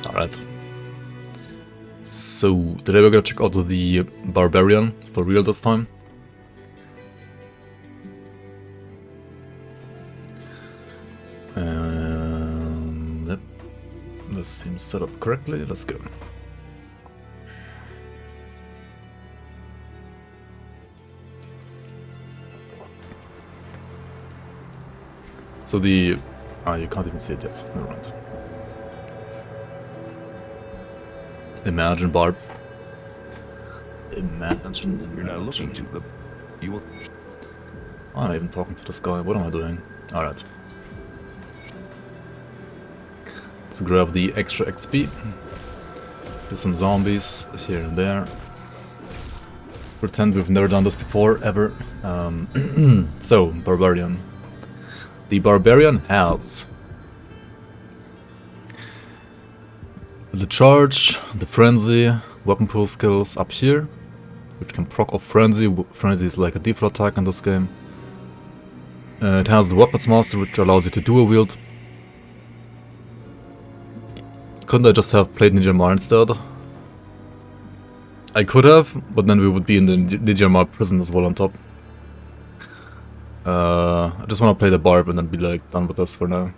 Alright. So, today we're gonna check out the Barbarian for real this time. Yep. This seems set up correctly, let's go. So the... you can't even see it yet, never mind. Imagine Barb. Imagine. You're not looking to the... You will... I'm not even talking to this guy, what am I doing? Alright. Let's grab the extra XP. There's some zombies here and there. Pretend we've never done this before, ever. So, Barbarian. The Barbarian has the charge, the frenzy, weapon pool skills up here, which can proc off frenzy. Frenzy is like a default attack in this game. It has the weapons master, which allows you to dual wield. Couldn't I just have played Ninja Mar instead? I could have, but then we would be in the Ninja Mar prison as well on top. I just want to play the Barb and then be like done with this for now.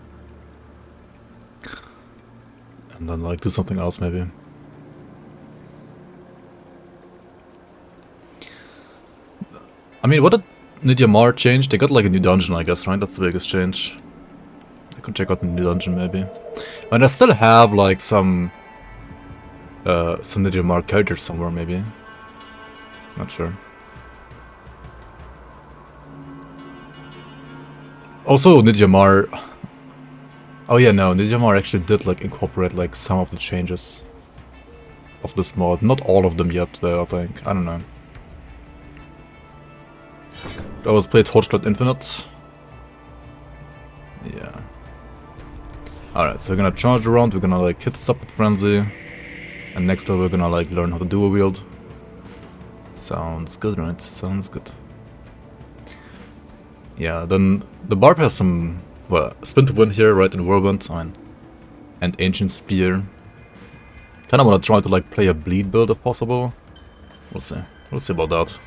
And then like do something else maybe. I mean, what did Ninja Mar change? They got like a new dungeon, I guess, right? That's the biggest change. I could check out the new dungeon maybe. And I still have like some Ninja Mar characters somewhere maybe. Not sure. Also, Ninja Mar... Oh yeah, no, Ninja Mar actually did like incorporate like some of the changes of this mod. Not all of them yet though, I think. I don't know. I always play Torchlight Infinite. Yeah. Alright, so we're gonna charge around, we're gonna like hit stuff with Frenzy. And next level we're gonna like learn how to dual wield. Sounds good, right? Sounds good. Yeah, then the Barb has some, well, Spin to Win here, right, in Whirlwind, and Ancient Spear. Kinda wanna try to like play a bleed build if possible. We'll see. We'll see about that.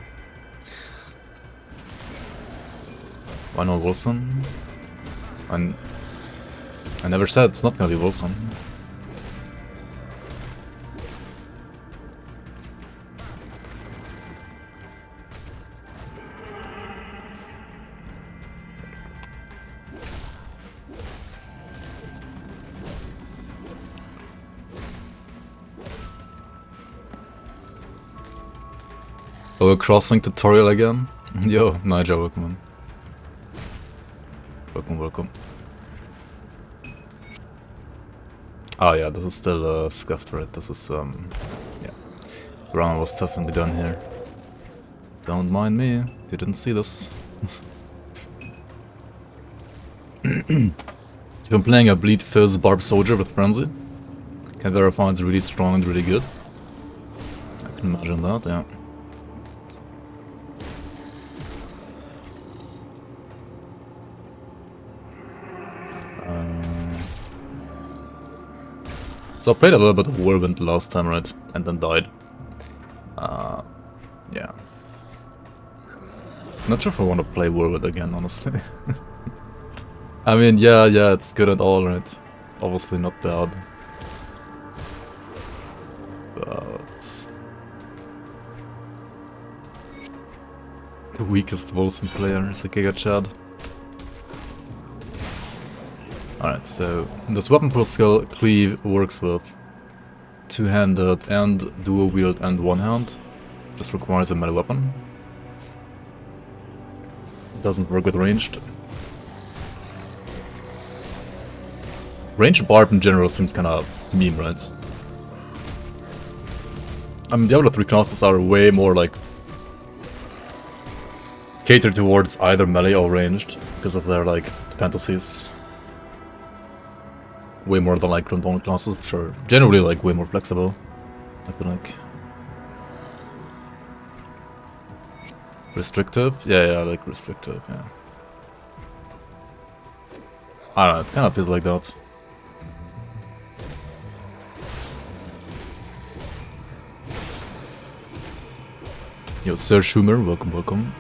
Why not Wilson? I never said it's not gonna be Wilson. Oh, a crossing tutorial again? Yo, Nigel, welcome on. Welcome. Oh yeah, this is still scuffed, right? This is, yeah. Brown was testing the gun here. Don't mind me, you didn't see this. If I'm playing a Bleed Fizz Barb Soldier with Frenzy, can verify it's really strong and really good. I can imagine that, yeah. So I played a little bit of Whirlwind last time, right? And then died. Yeah. Not sure if I want to play Whirlwind again, honestly. I mean, yeah, it's good and all, right? It's obviously not bad. But... the weakest Wilson player is a Giga Chad. Alright, so this weapon pool skill, Cleave, works with two-handed and dual wield and one hand. Just requires a melee weapon. Doesn't work with ranged. Ranged Barb in general seems kinda meme, right? I mean, Diablo 3 classes are way more like catered towards either melee or ranged because of their like dependencies. Way more than like Grim classes, which are generally like way more flexible. I feel like. Restrictive? Yeah, like restrictive, yeah. I don't know, it kind of feels like that. Yo, Sir Schumer, welcome, welcome.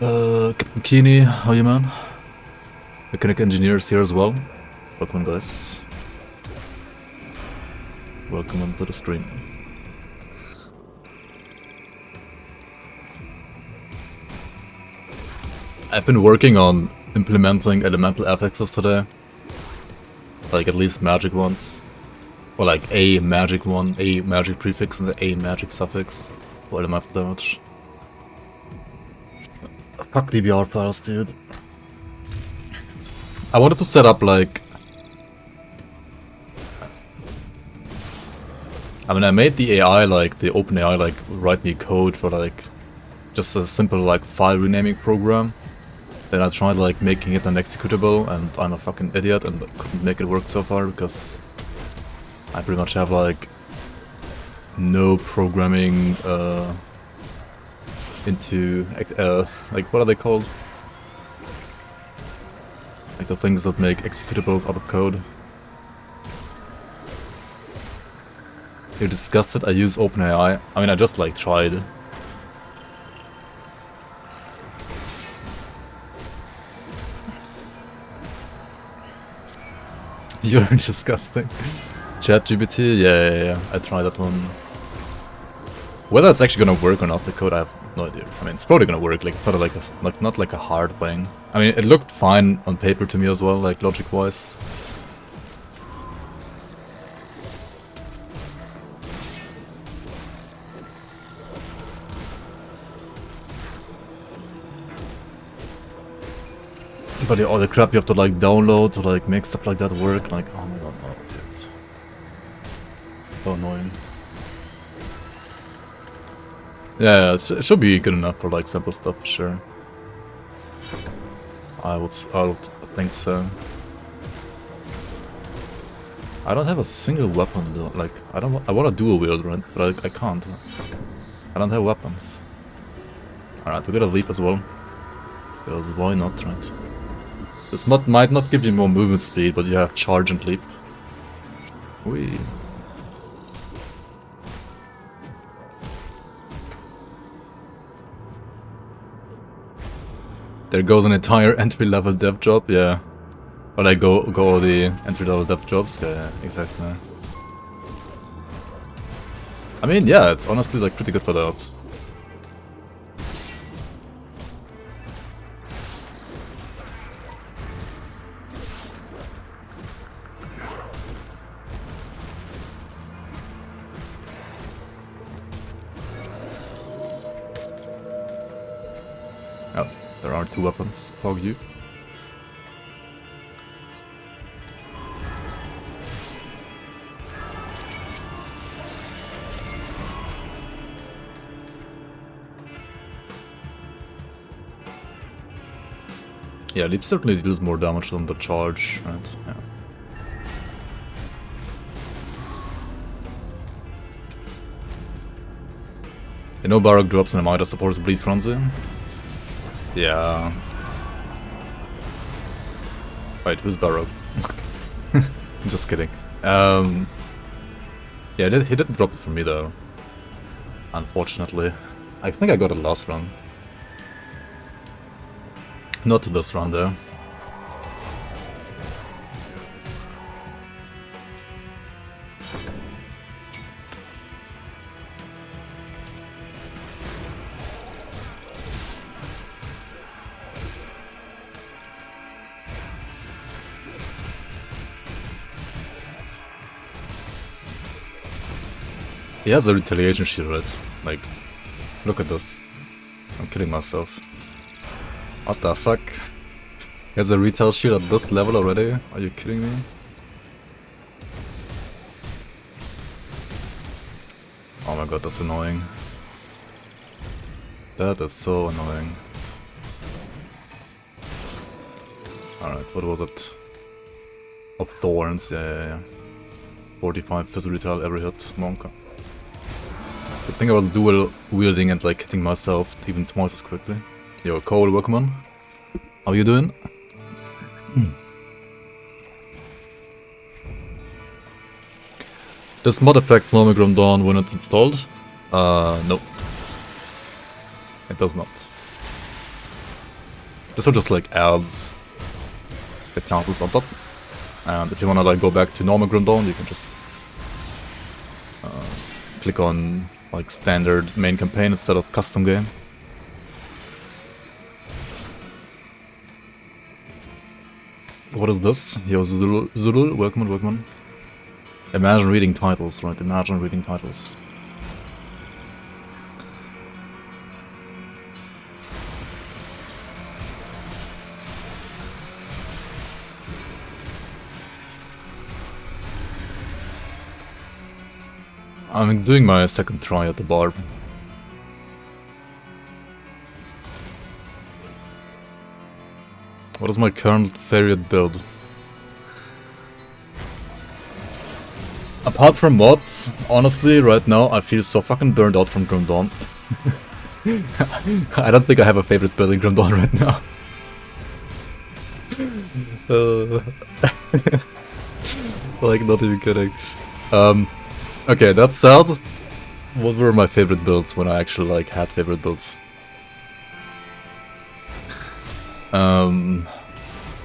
Captain Keeney, how are you, man? Mechanic engineers here as well. Welcome, guys. Welcome onto the stream. I've been working on implementing elemental affixes today. Like at least magic ones. Or like a magic one, a magic prefix and a magic suffix for elemental damage. Fuck DBR files, dude. I wanted to set up like... I mean, I made the AI, like, the OpenAI, like, write me code for, like, just a simple, like, file renaming program. Then I tried, like, making it an executable, and I'm a fucking idiot and couldn't make it work so far, because I pretty much have, like, no programming, into, like, what are they called? Like, the things that make executables out of code. You're disgusted? I use OpenAI. I mean, I just like tried. You're disgusting. ChatGPT? Yeah. I tried that one. Whether it's actually gonna work or not, the code, I have no idea. I mean, it's probably gonna work. Like, it's sort of like a, not like a hard thing. I mean, it looked fine on paper to me as well, like logic-wise. But all the crap you have to like download to like make stuff like that work, like, oh my god, no, dude. So annoying. Yeah, it should be good enough for like simple stuff, for sure. I would think so. I don't have a single weapon though. Like, I want to dual wield, right? But I can't. I don't have weapons. Alright, we got a leap as well. Because why not, right? This mod might not give you more movement speed, but you have charge and leap. Whee. There goes an entire entry-level dev job, yeah. Or like go all the entry-level dev jobs, yeah, exactly. I mean, yeah, it's honestly like pretty good for that. Oh, there are two weapons, Pog you. Yeah, leap certainly deals more damage than the charge, right? Yeah. You know Barak drops an amount that supports Bleed Frenzy? Yeah. Wait, who's Barak? I'm just kidding. Yeah, he didn't drop it for me though. Unfortunately. I think I got it last run. Not this run though. He has a retaliation shield, right? Like, look at this. I'm kidding myself. What the fuck? He has a retail shield at this level already? Are you kidding me? Oh my god, that's annoying. That is so annoying. Alright, what was it? Of Thorns, yeah. 45 physical retail every hit, Monka. I think I was dual wielding and like hitting myself even twice as quickly. Yo, Cole, welcome on. How you doing? Does mod affect Normigrom Dawn when it's installed? No. it does not. This will just like adds the classes on top. And if you wanna like go back to normal Grim Dawn, you can just click on like standard main campaign instead of custom game. What is this? Yo, Zulul, welcome on, welcome on. Imagine reading titles, right? Imagine reading titles. I'm doing my second try at the Barb. What is my current favorite build? Apart from mods, honestly, right now I feel so fucking burned out from Grim Dawn. I don't think I have a favorite build in Grim Dawn right now. Like, not even kidding. Okay, that said, what were my favorite builds when I actually like had favorite builds? I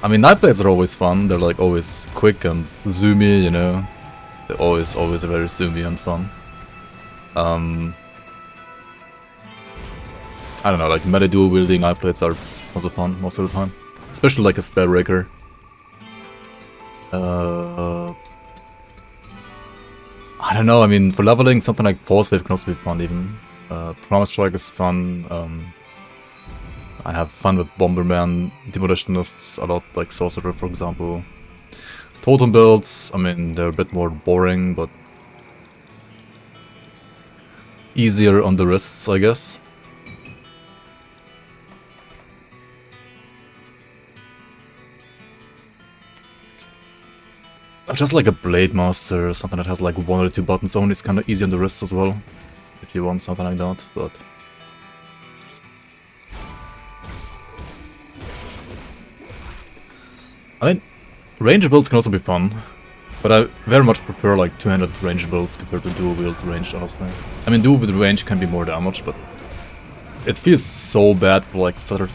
mean, Nightblades are always fun. They're like always quick and zoomy, you know. They're always very zoomy and fun. I don't know, like meta dual wielding Nightblades are also fun most of the time, especially like a Spellbreaker. I don't know. I mean, for leveling, something like Pulse Wave can also be fun. Even Promise Strike is fun. I have fun with Bomberman, Demolitionists a lot, like Sorcerer, for example. Totem builds, I mean, they're a bit more boring, but easier on the wrists, I guess. Just like a Blade Master, something that has like 1 or 2 buttons only, is kind of easy on the wrists as well, if you want something like that, but... I mean, range builds can also be fun, but I very much prefer like two-handed range builds compared to dual wield range, honestly. I mean, dual wield range can be more damage, but it feels so bad for like stutter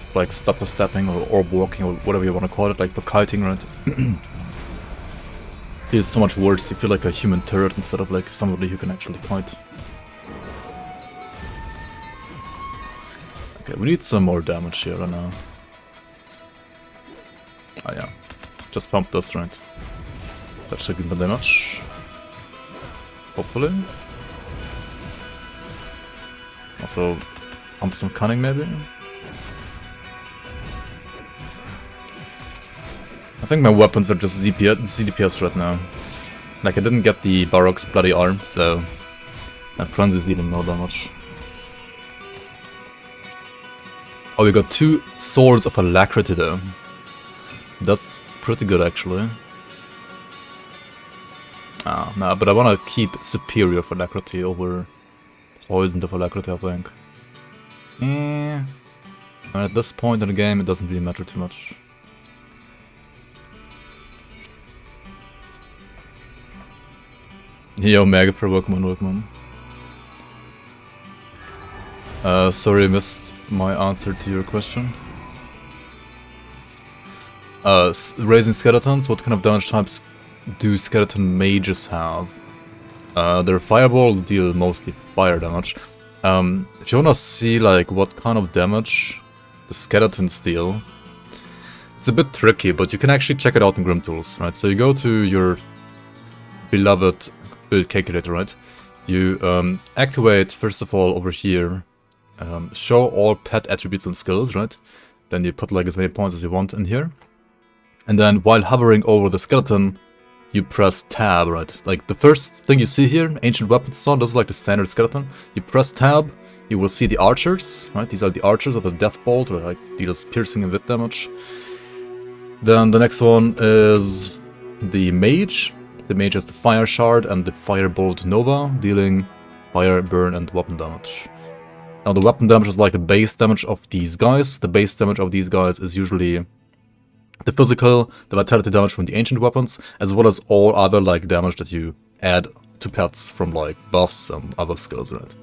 stepping or orb walking or whatever you want to call it, like for kiting, right? Feels so much worse. You feel like a human turret instead of like somebody who can actually kite. Okay, we need some more damage here right now. Oh yeah. Just pump this, right? That should give me damage. Hopefully. Also, pump some cunning maybe? I think my weapons are just ZDPS right now. Like, I didn't get the Barrock's bloody arm, so my frenzy is dealing no damage. Oh, we got 2 Swords of Alacrity though. That's pretty good actually. Ah, nah, but I wanna keep Superior of Alacrity over Poisoned of Alacrity, I think. And at this point in the game, it doesn't really matter too much. Yo, Megaper, welcome on. Sorry I missed my answer to your question. Raising skeletons, what kind of damage types do skeleton mages have? Their fireballs deal mostly fire damage. If you wanna see like what kind of damage the skeletons deal, it's a bit tricky, but you can actually check it out in grimtools, right? So you go to your beloved build calculator, right? You activate first of all over here, show all pet attributes and skills, right? Then you put like as many points as you want in here. And then while hovering over the skeleton, you press tab, right? Like the first thing you see here, ancient weapons on, this is like the standard skeleton. You press tab, you will see the archers, right? These are the archers of the death bolt, or like deals piercing and wit damage. Then the next one is the mage. The mage has the fire shard and the firebolt nova, dealing fire, burn, and weapon damage. Now the weapon damage is like the base damage of these guys. The base damage of these guys is usually the physical, the vitality damage from the ancient weapons, as well as all other like damage that you add to pets from like buffs and other skills, right?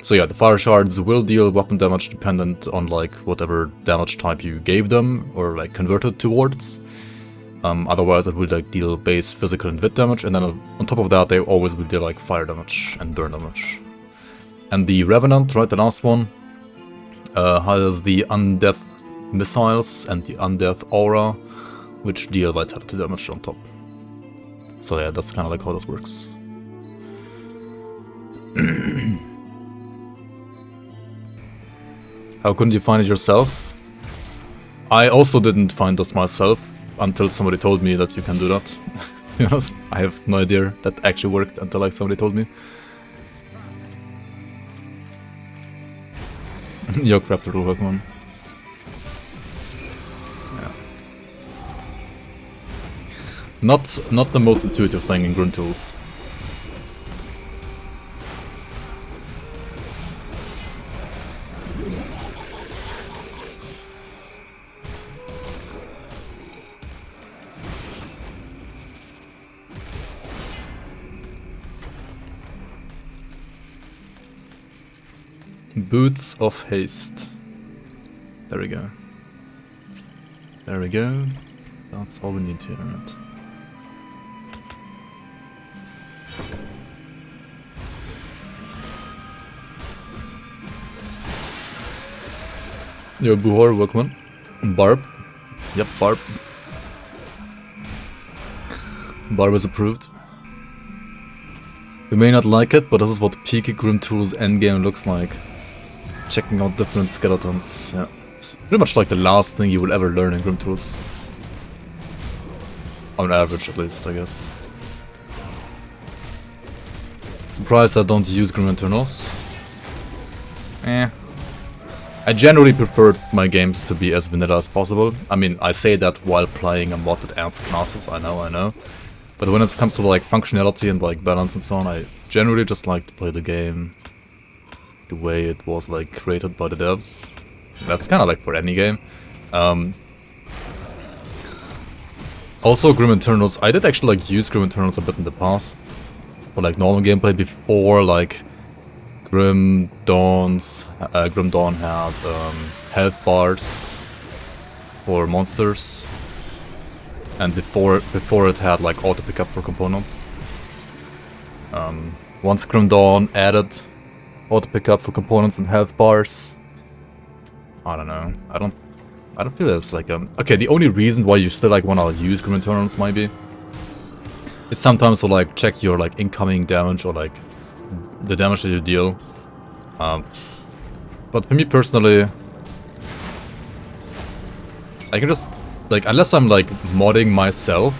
So yeah, the fire shards will deal weapon damage dependent on like whatever damage type you gave them or like converted towards. Otherwise it will like deal base physical and wit damage, and then on top of that they always will deal like fire damage and burn damage. And the Revenant, right, the last one, has the Undeath Missiles and the Undeath Aura, which deal vitality damage on top. So yeah, that's kind of like how this works. How couldn't you find it yourself? I also didn't find this myself until somebody told me that you can do that. To be honest, I have no idea that actually worked until like somebody told me. Yo, crap, the rule one. Yeah. Not the most intuitive thing in grimtools. Boots of Haste. There we go. There we go. That's all we need here, right? Yo, Buhor, welcome on. Barb. Yep, Barb. Barb is approved. You may not like it, but this is what peaky grimtools endgame looks like. Checking out different skeletons. Yeah. It's pretty much like the last thing you will ever learn in grimtools. On average, at least, I guess. Surprised I don't use Grim Internals. I generally prefer my games to be as vanilla as possible. I mean, I say that while playing a mod that adds classes, I know. But when it comes to like functionality and like balance and so on, I generally just like to play the game the way it was like created by the devs. That's kind of like for any game. Also, Grim Internals, I did actually like use Grim Internals a bit in the past for like normal gameplay before like Grim Dawn had health bars for monsters, and before it had like auto pickup for components. Once Grim Dawn added auto pickup for components and health bars, I don't know. I don't feel it's like okay, the only reason why you still like wanna use Grim Internals maybe is sometimes to like check your like incoming damage or like the damage that you deal. But for me personally, I can just like, unless I'm like modding myself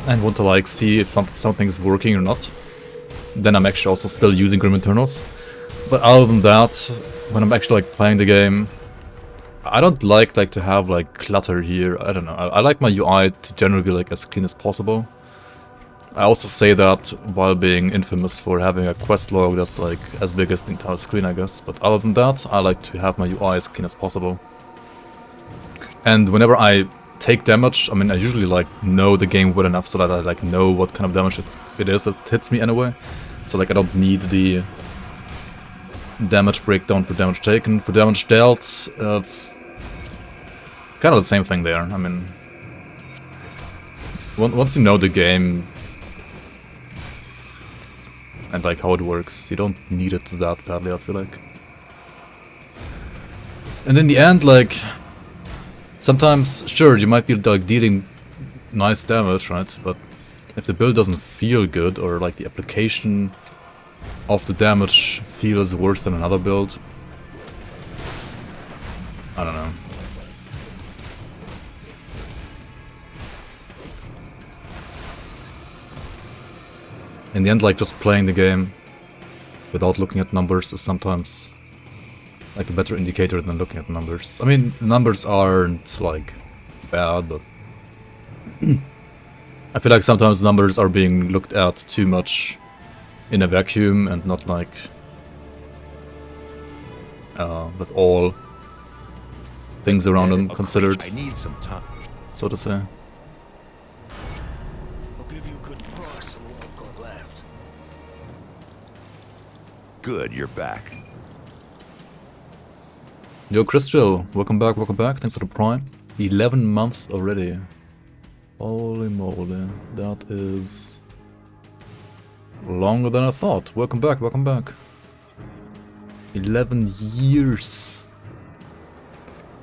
and want to like see if something's working or not, then I'm actually also still using Grim Internals. But other than that, when I'm actually like playing the game, I don't like to have like clutter here. I don't know. I like my UI to generally be like as clean as possible. I also say that while being infamous for having a quest log that's like as big as the entire screen, I guess. But other than that, I like to have my UI as clean as possible. And whenever I take damage, I mean, I usually like know the game well enough so that I like know what kind of damage it is that hits me anyway. So like I don't need the damage breakdown for damage taken. For damage dealt, kind of the same thing there. I mean, once you know the game and like how it works, you don't need it that badly, I feel like. And in the end, like, sometimes, sure, you might be like dealing nice damage, right? But if the build doesn't feel good, or like the application of the damage feels worse than another build, I don't know. In the end, like, just playing the game without looking at numbers is sometimes like a better indicator than looking at numbers. I mean, numbers aren't like bad, but I feel like sometimes numbers are being looked at too much in a vacuum and not like with all things around them considered, I need some time. so to say. Good, you're back. Yo, Crystal, welcome back, thanks for the prime. 11 months already. Holy moly, that is longer than I thought. Welcome back, 11 years,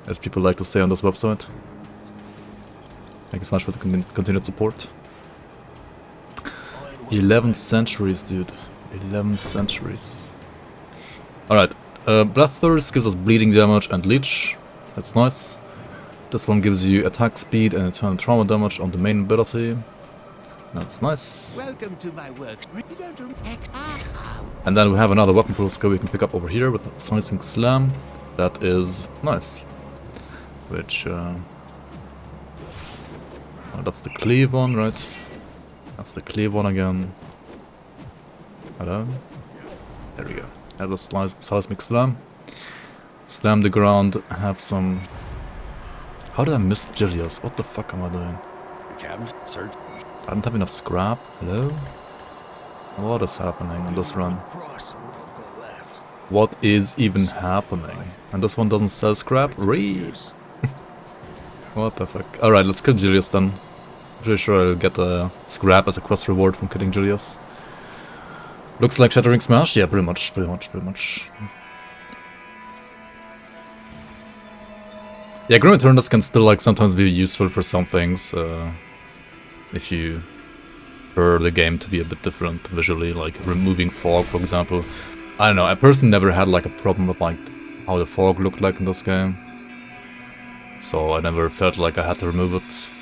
as people like to say on this website. Thank you so much for the continued support. 11 centuries, dude. 11 centuries. Alright, Bloodthirst gives us bleeding damage and leech. That's nice. This one gives you attack speed and eternal trauma damage on the main ability. That's nice. Welcome to my work. And then we have another weapon pool skill we can pick up over here with a Seismic Slam. That is nice. Which, oh, that's the cleave one, right? That's the cleave one again. Hello? There we go. Have a Seismic Slam. Slam the ground, have some... How did I miss Julius? What the fuck am I doing? Captain, search. I don't have enough scrap. Hello? What is happening on this run? What is even happening? And this one doesn't sell scrap? Read. What the fuck? Alright, let's kill Julius then. Pretty sure I'll get a scrap as a quest reward from killing Julius. Looks like Shattering Smash? Yeah, pretty much. Yeah, Grim Eternus can still like sometimes be useful for some things. If you prefer the game to be a bit different visually, like removing fog, for example. I don't know, I personally never had like a problem with like how the fog looked like in this game. So I never felt like I had to remove it.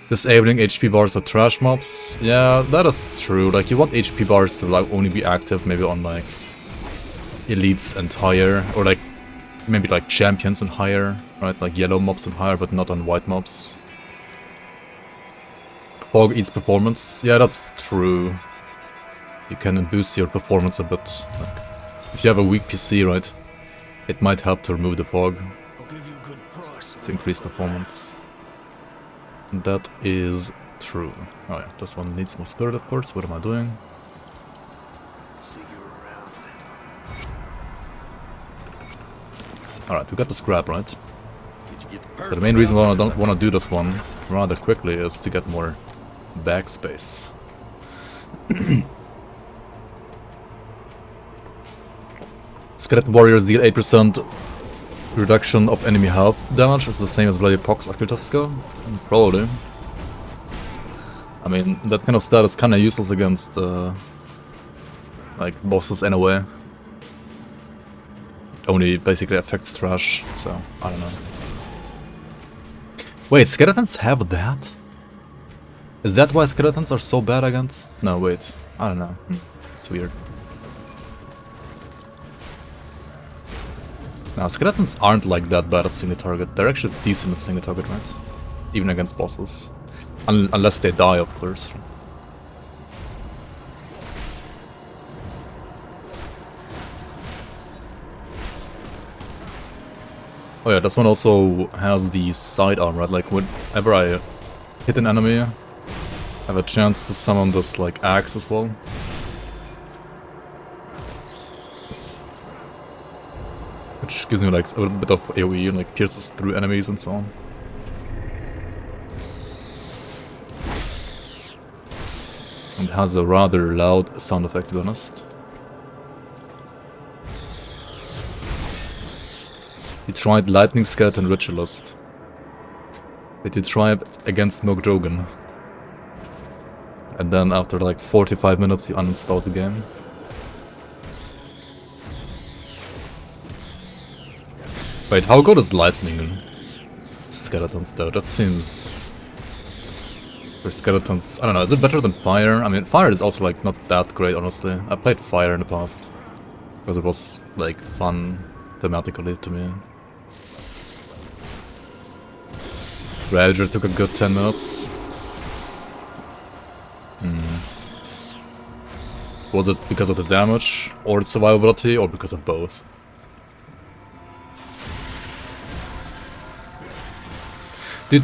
Disabling HP bars for trash mobs. Yeah, that is true. Like you want HP bars to like only be active maybe on like elites and higher, or like maybe like champions and higher, right? Like yellow mobs and higher, but not on white mobs. Fog eats performance. Yeah, that's true. You can boost your performance a bit. Like, if you have a weak PC, right? It might help to remove the fog to increase performance. That is true. Oh yeah, this one needs more spirit, of course. What am I doing? Alright, we got the scrap, right? So the main reason why I don't want to do this one rather quickly is to get more backspace. Skeleton Warriors deal 8% reduction of enemy health damage. Is the same as Bloody Pox Occultist skill? Probably. I mean, that kind of stat is kind of useless against like bosses anyway. It only basically affects trash, so I don't know. Wait, skeletons have that? Is that why skeletons are so bad against? No, wait. I don't know. It's weird. Now, skeletons aren't like that bad at single target. They're actually decent at single target, right? Even against bosses. Unless they die, of course. Oh yeah, this one also has the sidearm, right? Like, whenever I hit an enemy, I have a chance to summon this, like, axe as well. Which gives me, like, a little bit of AoE and, like, pierces through enemies and so on. And has a rather loud sound effect, to be honest. He tried Lightning Skeleton Ritualist. Did you try it against Mogdogan? And then after like 45 minutes you uninstalled the game. Wait, how good is Lightning Skeletons though? That seems... For skeletons, I don't know, is it better than Fire? I mean, Fire is also like not that great, honestly. I played Fire in the past. Because it was like fun thematically to me. Ravager took a good 10 minutes. Was it because of the damage, or its survivability, or because of both? Dude,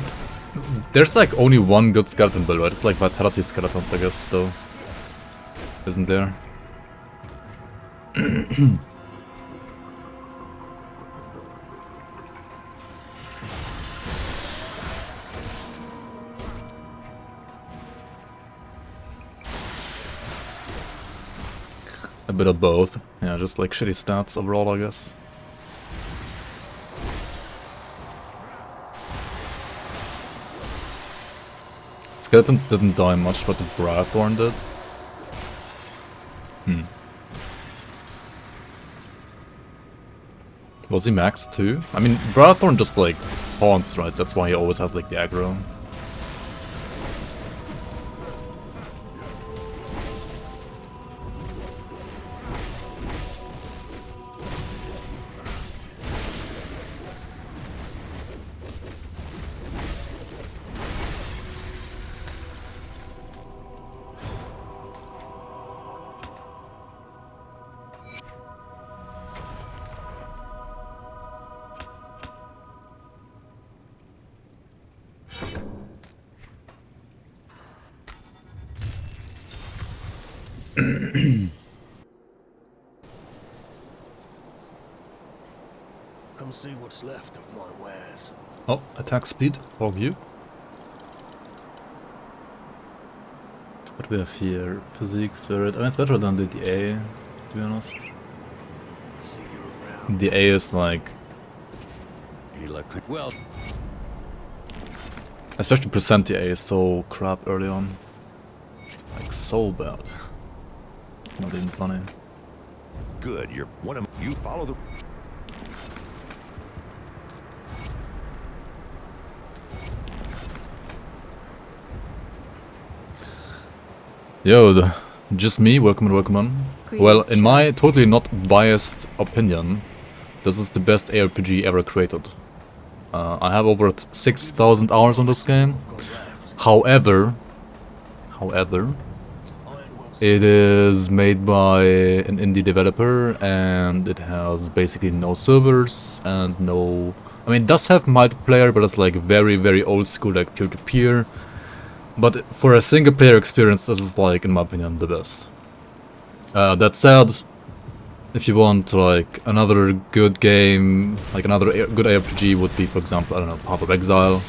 there's like only one good skeleton build, right? It's like Vitality Skeletons, I guess, though. Isn't there? A bit of both. Yeah, just like shitty stats overall, I guess. Skeletons didn't die much, but the Bradborn did. Was he max too? I mean, Bradborn just like haunts, right? That's why he always has like the aggro. Come see what's left of my wares. Oh, attack speed, for you. What do we have here? Physique, spirit. I mean, it's better than the DA, to be honest. See you around. DA is like... Well, Especially percent DA is so crap early on. Like, so bad. Not even funny. good. You're one of you. Follow the. Yo, just me, welcome and welcome on. Well, in my totally not biased opinion, this is the best ARPG ever created. I have over 6,000 hours on this game. However, it is made by an indie developer and it has basically no servers and no... I mean, it does have multiplayer, but it's like very, very old school, like peer-to-peer. But for a single player experience, this is like, in my opinion, the best. That said, if you want like another good game, like another good ARPG would be, for example, I don't know, Path of Exile.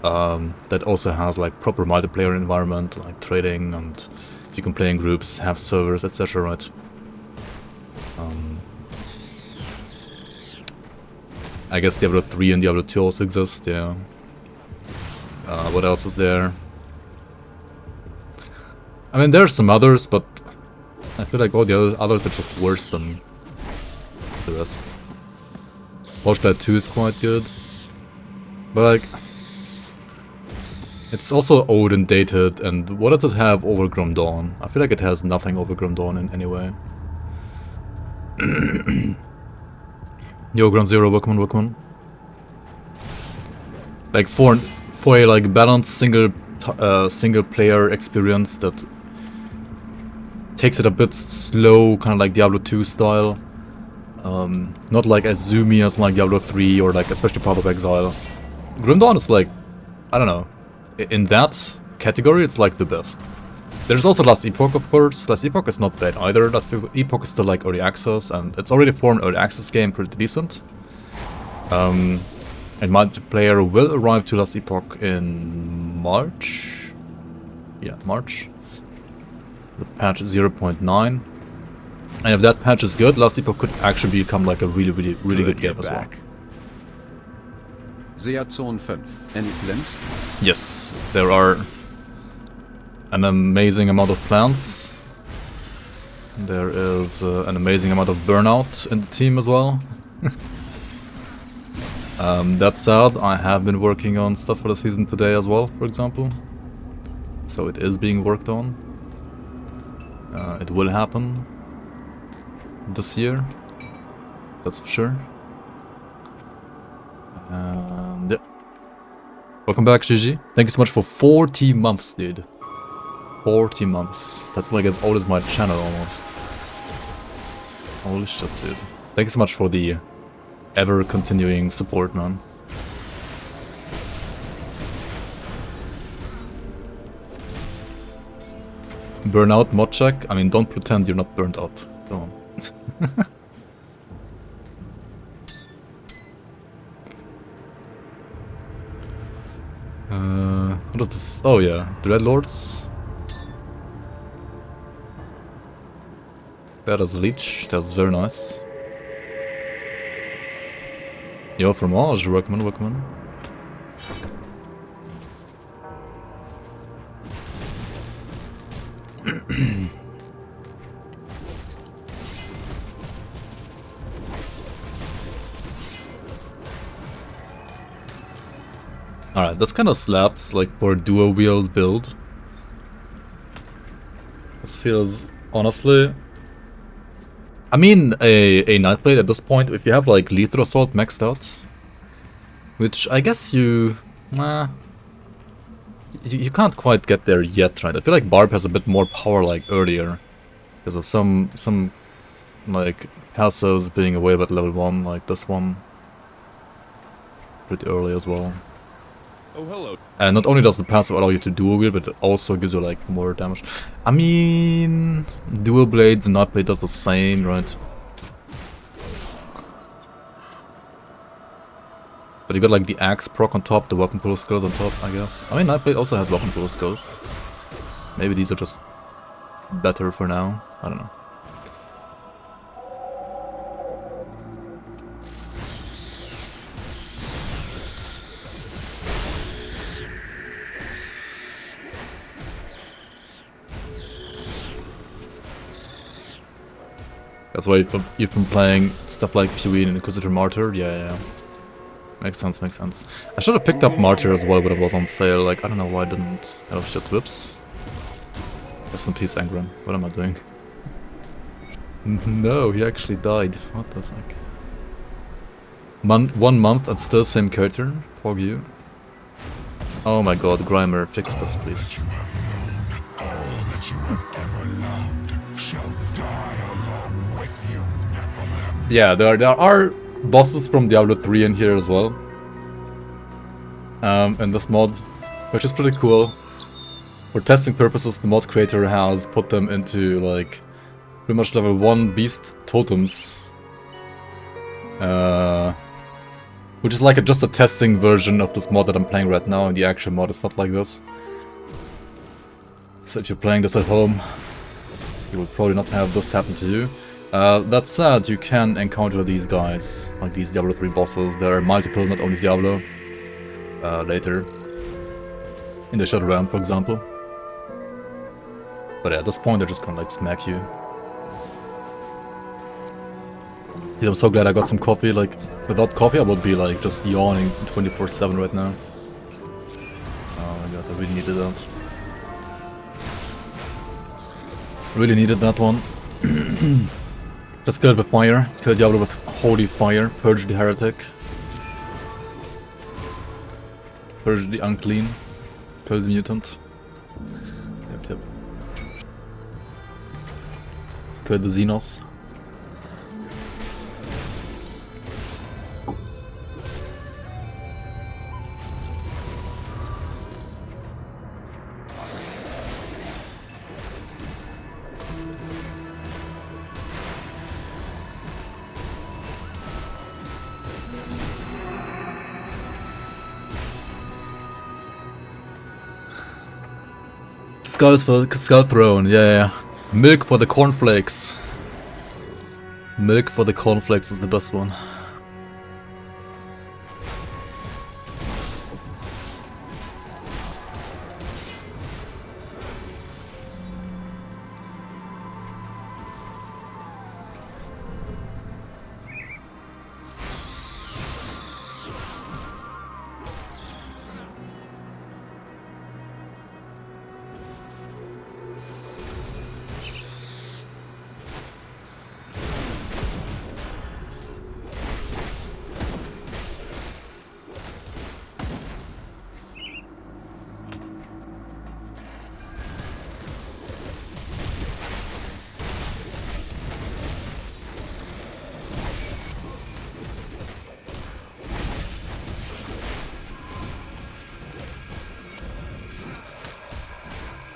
That also has like proper multiplayer environment, like trading, and you can play in groups, have servers, etc. Right? I guess Diablo 3 and Diablo 2 also exist. Yeah. What else is there? I mean, there are some others, but I feel like all the others are just worse than the rest. Watchblade 2 is quite good, but like, it's also old and dated, and what does it have over Grim Dawn? I feel like it has nothing over Grim Dawn in any way. Yo, Ground Zero, welcome on, welcome on. Like, for a like balanced single player experience that takes it a bit slow, kind of like Diablo 2 style. Not like as zoomy as like Diablo 3 or like especially Path of Exile. Grim Dawn is like, I don't know, in that category it's like the best. There's also Last Epoch, of course. Last Epoch is not bad either. Last Epoch is still like early access, and it's already for an early access game pretty decent. And multiplayer will arrive to Last Epoch in March. Yeah, March. With patch 0.9. And if that patch is good, Last Epoch could actually become like a really good game as well. Zone 5. Any plans? Yes, there are an amazing amount of plants. There is an amazing amount of burnout in the team as well. That said, I have been working on stuff for the season today as well, for example. So it is being worked on. It will happen this year, that's for sure. And yeah. Welcome back, GG. Thank you so much for 40 months, dude. 40 months. That's like as old as my channel almost. Holy shit, dude. Thank you so much for the ever continuing support, man. Burnout mod check? I mean, don't pretend you're not burnt out. Come on. What is this? Oh yeah, Dreadlords. That is Leech, that's very nice. Yo, fromage, welcome, welcome. Alright, this kind of slaps, like, for a dual-wield build. This feels, honestly... I mean, a Nightblade at this point, if you have, like, Lethal Assault maxed out, which I guess you can't quite get there yet, right? I feel like Barb has a bit more power, like, earlier, because of some like, passives being away at level 1, like this one. Pretty early as well. Oh, hello. And not only does the passive allow you to dual wield, but it also gives you like more damage. I mean, dual blades and Nightblade does the same, right? But you got like the axe proc on top, the weapon pull skills on top, I guess. I mean, Nightblade also has weapon pull skills. Maybe these are just better for now. I don't know. That's why you've been playing stuff like PoE and Inquisitor Martyr? Yeah. Makes sense, makes sense. I should have picked up Martyr as well when it was on sale. Like, I don't know why I didn't. Oh shit, whoops. Rest in peace, Angren. What am I doing? No, he actually died. What the fuck? 1 month and still same character? Pog you. Oh my god, Grimer, fix this please. Yeah, there are bosses from Diablo 3 in here as well. In this mod, which is pretty cool. For testing purposes, the mod creator has put them into like pretty much level 1 beast totems. Which is like just a testing version of this mod that I'm playing right now, and the actual mod is not like this. So if you're playing this at home, you will probably not have this happen to you. That said, you can encounter these guys, like these Diablo 3 bosses. There are multiple, not only Diablo, later. In the Shadow Realm, for example. But yeah, at this point, they're just gonna like smack you. Yeah, I'm so glad I got some coffee. Like, without coffee, I would be like just yawning 24/7 right now. Oh my god, I really needed that. Really needed that one. Just kill it with fire. Kill Diablo with holy fire. Purge the heretic. Purge the unclean. Kill the mutant. Yep. Kill the Xenos. Skulls for Skull Throne, yeah. Milk for the cornflakes. Milk for the cornflakes is the best one.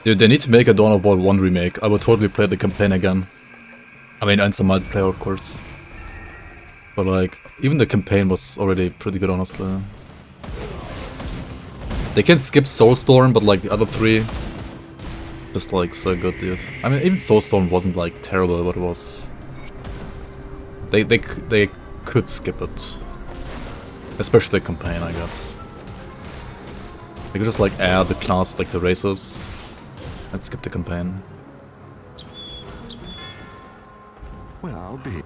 Dude, they need to make a Dawn of War 1 remake. I would totally play the campaign again. I mean, and some multiplayer, of course. But like, even the campaign was already pretty good, honestly. They can skip Soulstorm, but like the other three, just like so good, dude. I mean, even Soulstorm wasn't like terrible, but it was. They could skip it, especially the campaign, I guess. They could just like add the class, like the races, and skip the campaign. Well, I'll be.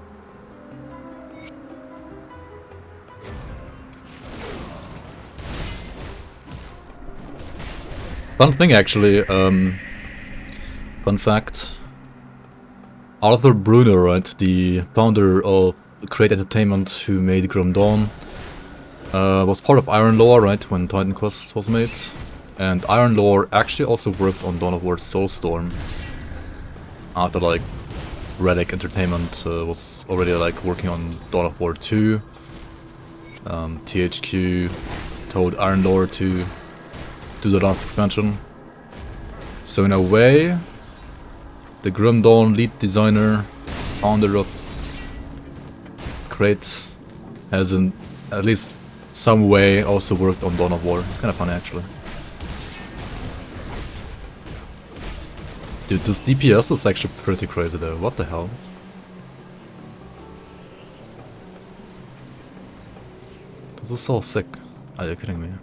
Fun thing, actually. Fun fact. Arthur Bruner, right, the founder of Create Entertainment, who made Grim Dawn, was part of Iron Lore, right, when Titan Quest was made. And Iron Lore actually also worked on Dawn of War Soulstorm. After, like, Relic Entertainment was already, like, working on Dawn of War 2. THQ told Iron Lore to do the last expansion. So in a way, the Grim Dawn lead designer, founder of Create, has in at least some way also worked on Dawn of War. It's kind of funny, actually. Dude, this DPS is actually pretty crazy though. What the hell? This is so sick. Are you kidding me?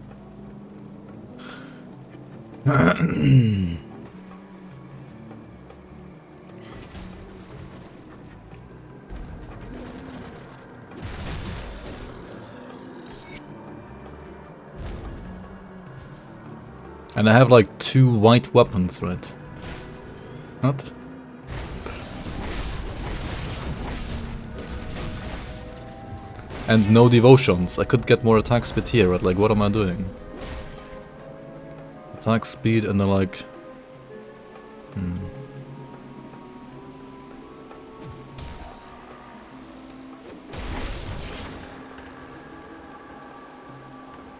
And I have like 2 white weapons, right? What? And no devotions. I could get more attack speed here, right? Like, what am I doing? Attack speed and then like...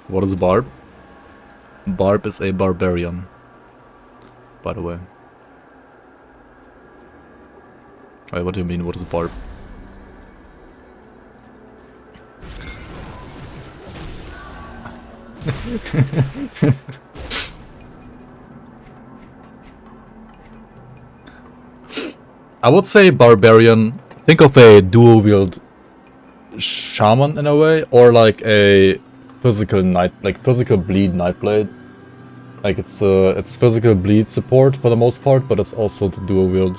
What is Barb? Barb is a barbarian, by the way. Wait, what do you mean, what is Barb? I would say barbarian. Think of a dual wield shaman in a way, or like a physical physical bleed nightblade. Like it's physical bleed support for the most part, but it's also the dual wield.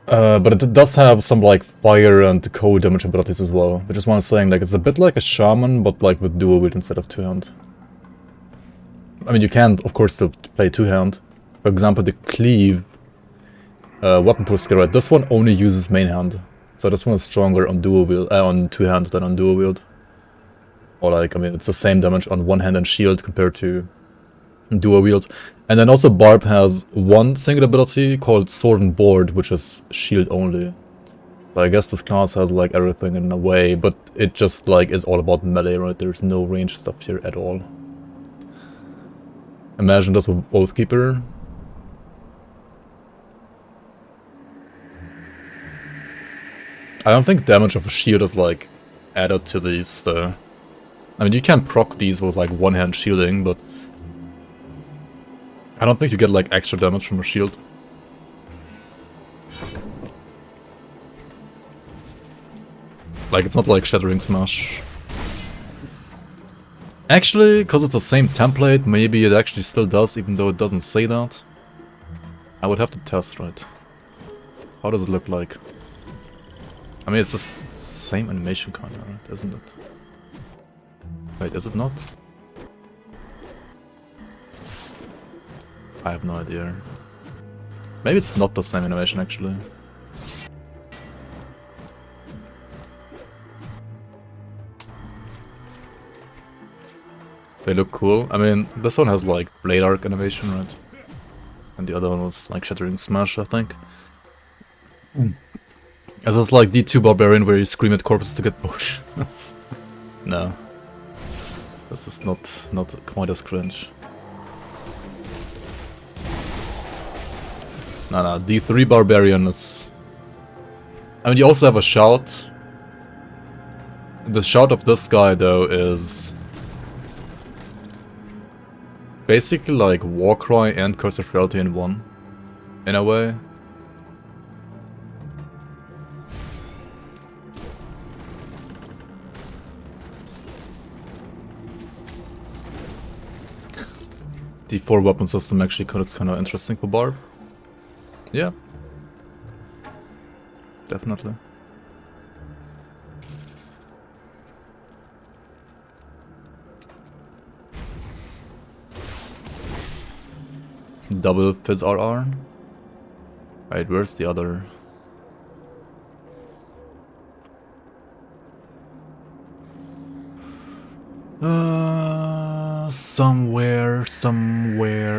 But it does have some like fire and cold damage abilities as well, which is why I'm saying like it's a bit like a shaman, but like with dual wield instead of two-hand. I mean, you can of course still play two-hand. For example, the cleave weapon pool skill, right? This one only uses main hand, so this one is stronger on dual wield, on two-hand than on dual wield. Or like, I mean, it's the same damage on one hand and shield compared to dual wield. And then also Barb has one single ability called Sword and Board, which is shield only. So I guess this class has like everything in a way, but it just like is all about melee, right? There's no range stuff here at all. Imagine this with Oathkeeper. I don't think damage of a shield is like added to these I mean, you can proc these with like one-hand shielding, but I don't think you get like extra damage from a shield. Like, it's not like Shattering Smash. Actually, because it's the same template, maybe it actually still does, even though it doesn't say that. I would have to test, right? How does it look like? I mean, it's the same animation kind of, right? Isn't it? Wait, is it not? I have no idea. Maybe it's not the same animation, actually. They look cool. I mean, this one has like Blade Arc animation, right? And the other one was like Shattering Smash, I think. As it's like D2 Barbarian where you scream at corpses to get push. No. This is not quite as cringe. No, D3 Barbarian is... I mean, you also have a shout. The shout of this guy, though, is... basically like Warcry and Curse of Frailty in one. In a way. D4 weapon system actually looks kind of interesting for Barb. Yeah. Definitely. Double Fizz RR. Right, where's the other? Somewhere.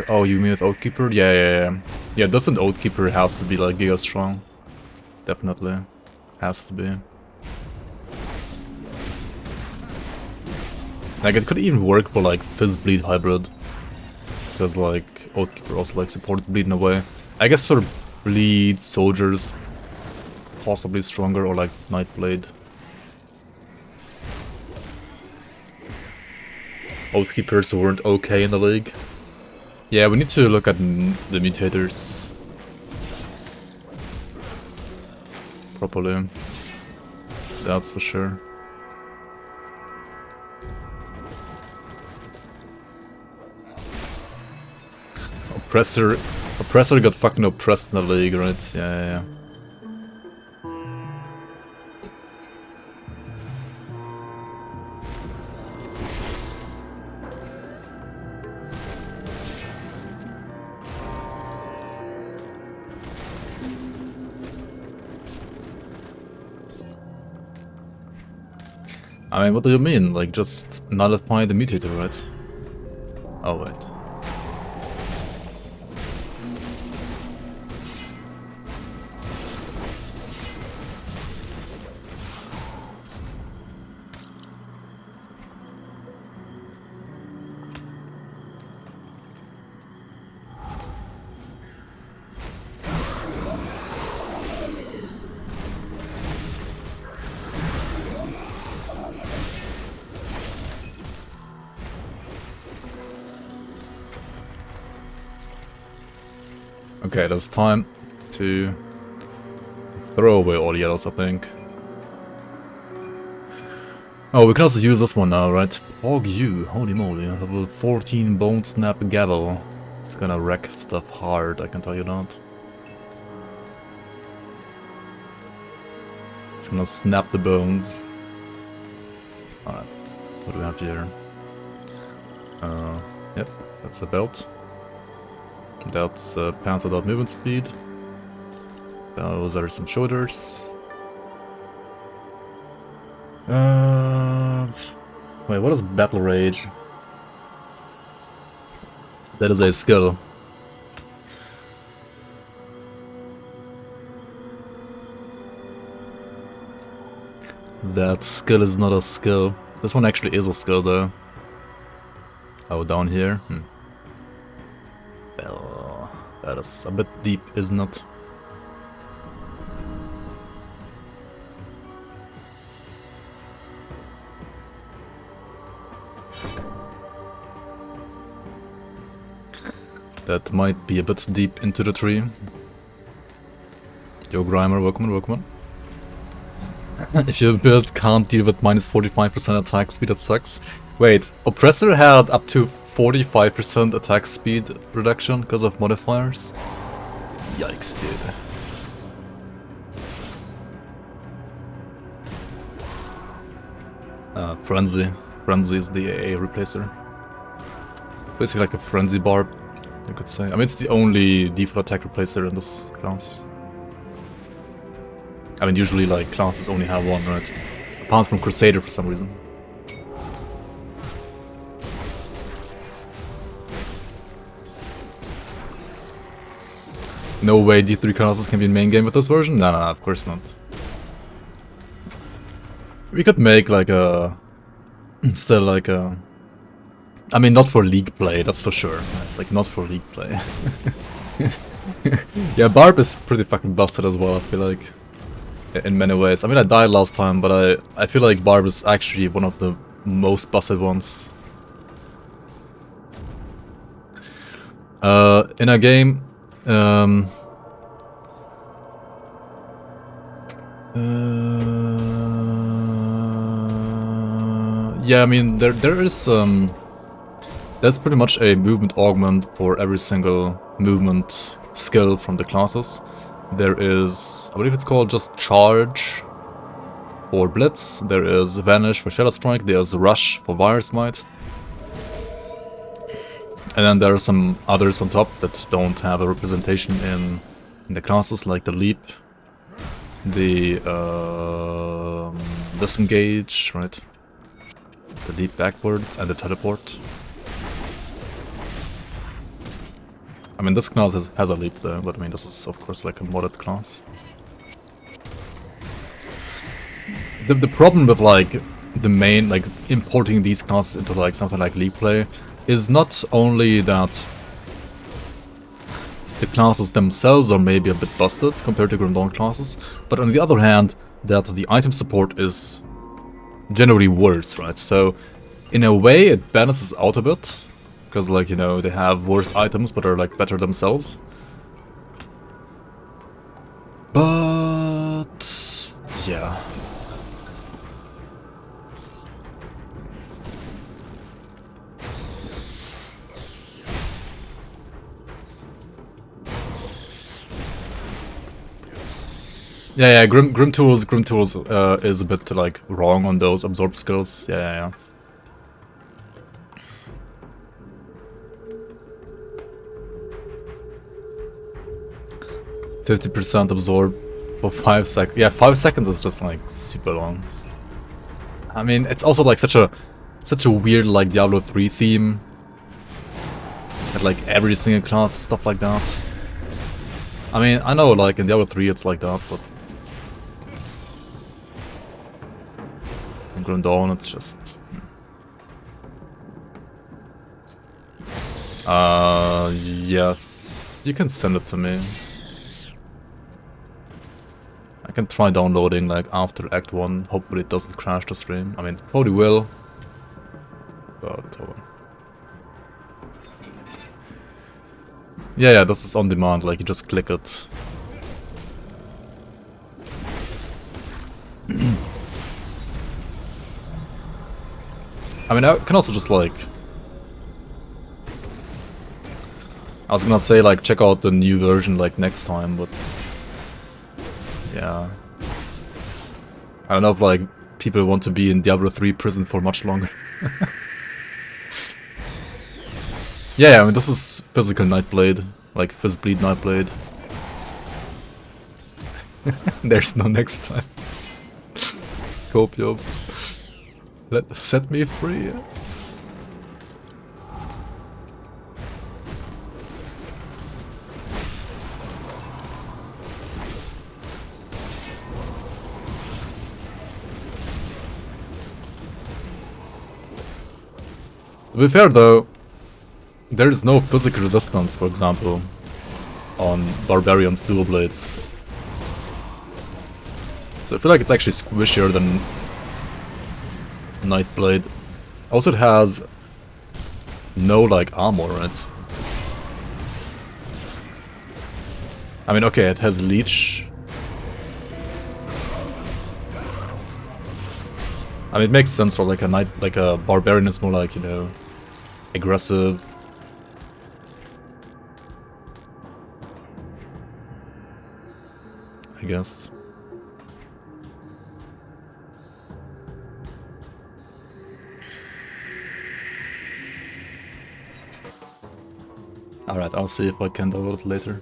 Oh, you mean with Oathkeeper? Yeah. Yeah, doesn't Oathkeeper has to be like giga strong? Definitely. Has to be. Like, it could even work for like Fizz Bleed Hybrid. Because like, Oathkeeper also like supports Bleed in a way. I guess for Bleed Soldiers, possibly stronger, or like Nightblade. Oathkeepers weren't okay in the league. Yeah, we need to look at the mutators properly. That's for sure. Oppressor got fucking oppressed in the league, right? Yeah. I mean, what do you mean? Like, just nullify the mutator, right? Oh, wait. Okay, there's time to throw away all the yellows, I think. Oh, we can also use this one now, right? Pog you, holy moly, level 14 Bone Snap Gavel. It's gonna wreck stuff hard, I can tell you that. It's gonna snap the bones. Alright, what do we have here? Yep, that's a belt. That's pants without movement speed. Those are some shoulders. Wait, what is Battle Rage? That is a skill. That skill is not a skill. This one actually is a skill though. Oh, down here? Well, that is a bit deep, isn't it? That might be a bit deep into the tree. Yo, Grimer, welcome. If your build can't deal with minus 45% attack speed, that sucks. Wait, Oppressor had up to 45% attack speed reduction because of modifiers? Yikes, dude. Frenzy. Frenzy is the AA replacer. Basically like a Frenzy Barb, you could say. I mean, it's the only default attack replacer in this class. I mean, usually like classes only have one, right? Apart from Crusader for some reason. No way D3 classes can be in main game with this version? No, of course not. We could make like a... still like a... I mean, not for league play, that's for sure. Like, not for league play. Yeah, Barb is pretty fucking busted as well, I feel like. In many ways. I mean, I died last time, but I feel like Barb is actually one of the most busted ones. In a game, yeah, I mean, there is there's pretty much a movement augment for every single movement skill from the classes. There is, I believe it's called just Charge for Blitz. There is Vanish for Shadow Strike. There's Rush for Virus Might. And then there are some others on top that don't have a representation in the classes, like the Leap, the Disengage, right? The Leap backwards, and the Teleport. I mean, this class has a Leap though, but I mean, this is of course like a modded class. The problem with like the main, like importing these classes into like something like League Play is not only that the classes themselves are maybe a bit busted compared to Grim Dawn classes, but on the other hand, that the item support is generally worse, right? So in a way it balances out a bit, because like, you know, they have worse items but are like better themselves. But yeah. Yeah, grimtools is a bit like wrong on those absorb skills. Yeah. 50% absorb for 5 seconds. Yeah, 5 seconds is just like super long. I mean, it's also like such a weird like Diablo 3 theme. At like every single class and stuff like that. I mean, I know like in Diablo 3 it's like that, but in Grim Dawn it's just... yes, you can send it to me. I can try downloading like after Act 1, hopefully it doesn't crash the stream. I mean, it probably will, but oh well. Yeah, this is on demand, like you just click it. I mean, I can also just like... I was gonna say like check out the new version like next time, but... yeah. I don't know if like people want to be in Diablo 3 prison for much longer. Yeah, I mean this is physical Nightblade, like Fizzbleed Nightblade. There's no next time. Copium. Set me free. To be fair though, there is no physical resistance, for example, on Barbarian's dual blades. So I feel like it's actually squishier than Nightblade. Also, it has no like armor, right? I mean, okay, it has leech. I mean, it makes sense for like a Barbarian is more like, you know, aggressive. I guess. Alright, I'll see if I can download it later.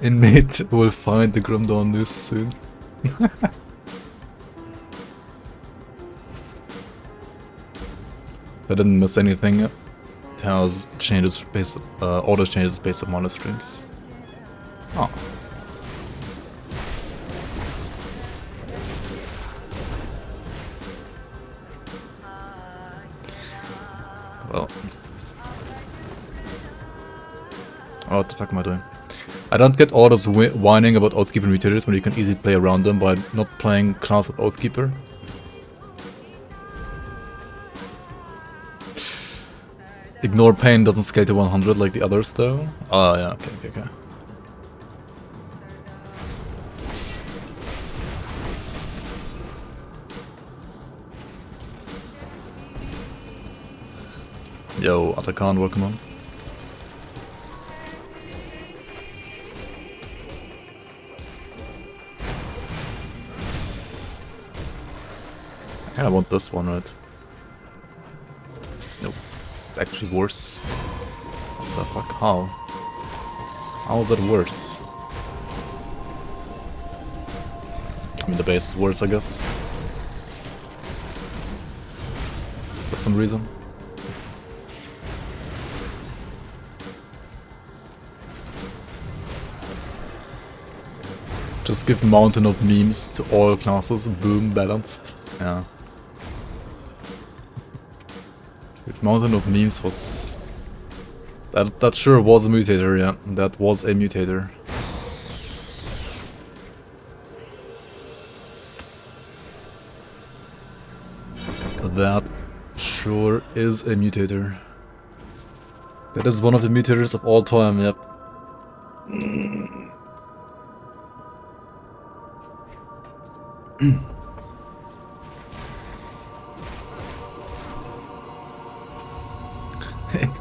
Inmate will find the Grim Dawn news soon. I didn't miss anything. It has changes based, auto changes based on mono streams. Oh. Well. Oh, what the fuck am I doing? I don't get all this whining about Oathkeeper mutators when you can easily play around them by not playing class with Oathkeeper. Ignore pain doesn't scale to 100 like the others though. Oh yeah, okay. Yo, Atakan, welcome on. I kinda want this one, right? Nope. It's actually worse. What the fuck? How? How is that worse? I mean, the base is worse, I guess. For some reason. Just give mountain of memes to all classes, boom, balanced. Yeah. Dude, mountain of memes was... That sure was a mutator, yeah. That was a mutator. That sure is a mutator. That is one of the mutators of all time, yep.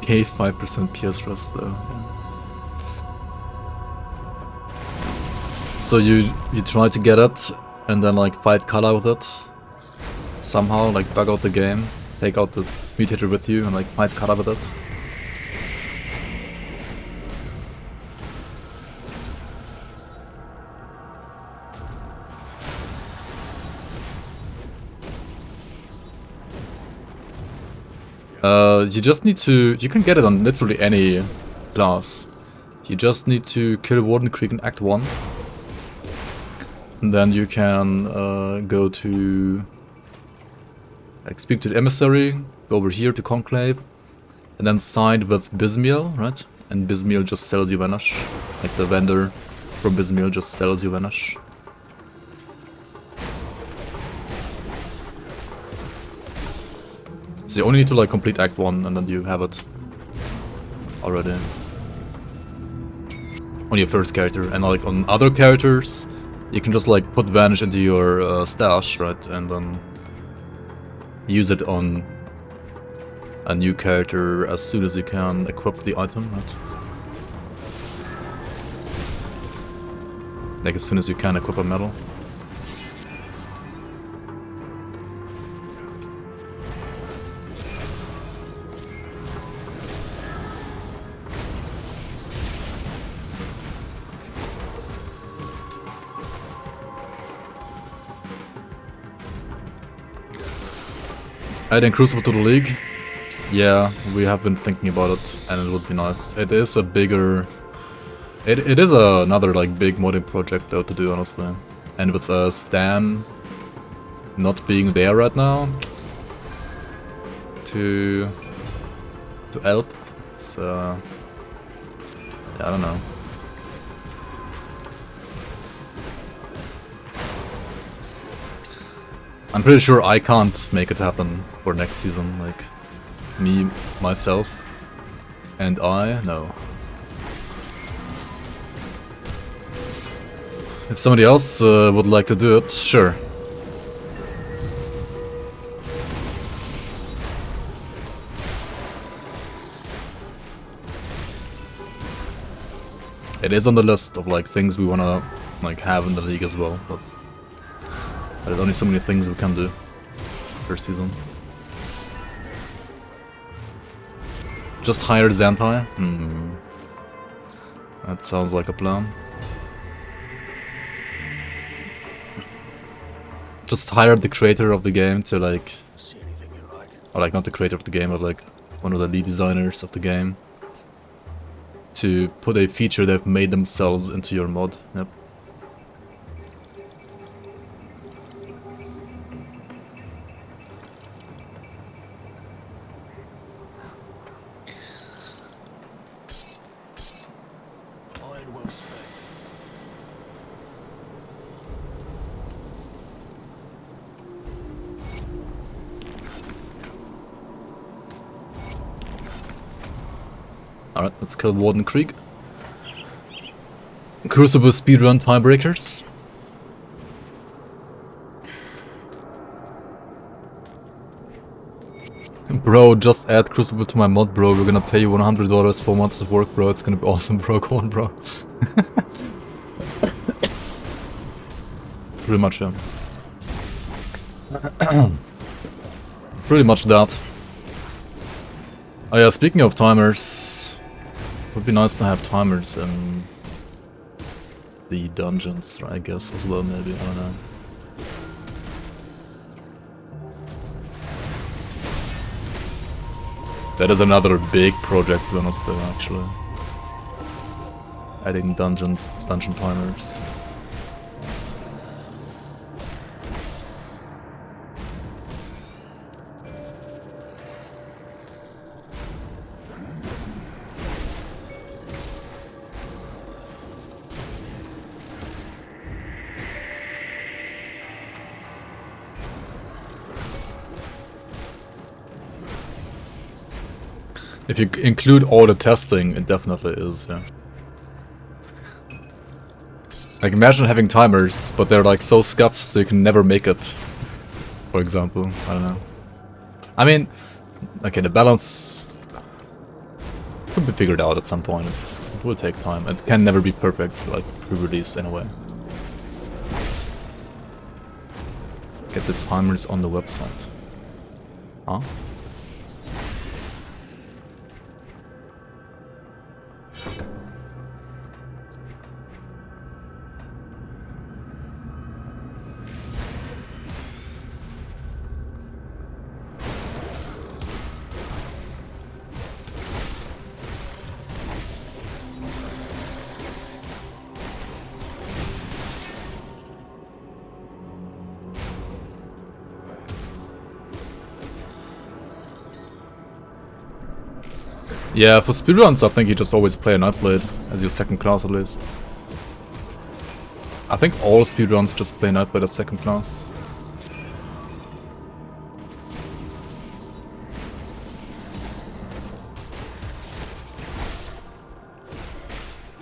5% PS rust though. Yeah. So you try to get it and then like fight Kala with it. Somehow like bug out the game, take out the mutator with you and like fight Kala with it. You just need to... You can get it on literally any class. You just need to kill Warden Creek in Act 1. And then you can go to... Like, speak to the emissary, go over here to Conclave, and then side with Bismiel, right? And Bismiel just sells you Vanish. Like the vendor from Bismiel just sells you Vanish. So you only need to like complete Act 1 and then you have it already. On your first character. And like on other characters, you can just like put Vanish into your stash, right? And then use it on a new character as soon as you can equip the item, right? Like as soon as you can equip a medal. Adding Crucible to the league? Yeah, we have been thinking about it and it would be nice. It is a bigger... It is another like big modding project though to do, honestly. And with Stan not being there right now to help, it's yeah, I don't know. I'm pretty sure I can't make it happen for next season, like me, myself, and I, no. If somebody else would like to do it, sure. It is on the list of like things we wanna like have in the league as well, but there's only so many things we can do per season. Just hire Zentai? That sounds like a plan. Just hire the creator of the game to like... See anything you like? Or like not the creator of the game, but like one of the lead designers of the game. To put a feature they've made themselves into your mod. Yep. Alright, let's kill Warden Creek. Crucible speedrun tiebreakers. Bro, just add Crucible to my mod, bro. We're gonna pay you $100 for months of work, bro. It's gonna be awesome, bro. Come on, bro. Pretty much, yeah. Pretty much that. Oh yeah, speaking of timers, it would be nice to have timers in the dungeons, I guess, as well, maybe. I don't know. That is another big project, to be honest, though, actually. Adding dungeon timers. If you include all the testing, it definitely is, yeah. Like, imagine having timers, but they're like so scuffed so you can never make it. For example, I don't know. I mean, okay, the balance could be figured out at some point. It will take time. It can never be perfect, like pre-release in a way. Get the timers on the website. Huh? Yeah, for speedruns I think you just always play a Nightblade as your second class at least. I think all speedruns just play Nightblade as second class.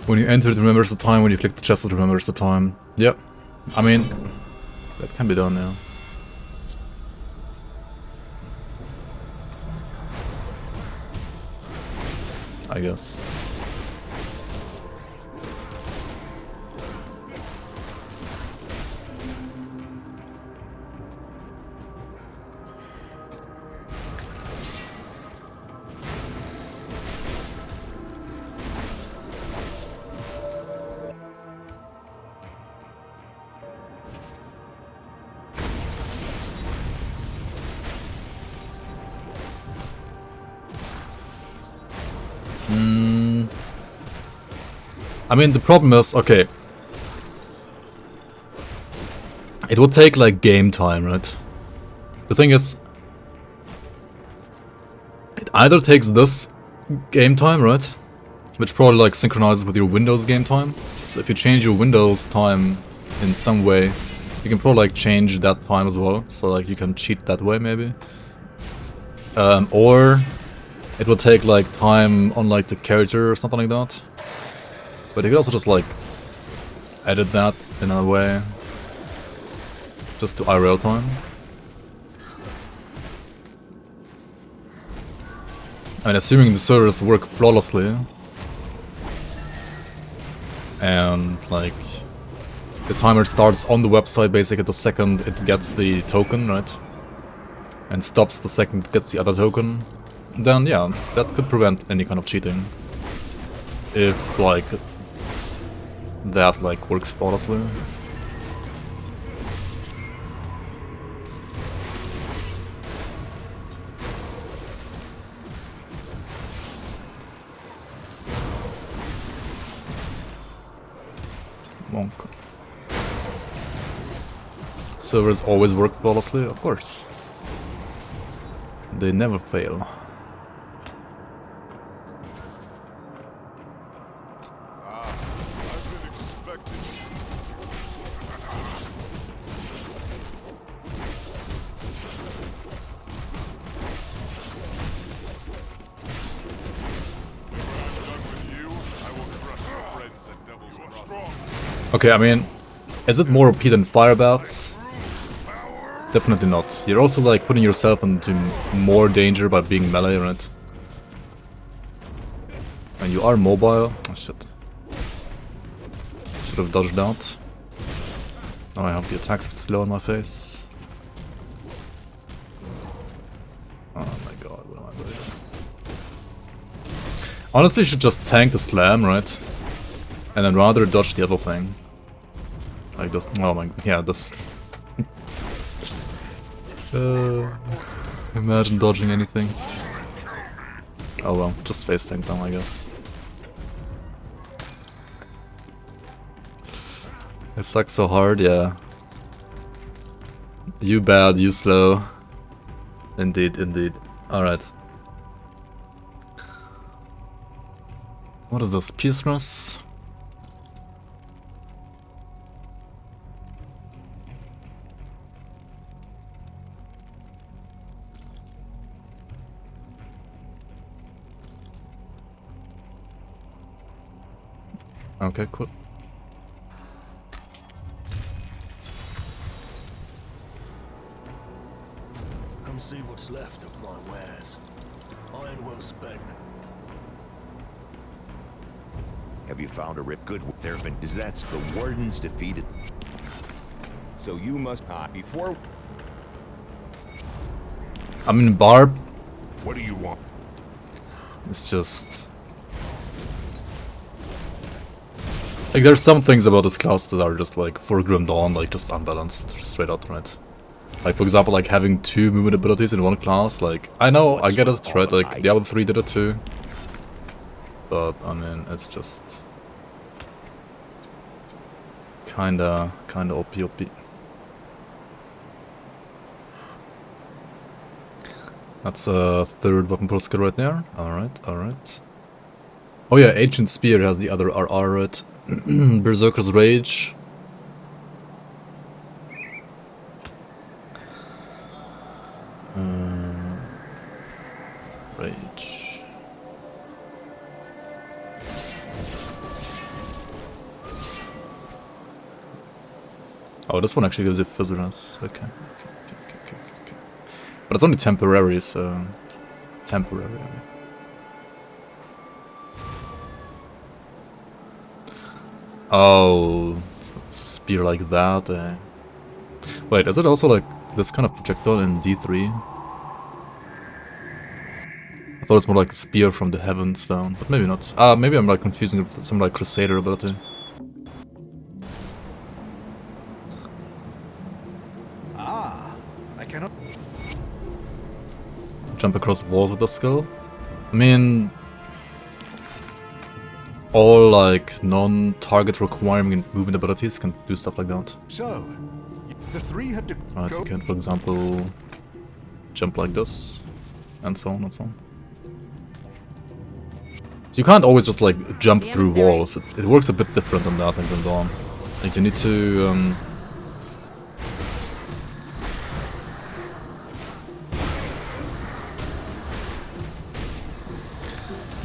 When you enter it remembers the time, when you click the chest it remembers the time. Yep. I mean, that can be done now. I guess. I mean, the problem is, okay, it would take like game time, right? The thing is, it either takes this game time, right? Which probably like synchronizes with your Windows game time. So if you change your Windows time in some way, you can probably like change that time as well. So like you can cheat that way maybe. Or it will take like time on like the character or something like that. But you could also just like edit that in a way, just to IRL time. I mean, assuming the servers work flawlessly, and like the timer starts on the website basically the second it gets the token, right? And stops the second it gets the other token, then yeah, that could prevent any kind of cheating. If like that like works flawlessly. Monk. Servers always work flawlessly, of course. They never fail. Okay, I mean, is it more OP than fire bats? Definitely not. You're also like putting yourself into more danger by being melee, right? And you are mobile. Oh shit. Should have dodged out. Now I have the attacks a bit slow in my face. Oh my god, what am I doing? Honestly, you should just tank the slam, right? And then rather dodge the other thing. Like this. Oh my, yeah, this. Imagine dodging anything. Oh well, just face tank them, I guess. It sucks so hard, yeah. You bad, you slow. Indeed, indeed. Alright. What is this? Peaceness? Okay, cool. Come see what's left of my wares. Iron well spent. Have you found a good there been is that's the wardens defeated? So you must before. I mean, Barb. What do you want? It's just... like, there's some things about this class that are just like, for Grim Dawn, like just unbalanced, straight up, right? Like, for example, like having 2 movement abilities in one class, like, I know, I get it, right? Like, Diablo 3 did it too. But, I mean, it's just... kinda OP. That's a 3rd weapon pool skill right there. Alright, alright. Oh yeah, Ancient Spear has the other RR, right? Berserker's Rage. Rage. Oh, this one actually gives it Fizzerness. Okay. But it's only temporary, so... temporary. Oh, it's a spear like that. Wait, is it also like this kind of projectile in D3? I thought it's more like a spear from the heavens down, but maybe not. Maybe I'm like confusing it with some like Crusader ability. I cannot. Jump across walls with the skill. I mean, all like non-target requiring movement abilities can do stuff like that. So, the 3 have to Right, go. you can, for example, jump like this, and so on and so on. You can't always just like jump through walls. It works a bit different than that in Grim Dawn. Like you need to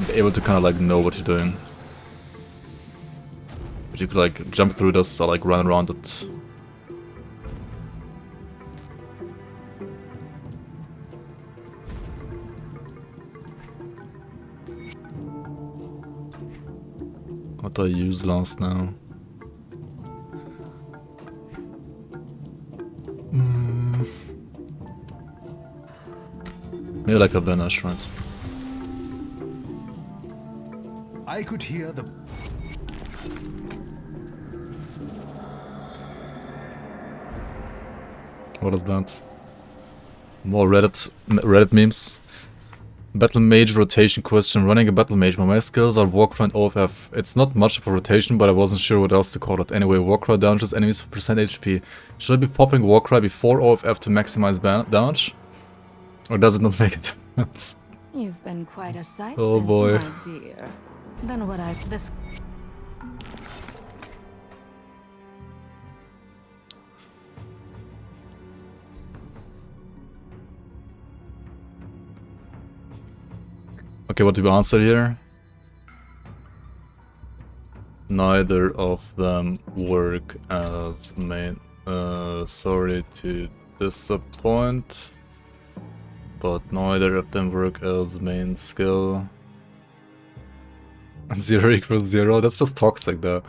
be able to kind of like know what you're doing. But you could like jump through this or like run around it. What do I use last now? Maybe like a Vanish, right? I could hear the. What is that? More Reddit memes. Battle Mage rotation question. Running a Battle Mage. My skills are Warcry and OFF. It's not much of a rotation, but I wasn't sure what else to call it. Anyway, Warcry damages enemies for percent HP. Should I be popping Warcry before OFF to maximize damage? Or does it not make a difference? You've been quite a sight, Oh boy. my dear. Then what this. Okay, what do we answer here? neither of them work as main. Sorry to disappoint, but neither of them work as main skill. 0 equals 0, that's just toxic though.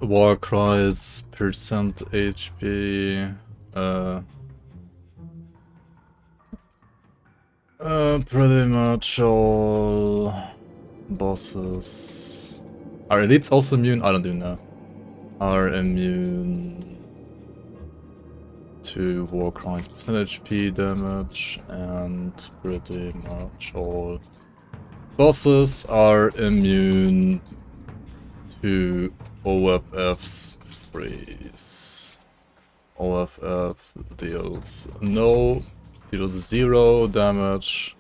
War cries, percent HP, pretty much all bosses. Are elites also immune? I don't even know. Are immune to war crimes, percent HP damage, and pretty much all bosses are immune to OFF's freeze. OFF deals 0 damage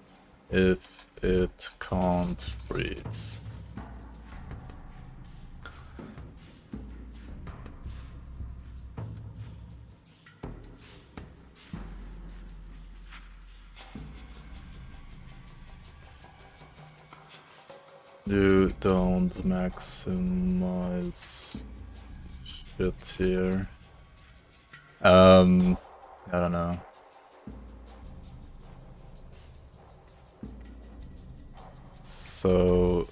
if it can't freeze. You don't maximize shit here. I don't know. So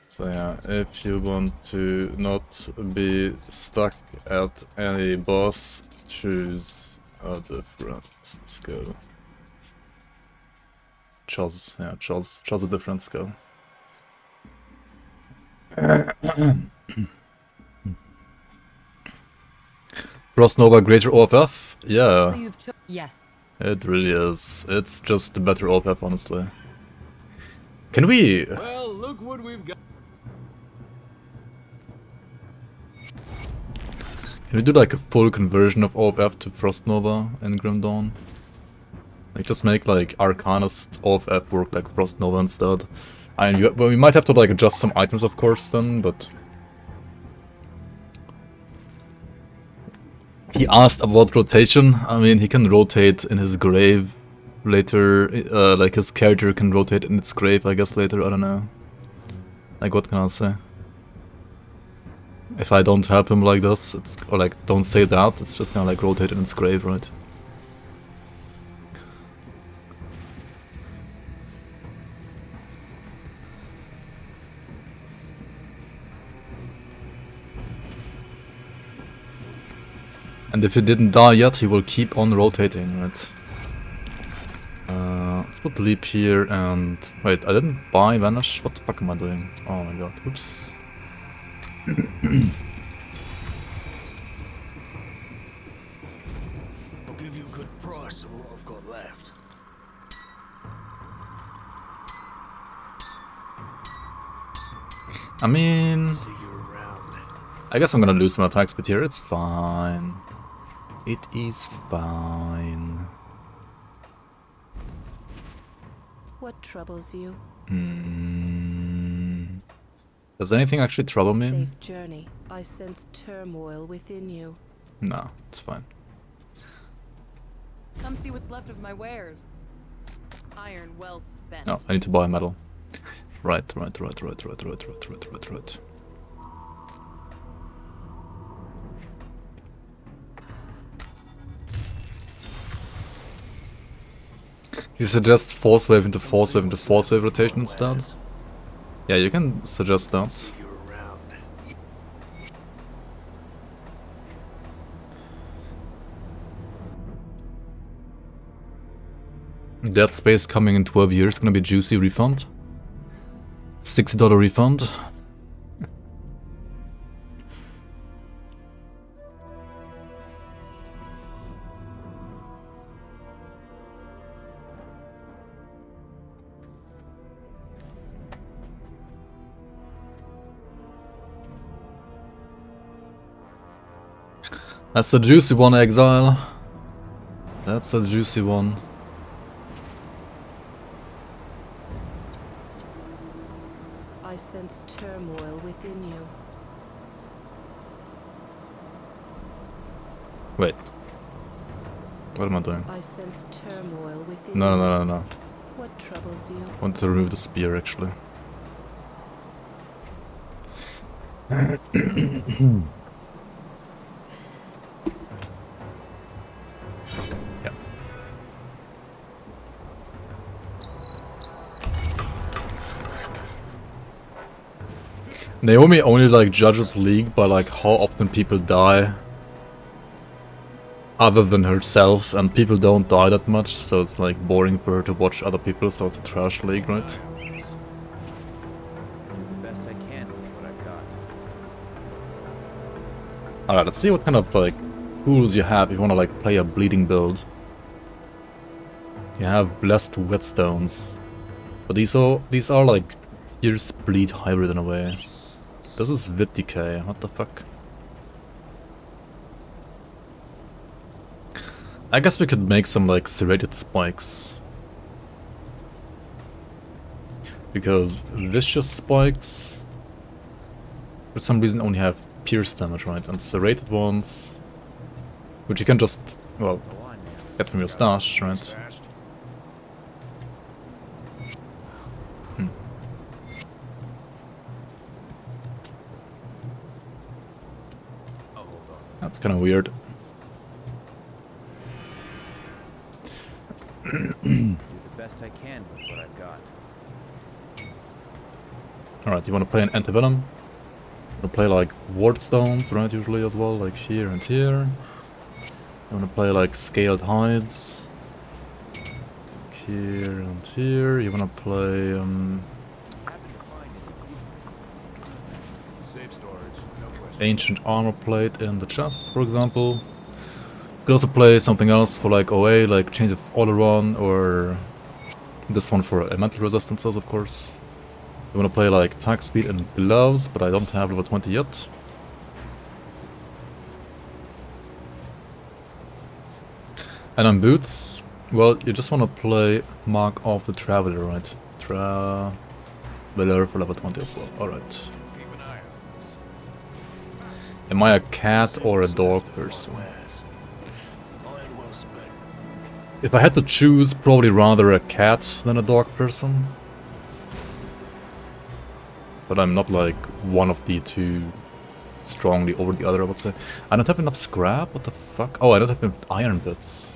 so yeah, if you want to not be stuck at any boss, choose a different skill. Chose a different skill. Frost Nova greater OFF? Yeah. Yes. It really is. It's just the better OFF, honestly. Can we... Well, look what we've got. Can we do like a full conversion of OFF to Frost Nova in Grim Dawn? Like just make like Arcanist OFF work like Frost Nova instead. I mean, we might have to like adjust some items of course then, but... He asked about rotation. I mean, he can rotate in his grave later, like his character can rotate in its grave, I guess later, I don't know. Like, what can I say? If I don't help him like this, it's, or like, don't say that, it's just gonna like rotate in its grave, right? And if he didn't die yet, he will keep on rotating, right? Let's put leap here and... Wait, I didn't buy vanish? What the fuck am I doing? Oh my god, oops. I'll give you a good price on what I've got left. I mean... See you around. I guess I'm gonna lose some attack speed here, it's fine. It is fine. What troubles you? Does anything actually trouble me? Safe journey. I sense turmoil within you. No, it's fine. Come see what's left of my wares. Iron well spent. No, I need to buy metal. Right. He suggests force wave into force wave into force wave rotation instead. Yeah, you can suggest that. See you around. Dead Space coming in 12 years, gonna be juicy refund. $60 refund. That's a juicy one, Exile. That's a juicy one. I sense turmoil within you. Wait. What am I doing? I sense turmoil within No, you. no, no, no. What troubles you? I want to remove the spear actually. Yeah. Naomi only like judges League by like how often people die other than herself, and people don't die that much, so it's like boring for her to watch other people, so it's a trash league, right? Do the best I can with what I've got. Alright, let's see what kind of like tools you have if you wanna like play a bleeding build. You have blessed whetstones. But these are like fierce bleed hybrid in a way. This is Vit Decay, what the fuck? I guess we could make some like serrated spikes. Because vicious spikes for some reason only have pierce damage, right? And serrated ones, which you can just, well, get from your stash, right? That's kind of weird. Do the best I can with what I've got. Alright, you want to play an antivenom? You want to play like ward stones, right? Usually as well, like here and here. You want to play like scaled hides. Like here and here. You want to play Safe storage, no question. ancient armor plate in the chest, for example. You could also play something else for like OA, like change of Oleron, or this one for elemental resistances, of course. You want to play like attack speed and gloves, but I don't have level 20 yet. And on boots, well, you just want to play Mark of the Traveler, right? Traveler for level 20 as well. Alright. Keep an eye on Am I a cat or a dog person? this. Iron well spent. If I had to choose, probably rather a cat than a dog person. But I'm not like one of the two strongly over the other, I would say. I don't have enough scrap? What the fuck? Oh, I don't have enough iron bits.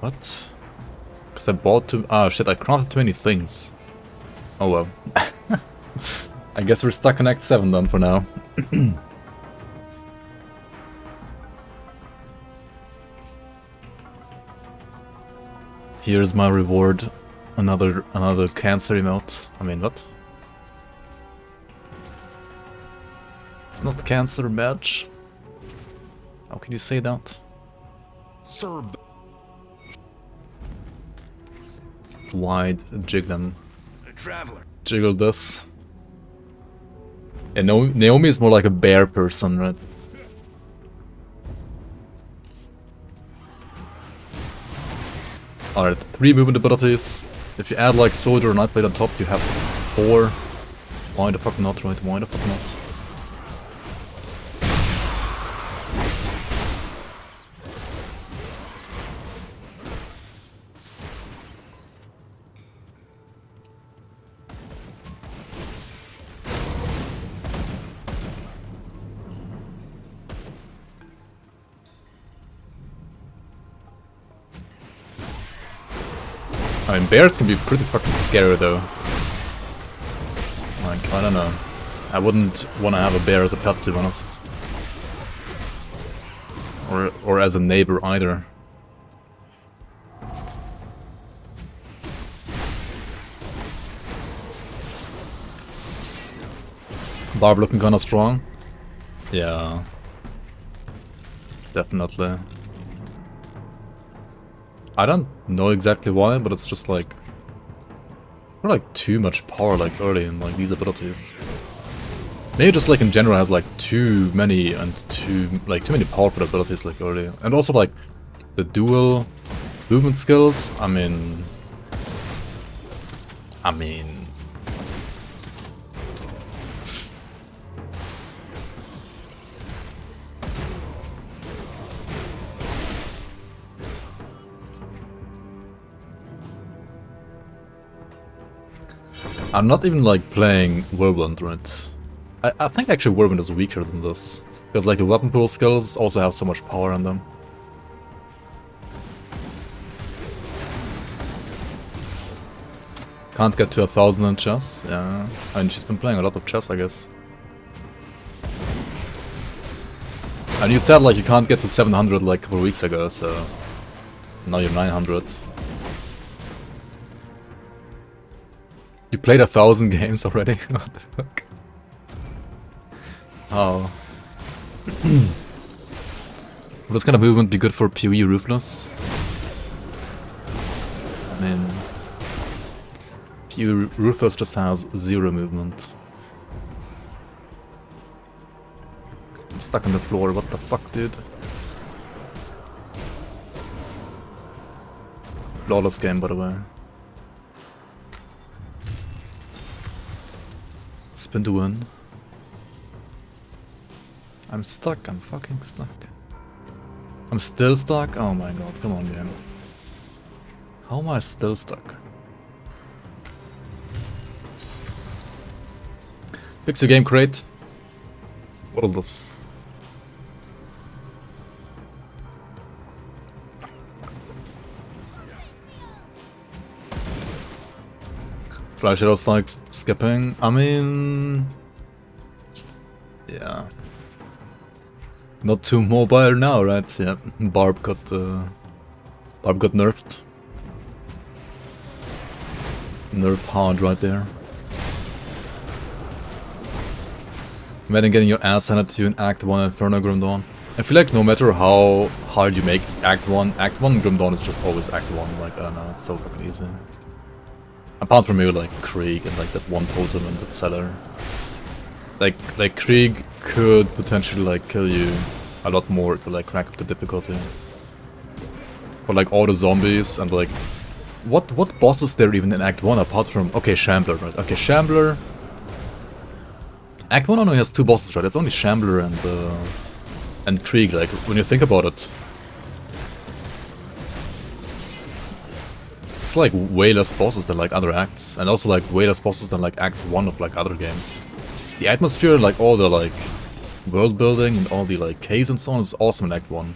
What? Because I bought too... Ah, shit, I crafted too many things. Oh well. I guess we're stuck on Act 7 then for now. Here's my reward. Another cancer emote. I mean, what? It's not cancer match. How can you say that? Sir. Wide jiggling. A traveler. Jiggle this. And Naomi is more like a bear person, right? Alright, 3 movement abilities. If you add like soldier or nightblade on top, you have 4. Why the fuck not, right? Why the fuck not? I mean, bears can be pretty fucking scary though. Like, I don't know. I wouldn't want to have a bear as a pet, to be honest. Or as a neighbor either. Barb looking kinda strong. Yeah. Definitely. I don't know exactly why, but it's just like... we're like too much power like early in like these abilities. Maybe just like in general has like too many powerful abilities like early. And also like the dual movement skills, I mean... I'm not even like playing Whirlwind, right? I think actually Whirlwind is weaker than this. Because like the weapon pool skills also have so much power in them. Can't get to 1,000 in chess, yeah. I mean, she's been playing a lot of chess, I guess. And you said like you can't get to 700 like a couple weeks ago, so now you're 900. You played 1,000 games already? What the fuck? Oh. Will this kind of movement be good for PoE Ruthless? I mean, PoE Ruthless just has 0 movement. I'm stuck on the floor, what the fuck, dude? Flawless game, by the way. Spin to win. I'm stuck, I'm fucking stuck. I'm still stuck? Oh my god, come on, game. How am I still stuck? Pixel game crate. What is this? Fly Shadow Strikes skipping. I mean, yeah. Not too mobile now, right? Yeah. Barb got nerfed. Nerfed hard right there. Imagine getting your ass handed to you in Act 1 Inferno Grim Dawn. I feel like no matter how hard you make Act 1 Grim Dawn is just always Act 1. Like, I don't know, it's so fucking easy. Apart from maybe like Krieg and like that one totem and that cellar. Like Krieg could potentially like kill you a lot more if you like crank up the difficulty. But like all the zombies and like what boss is there even in Act 1 apart from Shambler, right? Okay, Shambler. Act 1 only has 2 bosses, right? It's only Shambler and Krieg, like when you think about it. It's like way less bosses than like other acts, and also like way less bosses than like Act 1 of like other games. The atmosphere, like all the like world building and all the like caves and so on is awesome in Act 1.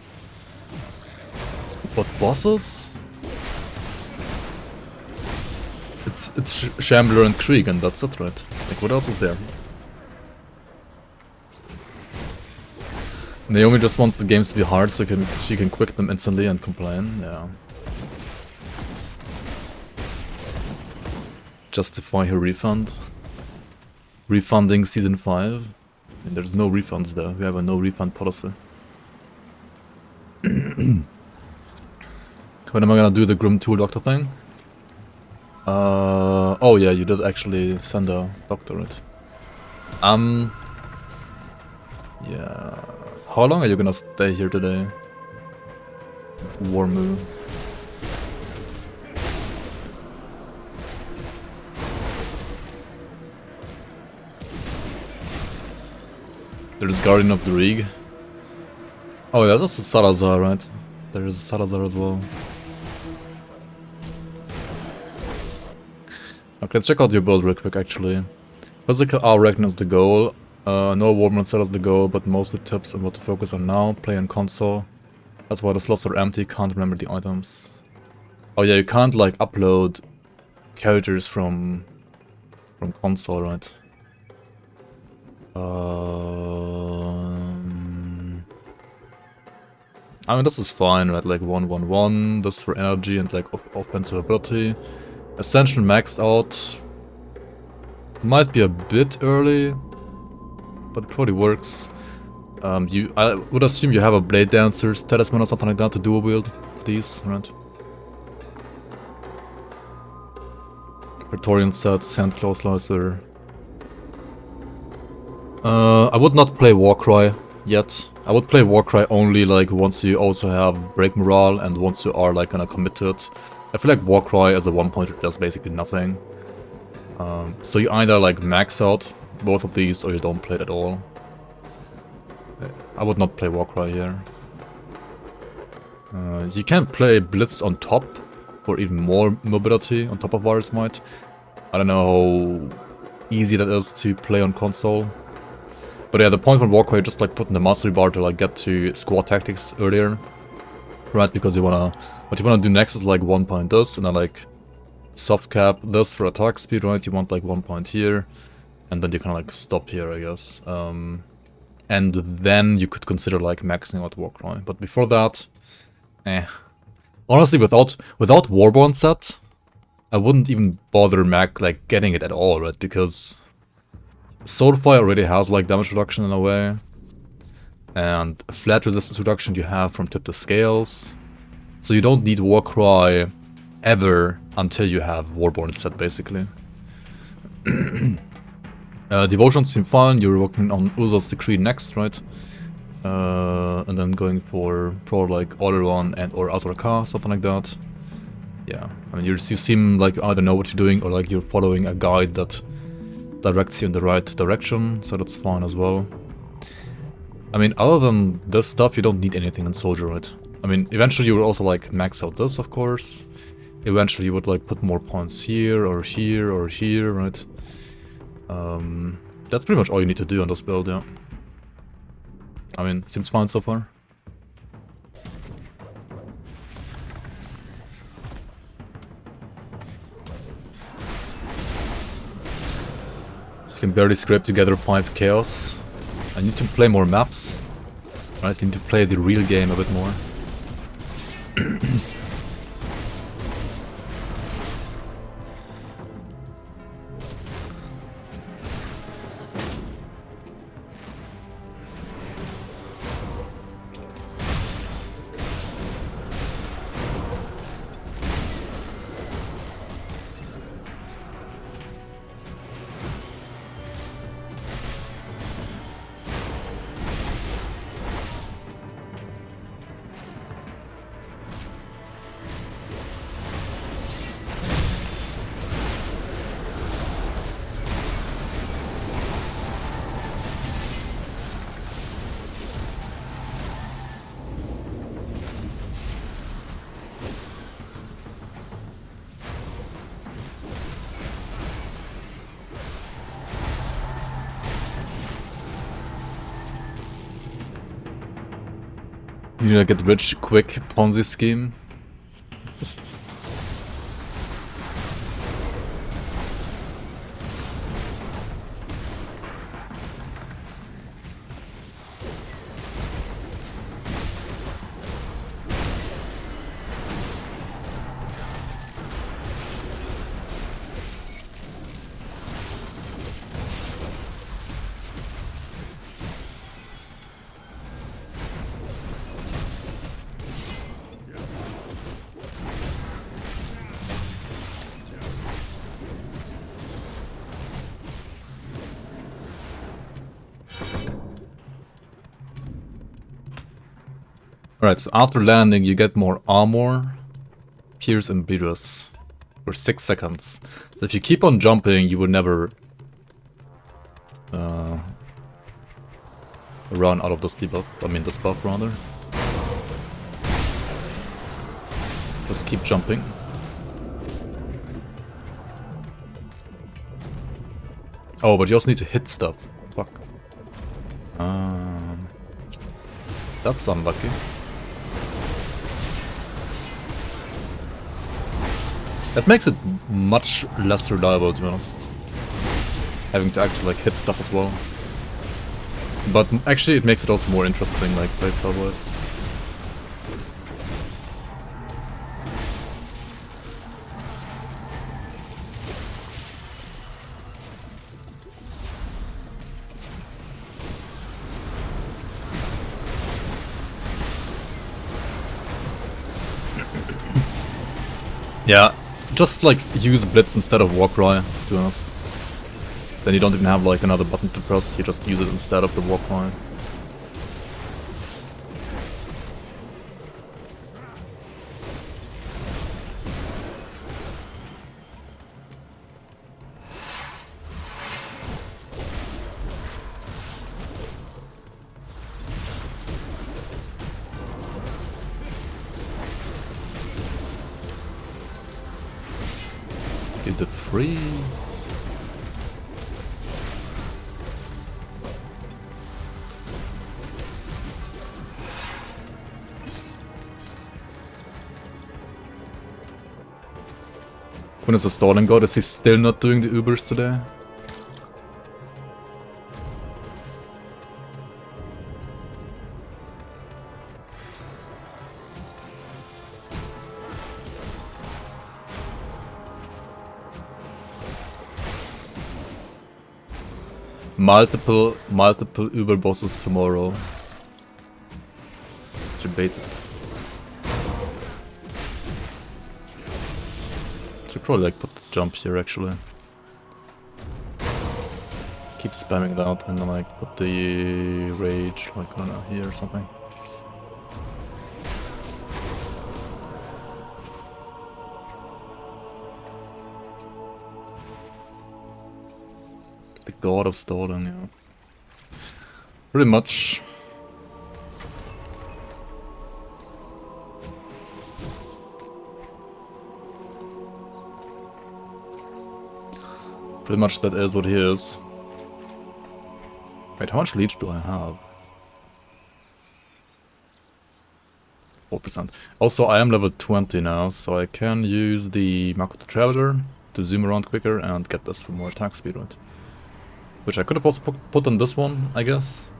But bosses? It's Shambler and Krieg and that's it, right? Like what else is there? Naomi just wants the games to be hard so she can quit them instantly and complain, yeah. Justify her refund. Refunding Season 5. I mean, there's no refunds though, we have a no refund policy. When am I gonna do the Grim Tool Doctor thing? Oh yeah, you did actually send a doctorate. Yeah. How long are you gonna stay here today? Warmu. There's Guardian of the Rig. Oh yeah, that's a Salazar, right? There is a Salazar as well. Okay, let's check out your build real quick actually. Physical Reckon is the goal. No Warman set as the goal, but mostly tips on what to focus on now. Play on console. That's why the slots are empty, can't remember the items. Oh yeah, you can't like upload characters from console, right? I mean, this is fine, right? Like 1-1-1, this for energy and like offensive ability. Ascension maxed out. Might be a bit early, but it probably works. I would assume you have a Blade Dancer's Talisman or something like that to dual wield these, right? Praetorian set, Sand Claw Slicer. I would not play Warcry yet. I would play Warcry only like once you also have Break Morale and once you are like gonna commit to it. I feel like Warcry as a one-pointer does basically nothing. So you either like max out both of these or you don't play it at all. I would not play Warcry here. You can play Blitz on top for even more mobility on top of Virus Might. I don't know how easy that is to play on console. But yeah, the point with Warcry, just like putting the mastery bar to like get to squad tactics earlier, right? Because you wanna, what you wanna do next is like 1 point this, and then like soft cap this for attack speed, right? You want like 1 point here, and then you kind of like stop here, I guess. And then you could consider like maxing out Warcry. But before that, honestly, without Warborn set, I wouldn't even bother like getting it at all, right? Because Soulfire already has like damage reduction in a way, and flat resistance reduction you have from tip to scales, so you don't need Warcry ever until you have Warborn set, basically. Devotions seem fine. You're working on Urza's Decree next, right? And then going for pro like Oleron and or Azor Ka, something like that. Yeah, I mean you seem like you either know what you're doing or like you're following a guide that directs you in the right direction, so that's fine as well. I mean, other than this stuff, you don't need anything in Soldier, right? I mean, eventually you will also like max out this, of course. Eventually you would like put more points here or here or here, right? That's pretty much all you need to do on this build, yeah. I mean, seems fine so far. You can barely scrape together 5 chaos. I need to play more maps. Right, you need to play the real game a bit more. You know, get rich quick Ponzi scheme. Alright, so after landing you get more armor, Pierce and Beerus for 6 seconds. So if you keep on jumping you will never run out of this debuff, this buff rather. Just keep jumping. Oh, but you also need to hit stuff. Fuck. That's unlucky. That makes it much less reliable, to be honest. Having to actually like hit stuff as well. But actually it makes it also more interesting, like playstyle wise. Yeah, just like use Blitz instead of Warcry, to be honest. Then you don't even have like another button to press, you just use it instead of the Warcry. Do the freeze. When is the stalling god? Is he still not doing the Ubers today? Multiple Uber bosses tomorrow. Debated. Should probably like put the jump here actually. Keep spamming that and then like put the rage like I don't know here or something. The god of stalling, yeah. Pretty much. Pretty much that is what he is. Wait, how much leech do I have? 4%. Also, I am level 20 now, so I can use the Mark of the Traveler to zoom around quicker and get this for more attack speed, right? Which I could have also put on this one, I guess.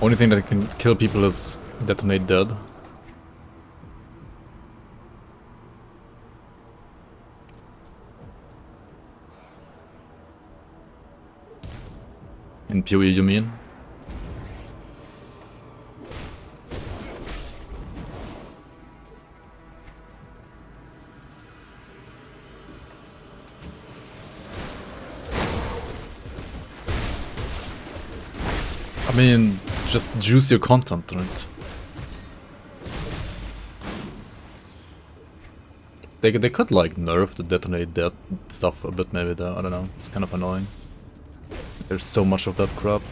Only thing that can kill people is detonate dead. In PoE you mean? I mean, just juice your content, right? They could like nerf the detonate dead stuff a bit maybe though, I don't know, it's kind of annoying. There's so much of that crap,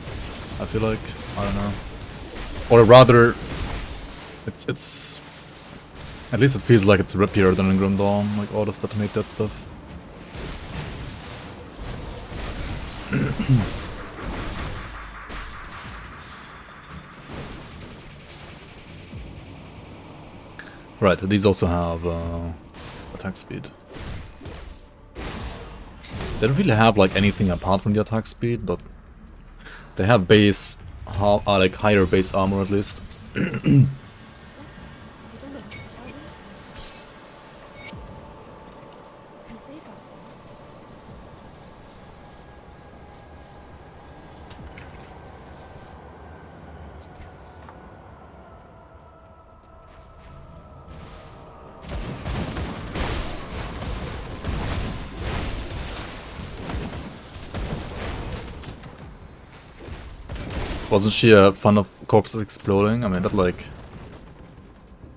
I feel like, I don't know. Or rather, it's at least it feels like it's rippier than in Grim Dawn, like all this detonate dead stuff. Right, these also have attack speed. They don't really have like anything apart from the attack speed, but they have base, like higher base armor at least. Wasn't she a fan of corpses exploding? I mean, that like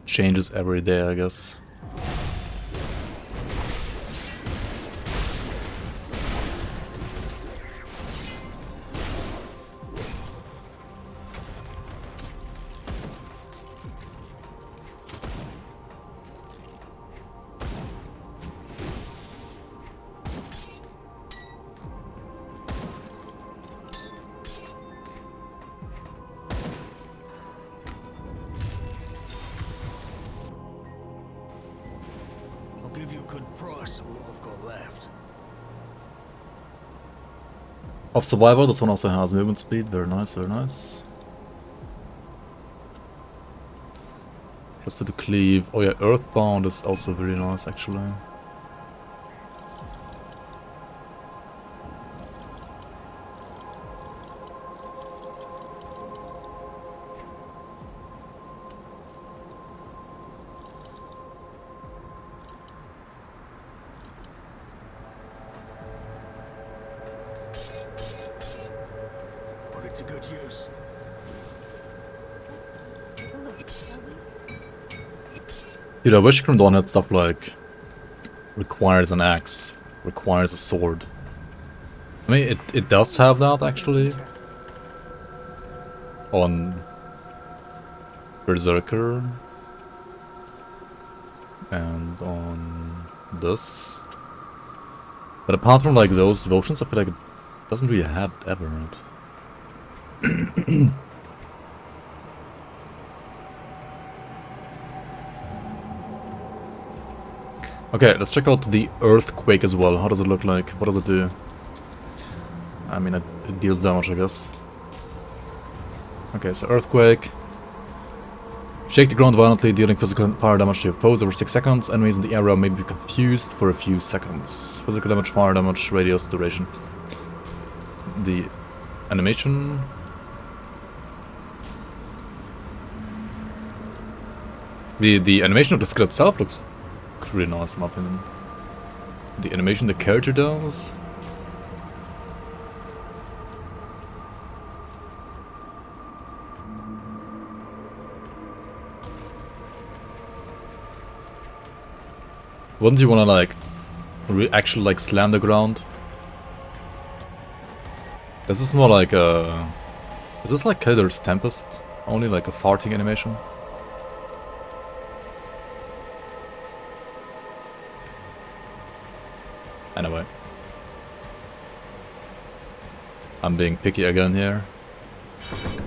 changes every day, I guess. Give you a good price on what I've got left. Of survival, this one also has movement speed, very nice, very nice. Just to the cleave. Oh yeah, Earthbound is also very nice actually. Put it to good Dude, I wish Grim Dawn had stuff like requires an axe, requires a sword. I mean, it does have that actually on Berserker and on this. But apart from like those devotions, I feel like it doesn't really have ever, right? Okay, let's check out the earthquake as well. How does it look like? What does it do? I mean, it deals damage, I guess. Okay, so earthquake. Shake the ground violently, dealing physical fire damage to your foes over 6 seconds. Enemies in the area may be confused for a few seconds. Physical damage, fire damage, radius, duration. The animation. The animation of the skill itself looks really nice in my opinion. The animation the character does. Wouldn't you wanna like actually like slam the ground? This is more like a... Is this like Killer's Tempest? Only like a farting animation? Anyway. I'm being picky again here.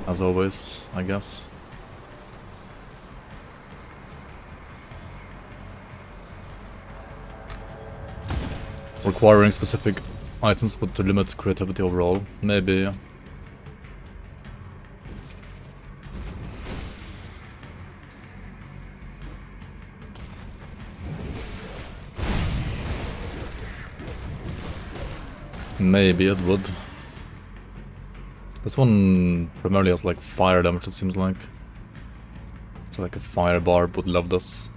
As always, I guess. Requiring specific items would limit creativity overall, maybe. Maybe it would. This one primarily has like fire damage, it seems like. So like a fire barb would love this.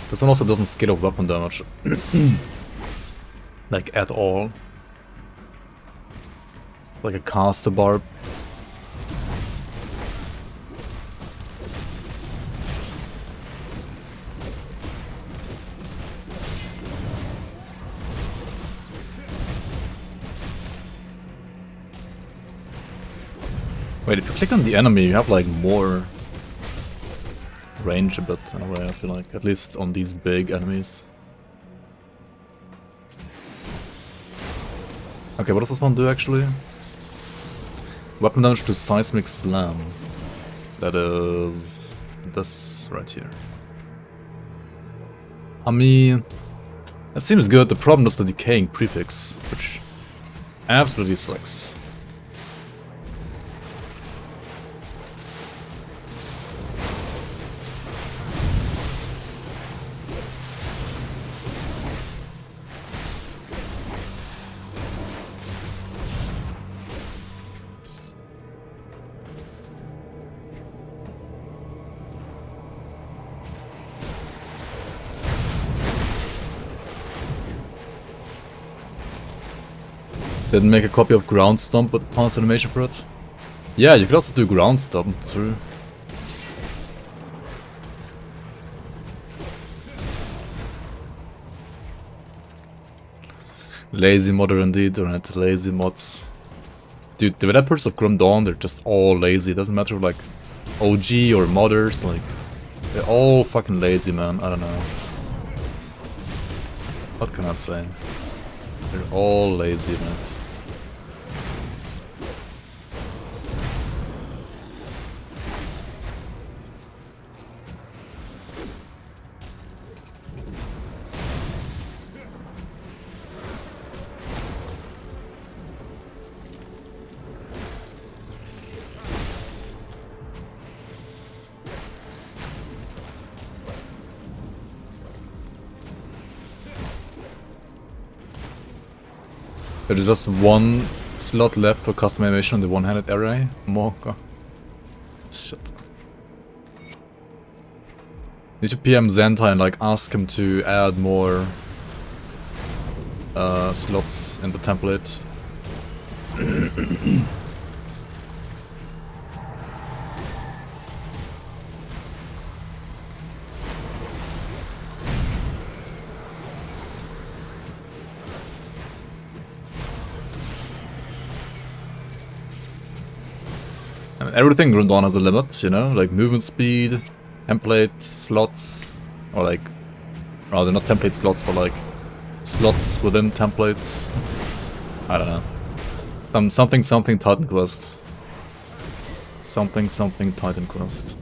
This one also doesn't scale up weapon damage. Like at all. Like a caster barb. Wait, if you click on the enemy, you have like more range a bit in a way, I feel like. At least on these big enemies. Okay, what does this one do actually? Weapon damage to seismic slam. That is this right here. I mean, it seems good. The problem is the decaying prefix, which absolutely sucks. Didn't make a copy of Ground Stomp with past animation for it. Yeah, you could also do Ground Stomp through. Lazy modder indeed, right? Lazy mods. Dude, developers of Grim Dawn, they're just all lazy. It doesn't matter like OG or modders, like they're all fucking lazy, man. I don't know. What can I say? They're all lazy, man. There's just one slot left for custom animation on the one-handed array. Mocha. Shit. Need to PM Zentai and like ask him to add more slots in the template. everything in Dawn has a limit, you know, like movement speed, template slots, or like, rather not template slots, but like slots within templates. I don't know. Something Titan Quest. Something Titan Quest.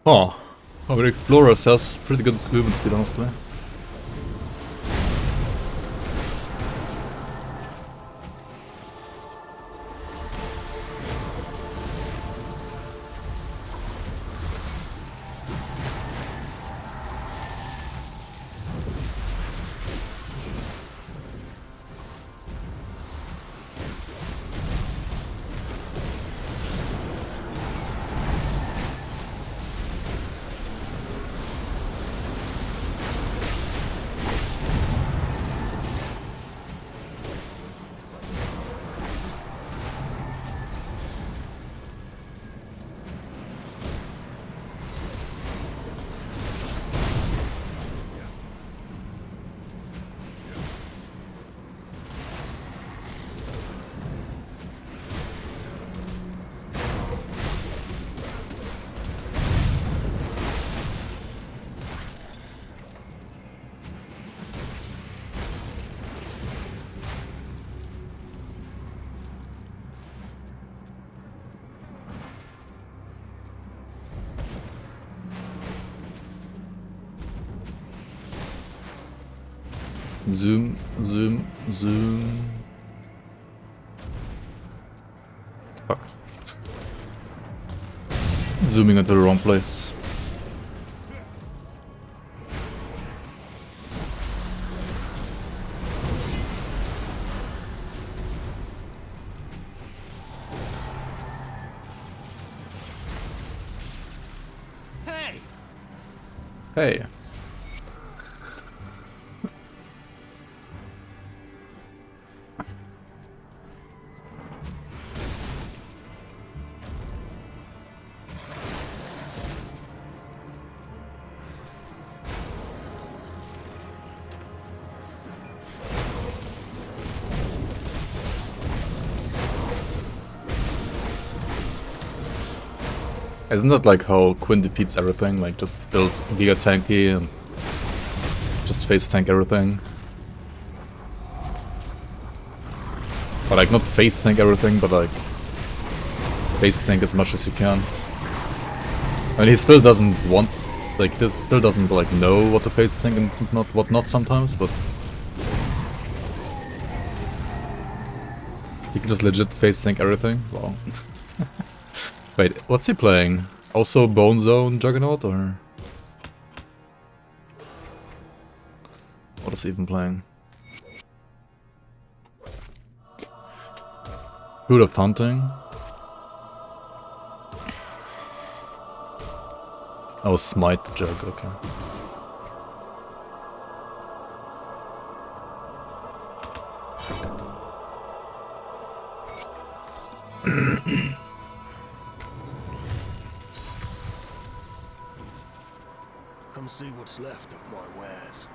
Oh, our Explorers has pretty good movement speed, honestly. Zoom. Fuck. Zooming into the wrong place. Hey. Isn't that like how Quinn defeats everything? Like just build Giga Tanky and just face tank everything. But like not face tank everything, but like face tank as much as you can. I mean, he still doesn't want, like he still doesn't like know what to face tank and what not sometimes, but he can just legit face tank everything. Wow. Wait, what's he playing? Also Bone Zone Juggernaut, or what is he even playing? Fruit of Hunting. Oh, Smite the Jug, okay. Come see what's left of my wares.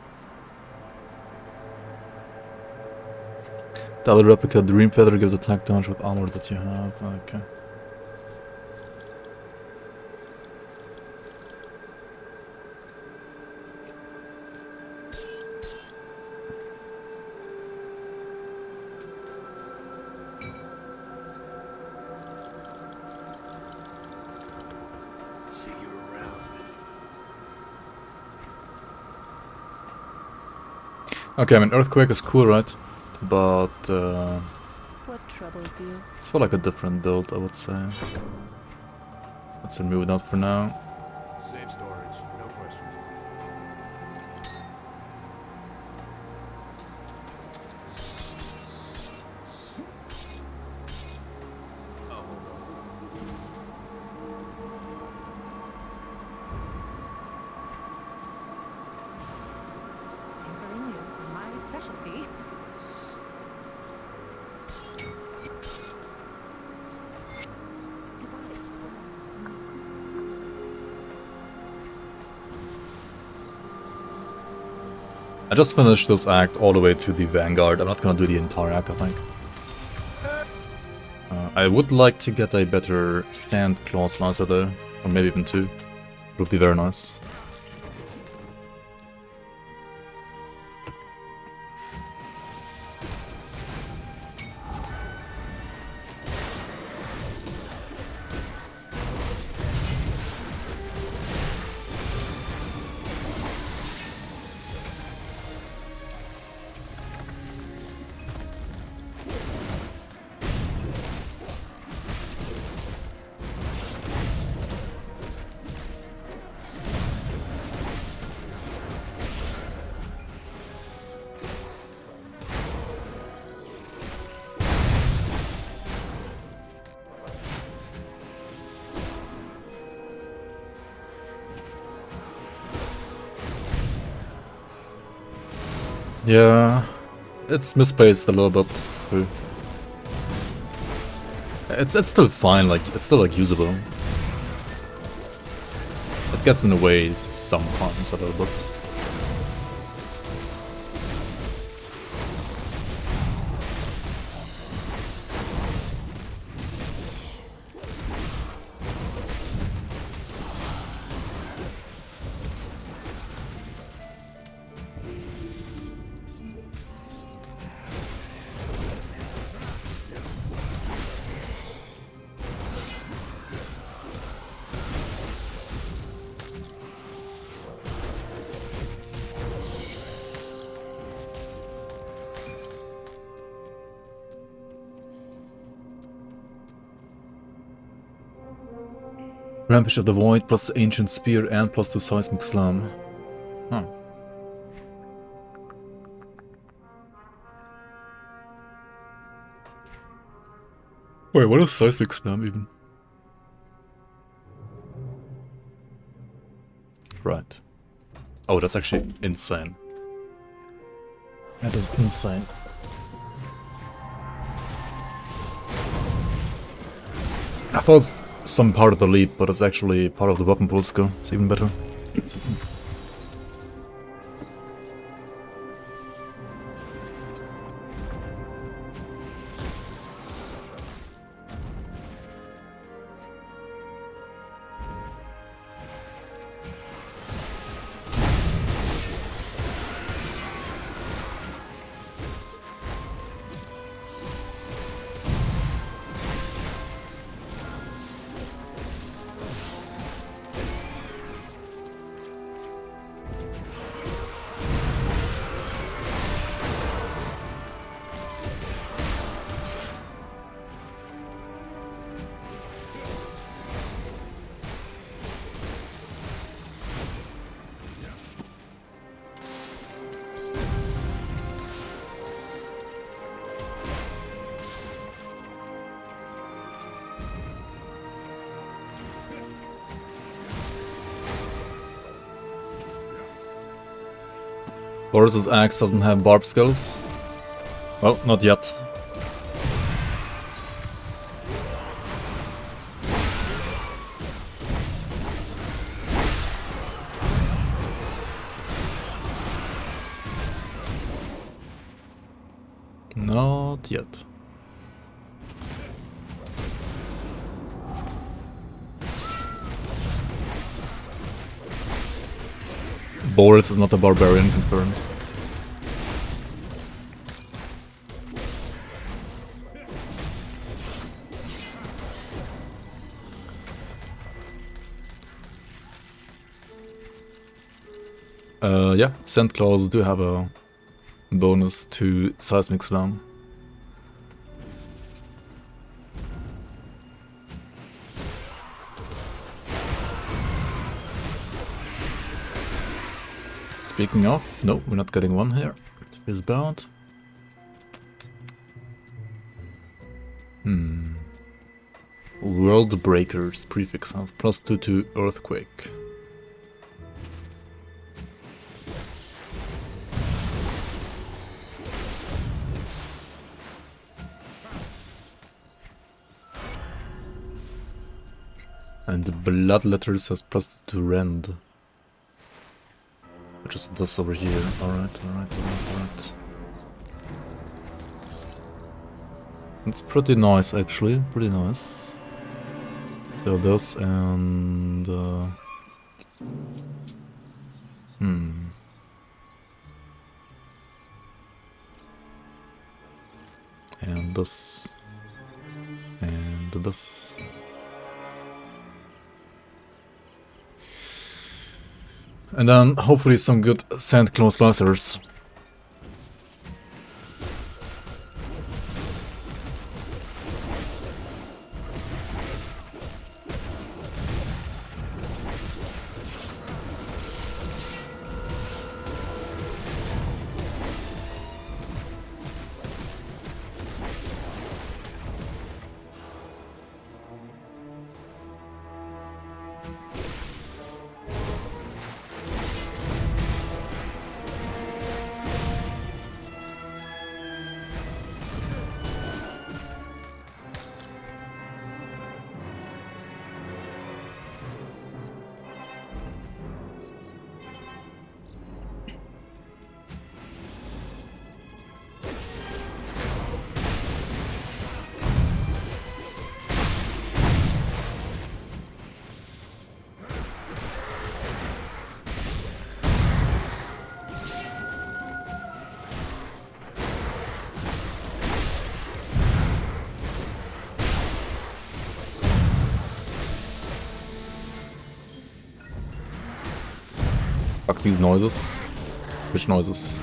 Double replica Dream Feather gives attack damage with armor that you have. Okay. See you around. Okay, I mean Earthquake is cool, right? But What troubles you? it's for like a different build, I would say. Let's remove that for now. Safe storage, no questions asked. Tinkering is my tea. I just finished this act all the way to the Vanguard. I'm not gonna do the entire act, I think. I would like to get a better sand claw slicer though, or maybe even 2. It would be very nice. Yeah, it's misplaced a little bit too. It's still fine, like it's still like usable. It gets in the way sometimes a little bit. Rampage of the Void, plus the Ancient Spear and plus 2 Seismic Slam. Huh. Wait, what is Seismic Slam even? Right. Oh, that's actually insane. That is insane. I thought it's some part of the leap, but it's actually part of the weapon pool skill. It's even better. Boris's axe doesn't have barb skills. Well, not yet. Not yet. Boris is not a barbarian confirmed. Yeah, Scent Claws do have a bonus to Seismic Slam. Speaking of, no, we're not getting one here. It is bad. World Breakers prefix has +2 to Earthquake. And the blood letters has plus 2 to rend. Which is this over here. Alright. It's pretty nice actually, pretty nice. So this and and this and this. And then hopefully some good sand clone slicers. Fuck these noises. Which noises?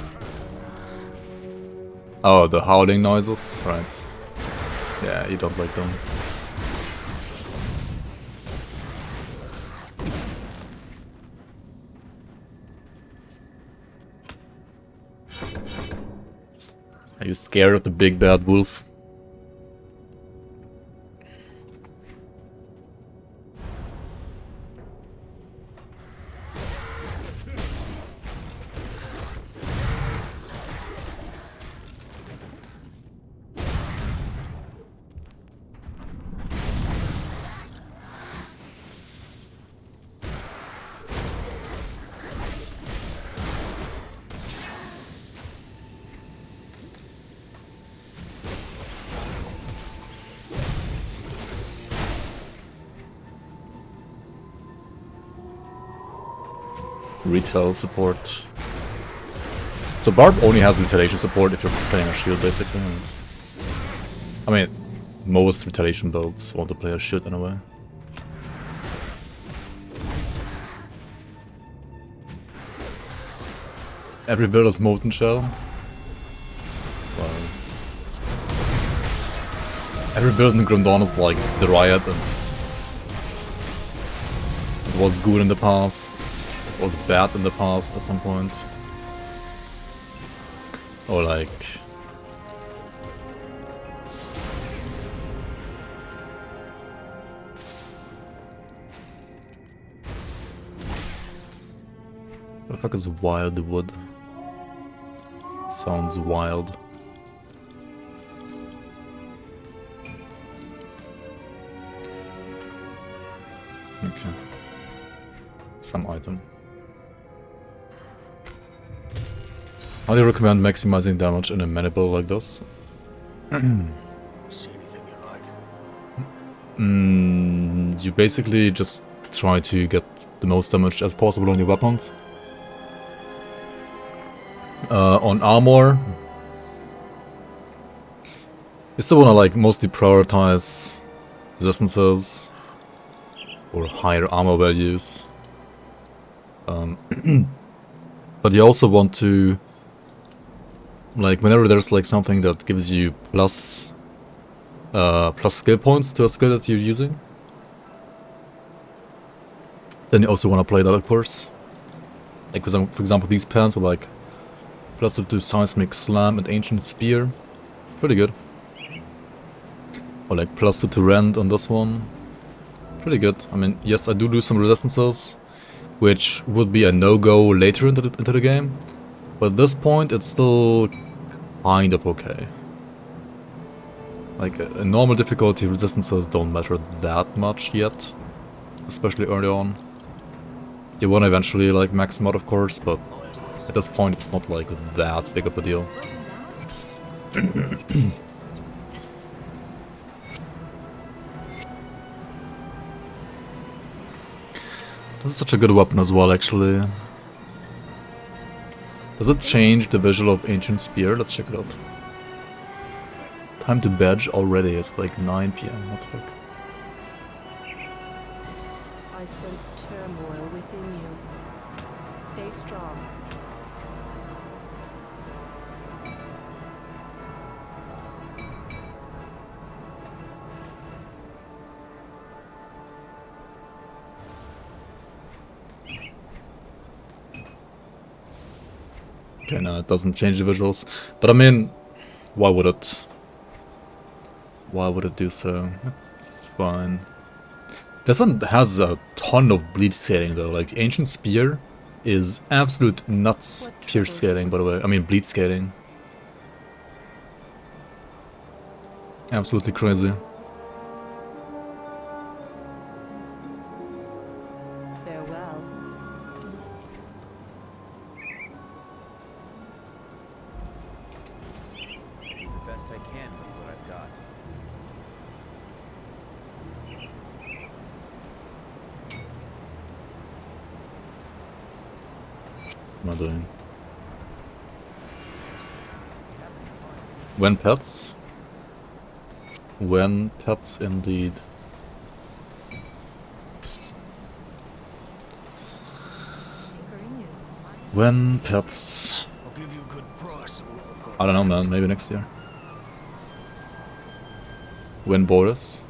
Oh, the howling noises? Right. Yeah, you don't like them. Are you scared of the big bad wolf? Retail support. So Barb only has retaliation support if you're playing a shield, basically. And I mean, most retaliation builds want to play a shield in a way. Every build is Molten Shell. Well, every build in Grim Dawn is like the Riot, and it was good in the past. Was bad in the past at some point. Or like... What the fuck is Wildwood? Sounds wild. Okay. Some item. How do you recommend maximizing damage in a mana build like this? See anything you like? You basically just try to get the most damage as possible on your weapons. On armor, you still wanna like mostly prioritize resistances or higher armor values. But you also want to, like, whenever there's like something that gives you plus skill points to a skill that you're using, then you also want to play that, of course. Like for example, these pants with like +2 to Seismic Slam and Ancient Spear, pretty good. Or like +2 to Rend on this one, pretty good. I mean, yes, I do some resistances, which would be a no-go later into the game, but at this point it's still kind of okay. Like, a normal difficulty resistances don't matter that much yet. especially early on. You want to eventually like max them out, of course, but at this point it's not like that big of a deal. This is such a good weapon as well, actually. Does it change the visual of Ancient Spear? Let's check it out. Time to badge already, it's like 9 PM, what the fuck. I sense turmoil within you. Stay strong. Okay, no, it doesn't change the visuals. But I mean, why would it? Why would it do so? It's fine. This one has a ton of bleed scaling though. Like, Ancient Spear is absolute nuts pierce scaling, by the way. I mean, bleed scaling. Absolutely crazy. Farewell. Do the best I can with what I've got. What am I doing? When pets? When pets, indeed. When pets? I'll give you a good price for what I've got. I don't know, man. Maybe next year. When Boris?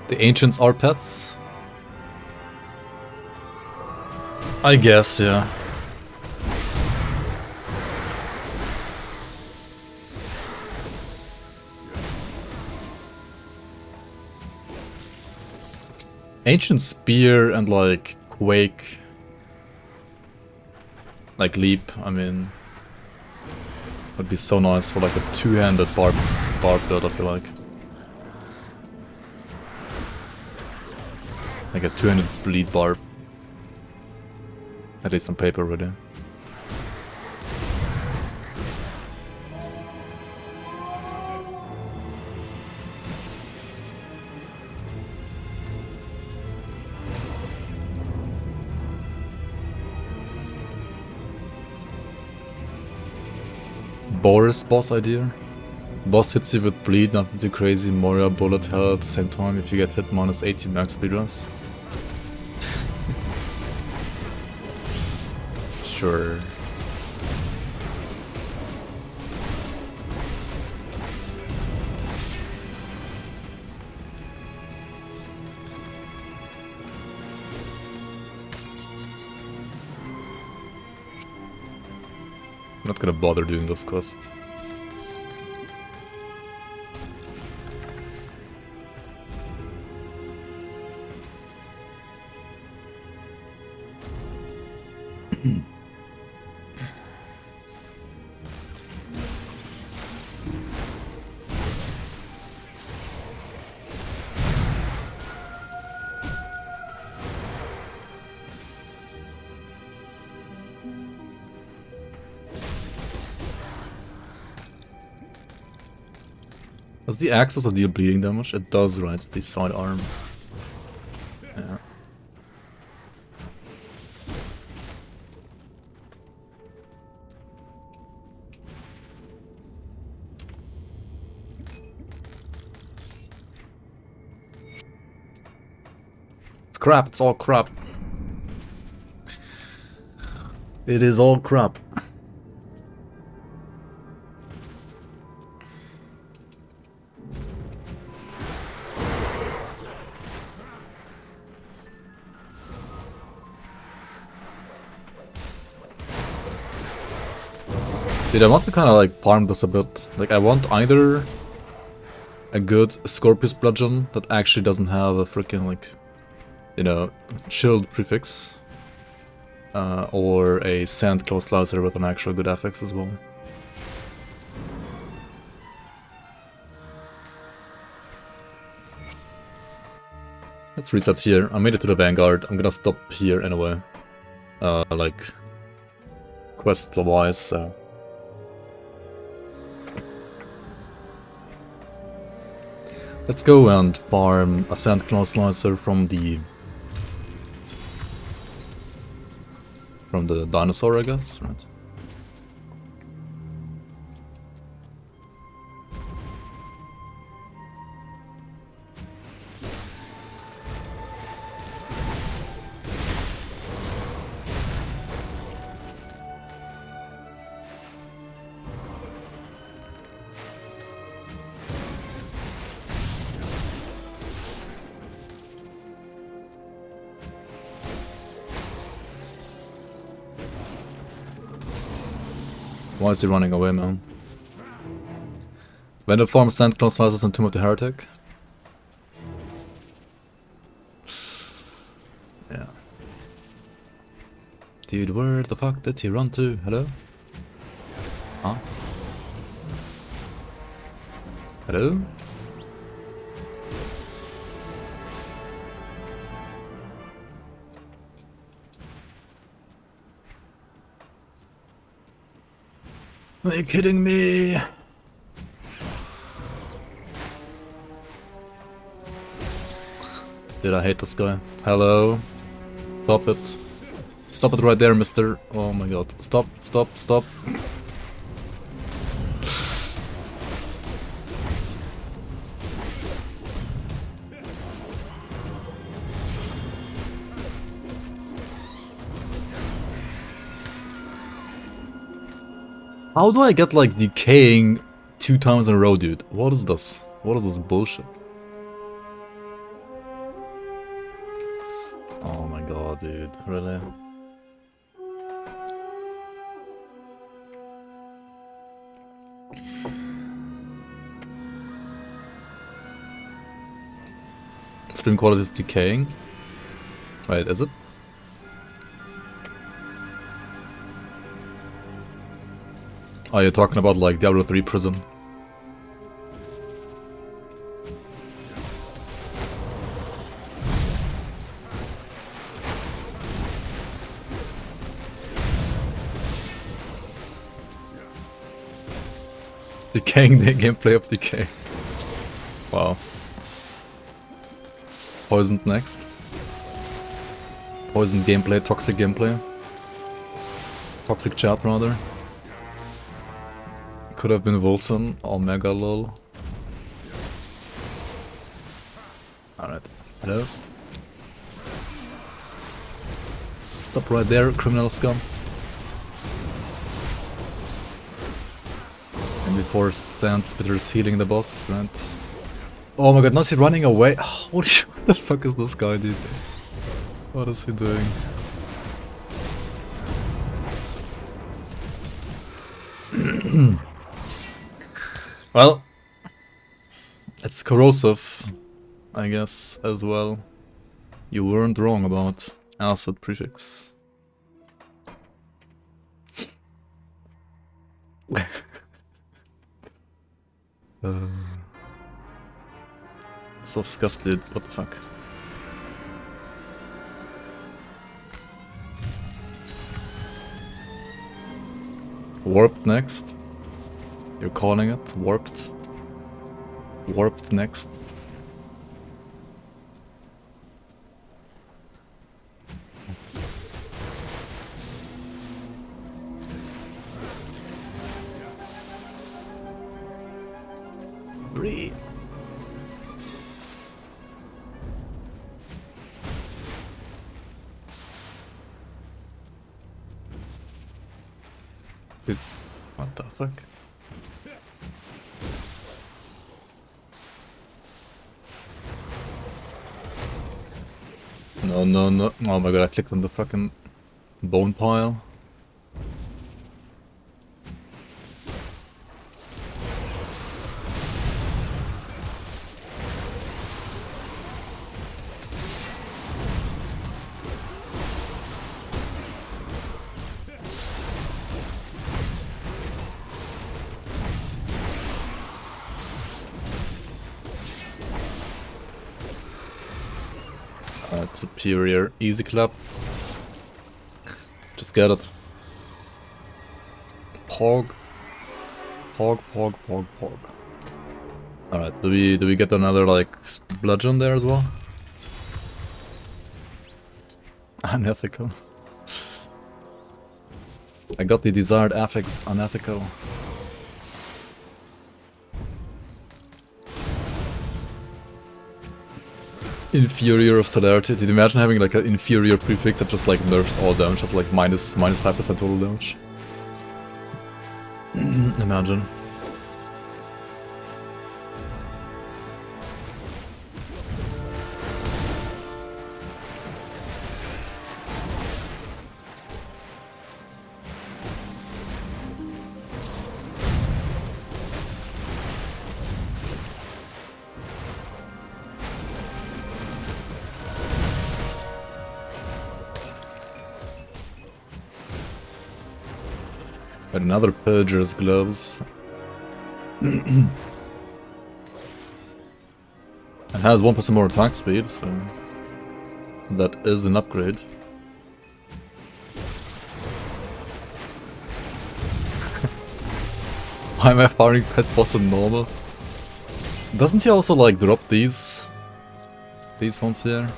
The ancients are pets? I guess, yeah. Ancient Spear and like Quake, like Leap, I mean, would be so nice for like a two-handed barb build, I feel like. Like a two-handed bleed barb. At least on paper already. Boris boss idea. Boss hits you with bleed, nothing too crazy, Moria bullet hell at the same time. If you get hit, minus 80 max speedruns. Sure. I'm not gonna bother doing this quest. Does the axe also deal bleeding damage? It does, right? The sidearm. Yeah. It's crap, it's all crap. It is all crap. Dude, I want to kind of like farm this a bit. Like, I want either a good Scorpius bludgeon that actually doesn't have a freaking like you know, shield prefix. Or a sand claw slicer with an actual good affix as well. Let's reset here. I made it to the Vanguard. I'm gonna stop here anyway. Like, quest-wise, so... Let's go and farm a sand claw slicer from the dinosaur, I guess, right? Why is he running away, man? Vendor form sand claw slices and Tomb of the Heretic. Yeah. Dude, where the fuck did he run to? Hello? Huh? Hello? Are you kidding me? Dude, I hate this guy. Hello? Stop it. Stop it right there, mister. Oh my god. Stop, stop, stop. How do I get like decaying 2 times in a row, dude? What is this? What is this bullshit? Oh my god, dude. Really? Stream quality is decaying. Wait, is it? Oh, you're talking about like Diablo 3 prison. Decaying the gameplay of Decay. Wow. Poisoned next. Poisoned gameplay, toxic gameplay. Toxic chat rather. Could have been Wilson, Omega lol. Alright, hello? Stop right there, criminal scum. And before Sand Spitter's healing the boss, right? Oh my god, now is he running away? What the fuck is this guy, dude? What is he doing? Well, it's corrosive, I guess, as well. You weren't wrong about acid prefix. So scuffed, dude. What the fuck? Warped next. You're calling it? Warped? Warped next. Breathe. Dude, what the fuck? No, no, no. Oh my god, I clicked on the fucking bone pile. Superior. Easy clap. Just get it. Pog. Pog, pog, pog, pog. Alright, do we get another, like, bludgeon there as well? Unethical. I got the desired affix, unethical. Inferior of celerity. Did you imagine having like an inferior prefix that just like nerfs all damage at like minus 5% total damage? Imagine. And another Pillager's gloves. It has 1% more attack speed, so that is an upgrade. Why am I farming pet boss in normal? Doesn't he also like drop these ones here?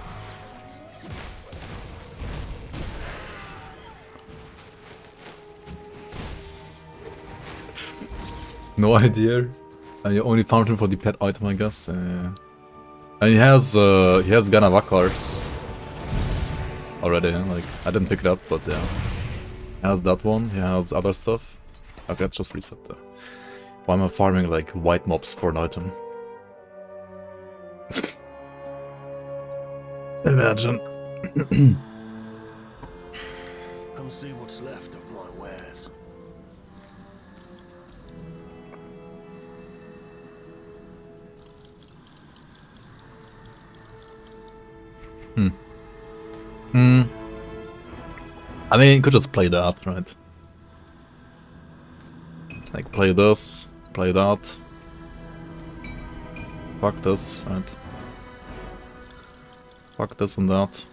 No idea. And you only found him for the pet item, I guess. And he has Ganavakars already. Like I didn't pick it up, but yeah, he has that one. He has other stuff. Okay, let's just reset there. Why am I farming like white mobs for an item? Imagine. Come see what's left of my wares. I mean, you could just play that, right? Like, play this, play that. Fuck this, right? Fuck this and that.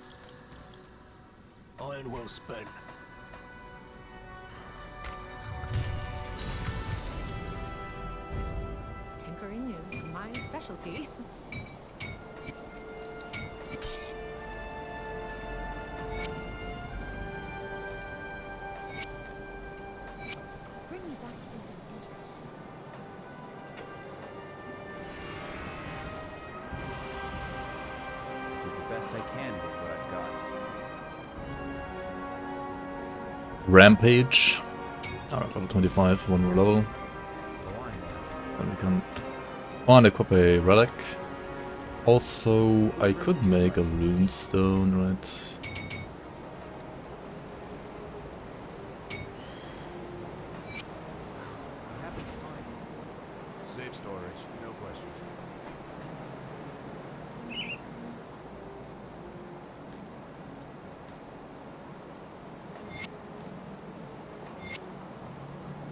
Iron well spent. Tinkering is my specialty. Bring me back something interesting. Do the best I can with what I've got. Rampage. Alright, level 25, one more level. Go on now. Then we can unequip a relic. Also, I could make a runestone, right? Safe storage, no questions.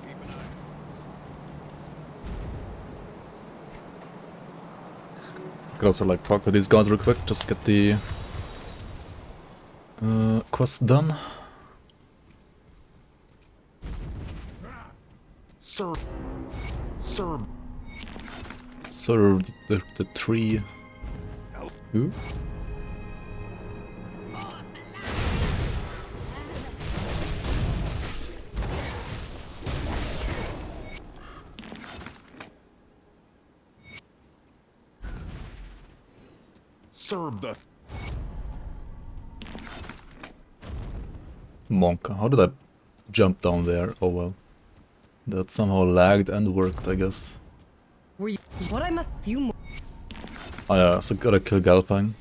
Keep an eye. Could also like talk to these guys real quick, just get the quest done. Serve the tree. Who? Serve the Monka. How did I jump down there? Oh well. That somehow lagged and worked, I guess. Were you? What I must few more. Oh yeah, so gotta kill Galfine.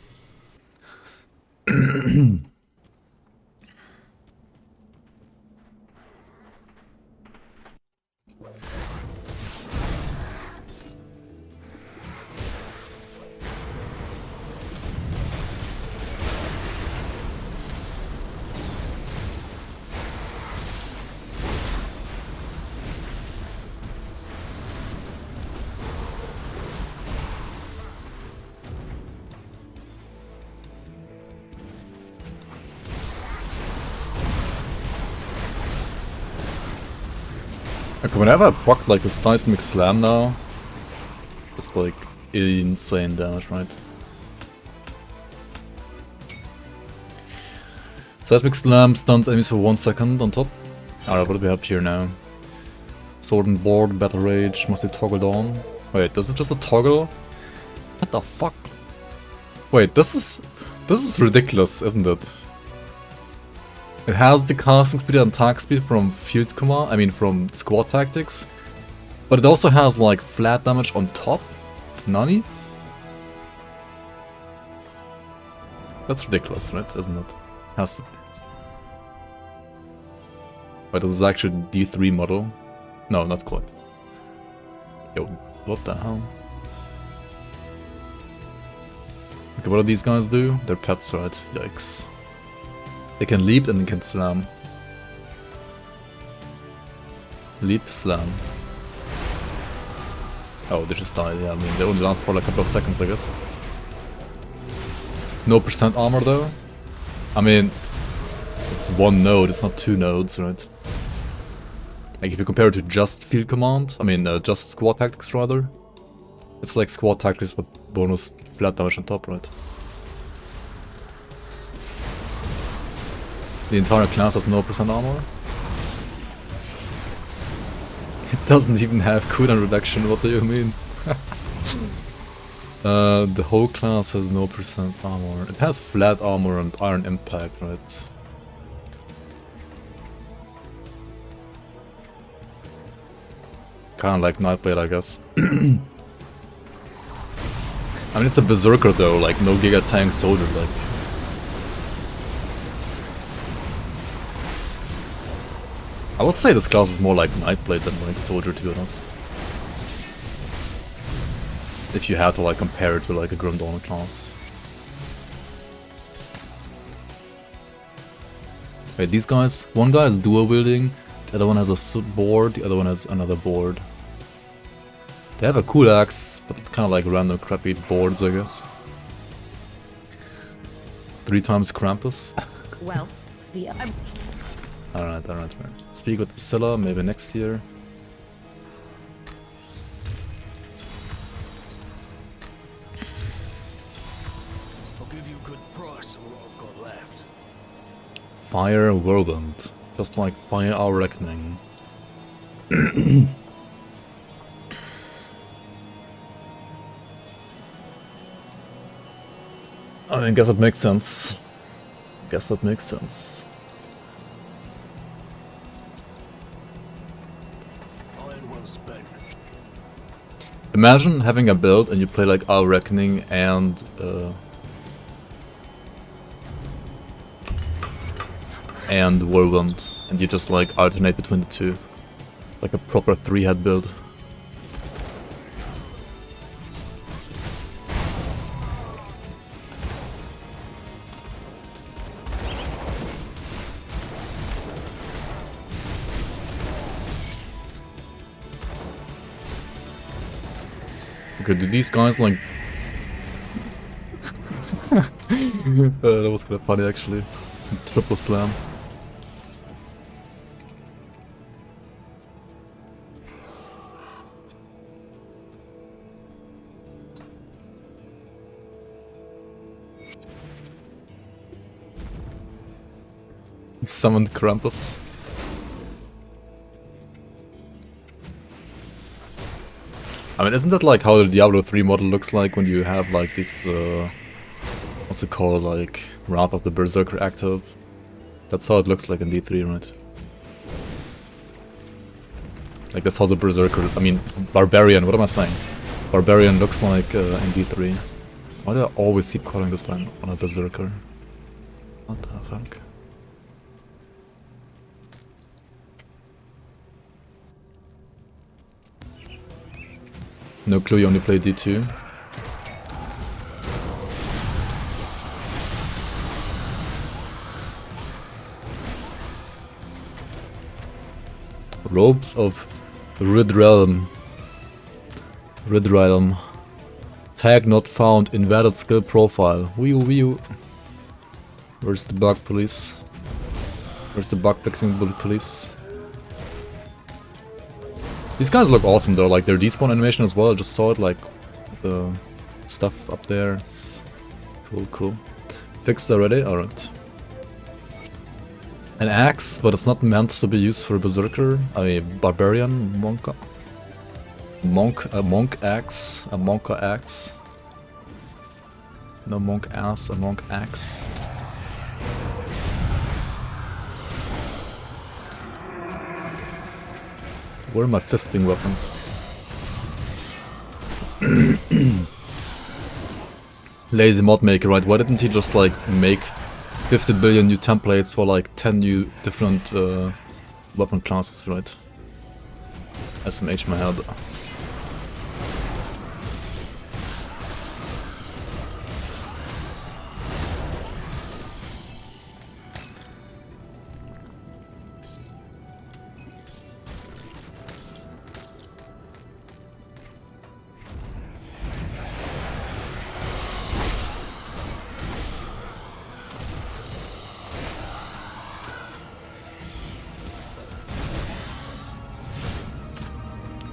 Okay, whenever I proc like the seismic slam now, it's like insane damage, right? Seismic slam stuns enemies for 1 second on top. Alright, what do we have here now? Sword and board, battle rage, must be toggled on. Wait, this is just a toggle? What the fuck? Wait, this is ridiculous, isn't it? It has the casting speed and attack speed from field command, I mean from squad tactics. But it also has like flat damage on top? Nani? That's ridiculous, right? Isn't it? Has to be. Wait, this is actually D3 model. No, not quite. Yo, what the hell? Okay, what do these guys do? They're pets, right? Yikes. They can leap and they can slam. Leap, slam. Oh, they just died, yeah, I mean, they only last for like a couple of seconds, I guess. No percent armor though. I mean, it's 1 node, it's not 2 nodes, right? Like if you compare it to just field command, I mean just squad tactics rather, it's like squad tactics with bonus flat damage on top, right? The entire class has no percent armor. It doesn't even have cooldown reduction, what do you mean? The whole class has no percent armor. It has flat armor and iron impact, right? Kinda like Nightblade, I guess. I mean, it's a berserker though, like no giga tank soldier, like. I would say this class is more like Nightblade than like soldier, to be honest. If you had to like compare it to like a Grim Dawn class. Wait, these guys, one guy is dual wielding, the other one has a board, the other one has another board. They have a cool axe, but kind of like random crappy boards, I guess. 3 times Krampus. Well, the Alright. Speak with Scylla, maybe next year. I'll give you a good price on what I've got left. Fire Whirlwind. Just like Fire Our Reckoning. I guess that makes sense. Iron well spent. Imagine having a build and you play like Our Reckoning and Whirlwind, and you just like alternate between the two. Like a proper 3-head build. Okay, do these guys like... that was kinda funny actually. Triple slam. Summoned Krampus. I mean, isn't that like how the Diablo 3 model looks like when you have like this, what's it called, like Wrath of the Berserker active? That's how it looks like in D3, right? Like that's how the Berserker, I mean, Barbarian, what am I saying? Barbarian looks like in D3. Why do I always keep calling this line on a Berserker? What the fuck? No clue, you only play D2. Robes of Rid Realm. Tag not found, invalid skill profile. Wee. Where's the bug police? Where's the bug fixing police? These guys look awesome though, like their despawn animation as well. I just saw it, like the stuff up there. It's cool, cool. Fixed already? Alright. An axe, but it's not meant to be used for a berserker. A barbarian monk. A monk axe. A monka axe. No monk ass, a monk axe. Where are my fisting weapons? Lazy mod maker, right? Why didn't he just like make 50 billion new templates for like 10 new different weapon classes, right? SMH my head.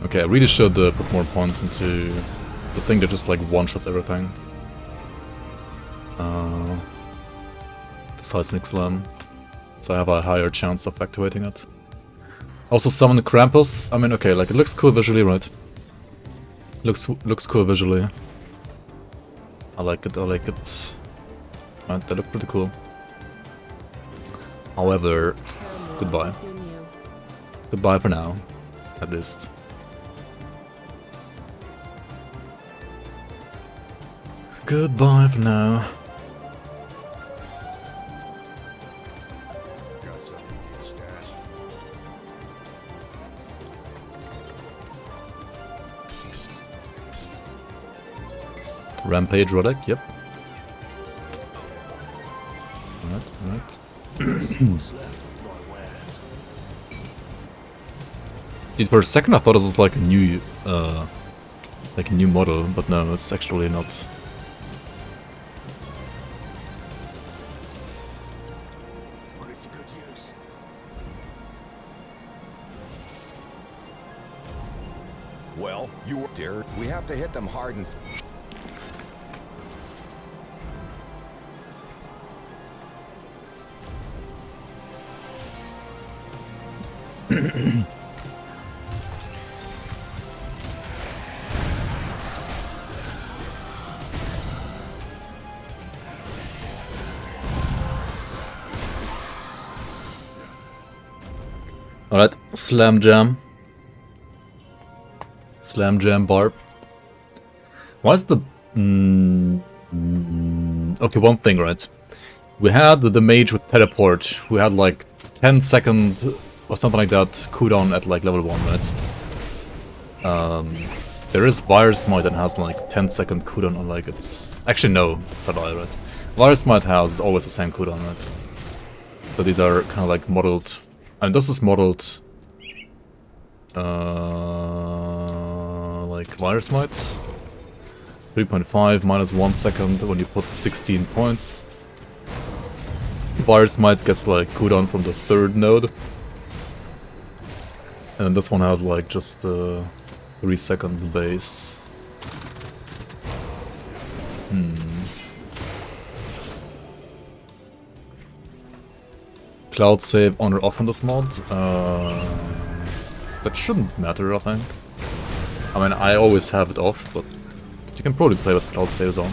Okay, I really should put more points into the thing that just like one-shots everything. The Seismic Slam. So I have a higher chance of activating it. Also summon the Krampus. I mean, okay, like it looks cool visually, right? Looks cool visually. I like it, I like it. Right, they look pretty cool. However, goodbye. Goodbye for now, at least. Goodbye for now. Got something stashed. Rampage Relic, yep. Alright, alright. What's left of my wares. Dude, for a second I thought this was like a new model, but no, it's actually not. Put it to good use. Well, you were there. We have to hit them hard and. Alright, Slam Jam. Slam Jam Barb. Why is the... Okay, one thing, right? We had the mage with teleport, who had like 10 second or something like that cooldown at like level 1, right? There is Virus Smite that has like 10-second cooldown on like it's... Actually no, it's a lie, right? Virus Smite has always the same cooldown, right? So these are kind of like modeled... And this is modeled... like Virus Smite. 3.5 minus 1 second when you put 16 points. Virus Smite gets like cooldown from the 3rd node. And then this one has like just 3-second base. Cloud save on or off on this mod? That shouldn't matter, I think. I mean, I always have it off, but you can probably play with cloud saves on.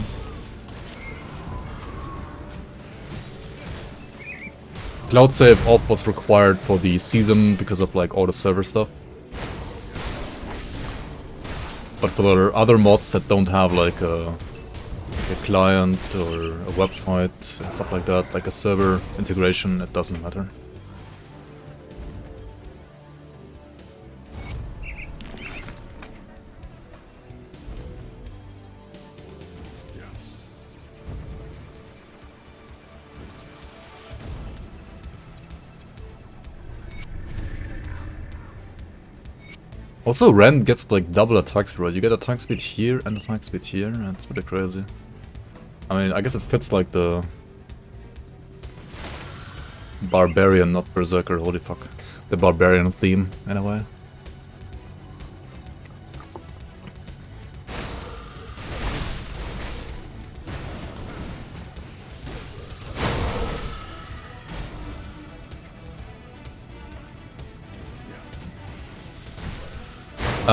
Cloud save off was required for the season because of like all the server stuff. But for the other mods that don't have like a client or a website and stuff like that, like a server integration, it doesn't matter. Also, Ren gets like double attack speed, right? You get attack speed here and attack speed here, and it's pretty crazy. I mean, I guess it fits like the Barbarian, not Berserker, holy fuck. The Barbarian theme, in a way.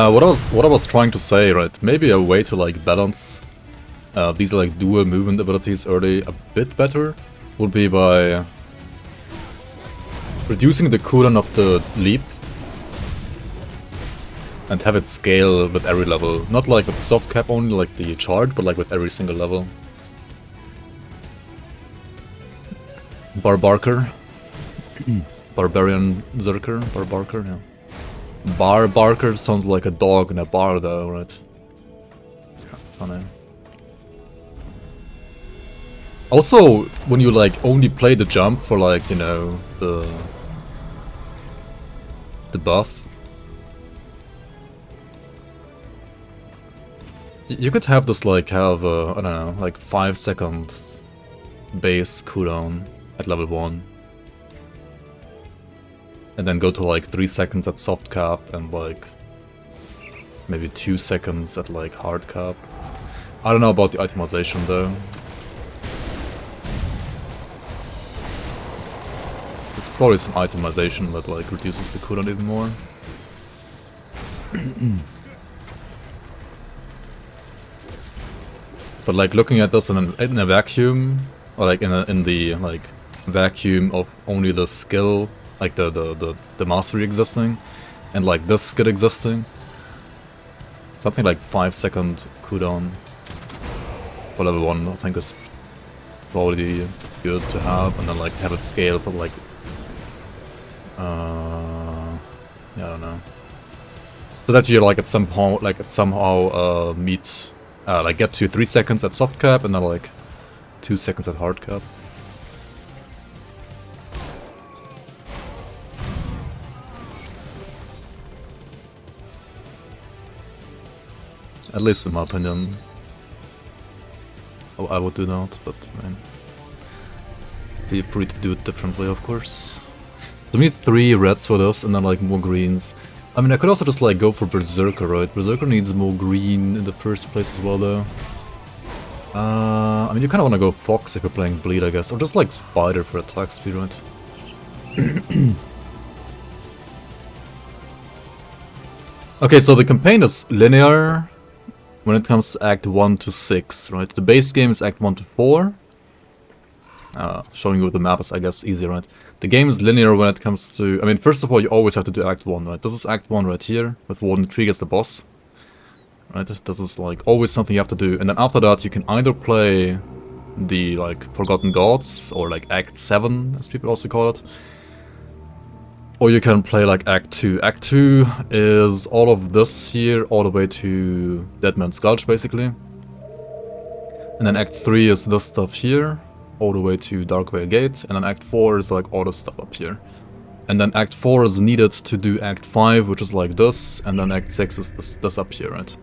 What I was trying to say, right? Maybe a way to like balance these like dual movement abilities early a bit better would be by reducing the cooldown of the leap and have it scale with every level. Not like with soft cap only, like the charge, but like with every single level. Barbarker. Barbarian Zerker. Barbarker, yeah. Barbarker sounds like a dog in a bar though, right? It's kind of funny. Also, when you like only play the jump for like, you know, the buff, you could have this like have I don't know, like 5 seconds base cooldown at level 1. And then go to like 3 seconds at soft cap and like maybe 2 seconds at like hard cap. I don't know about the itemization though. There's probably some itemization that like reduces the cooldown even more. But like looking at this in a vacuum, or like in the like vacuum of only the skill, like the mastery existing, and like this skill existing, something like 5 second cooldown for level 1 I think is probably good to have, and then like have it scale, but like yeah, I don't know. So that you like at somehow meet like get to 3 seconds at soft cap and then like 2 seconds at hard cap. At least in my opinion. I would do that, but I mean, feel free to do it differently, of course. To me, 3 reds for this, and then like more greens. I mean, I could also just like go for Berserker, right? Berserker needs more green in the first place as well, though. I mean, you kind of want to go Fox if you're playing Bleed, I guess, or just like Spider for attack speed, right? Okay, so the campaign is linear when it comes to Act 1 to 6, right? The base game is Act 1 to 4. Showing you the map is, I guess, easy, right? The game is linear when it comes to... I mean, first of all, you always have to do Act 1, right? This is Act 1 right here, with Warden Krieg as the boss. Right? This is, like, always something you have to do. And then after that, you can either play the, like, Forgotten Gods, or, like, Act 7, as people also call it. Or you can play, like, Act 2. Act 2 is all of this here, all the way to Deadman's Gulch, basically. And then Act 3 is this stuff here, all the way to Darkvale Gate, and then Act 4 is like all this stuff up here. And then Act 4 is needed to do Act 5, which is like this, and then Act 6 is this up here, right?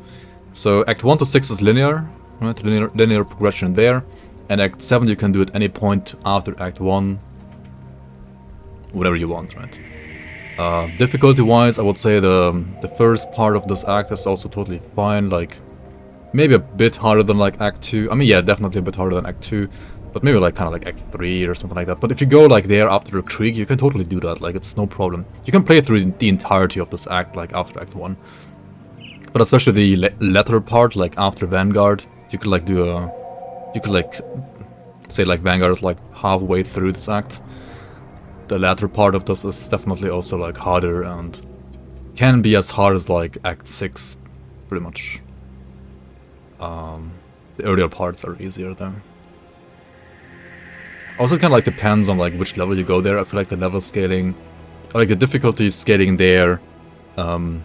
So Act 1 to 6 is linear, right? Linear progression there, and Act 7 you can do at any point after Act 1, whatever you want, right? Difficulty-wise, I would say the first part of this act is also totally fine, like maybe a bit harder than like Act 2. I mean, yeah, definitely a bit harder than Act 2. But maybe like kind of like Act 3 or something like that. But if you go like there after the Krieg, you can totally do that. Like it's no problem. You can play through the entirety of this act like after Act 1. But especially the latter part, like after Vanguard, you could like do a... You could like say like Vanguard is like halfway through this act. The latter part of this is definitely also like harder and can be as hard as like Act 6, pretty much. The earlier parts are easier though. Also, it kind of like depends on like which level you go there. I feel like the level scaling, or like the difficulty scaling there, well,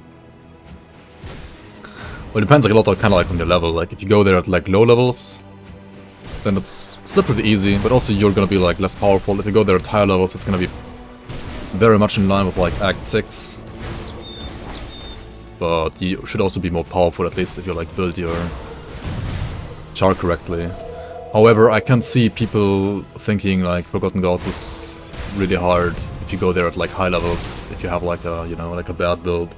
it depends like a lot on kind of like on your level. Like if you go there at like low levels, then it's still pretty easy, but also you're gonna be like less powerful. If you go there at higher levels, it's gonna be very much in line with like Act 6. But you should also be more powerful, at least if you like build your char correctly. However, I can see people thinking like Forgotten Gods is really hard if you go there at like high levels, if you have like a, you know, like a bad build.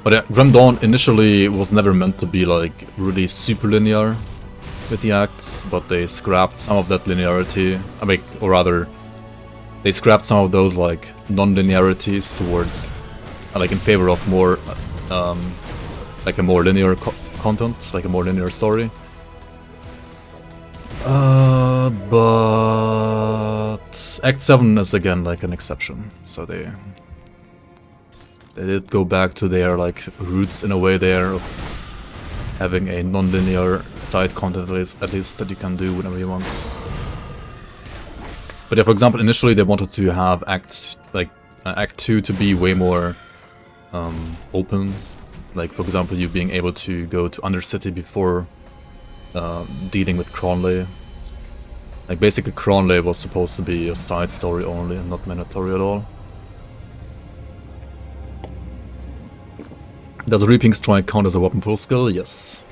But yeah, Grim Dawn initially was never meant to be like really super linear with the acts, but they scrapped some of that linearity. I mean, or rather, they scrapped some of those like non-linearities towards, like in favor of more, like a more linear content, like a more linear story. But Act 7 is again like an exception, so they did go back to their like roots in a way there of having a non-linear side content at least that you can do whenever you want. But yeah, for example, initially they wanted to have Act 2 to be way more open. Like for example, you being able to go to Undercity before dealing with Cronley. Like basically Cronley was supposed to be a side story only and not mandatory at all. Does a Reaping Strike count as a weapon pool skill? Yes.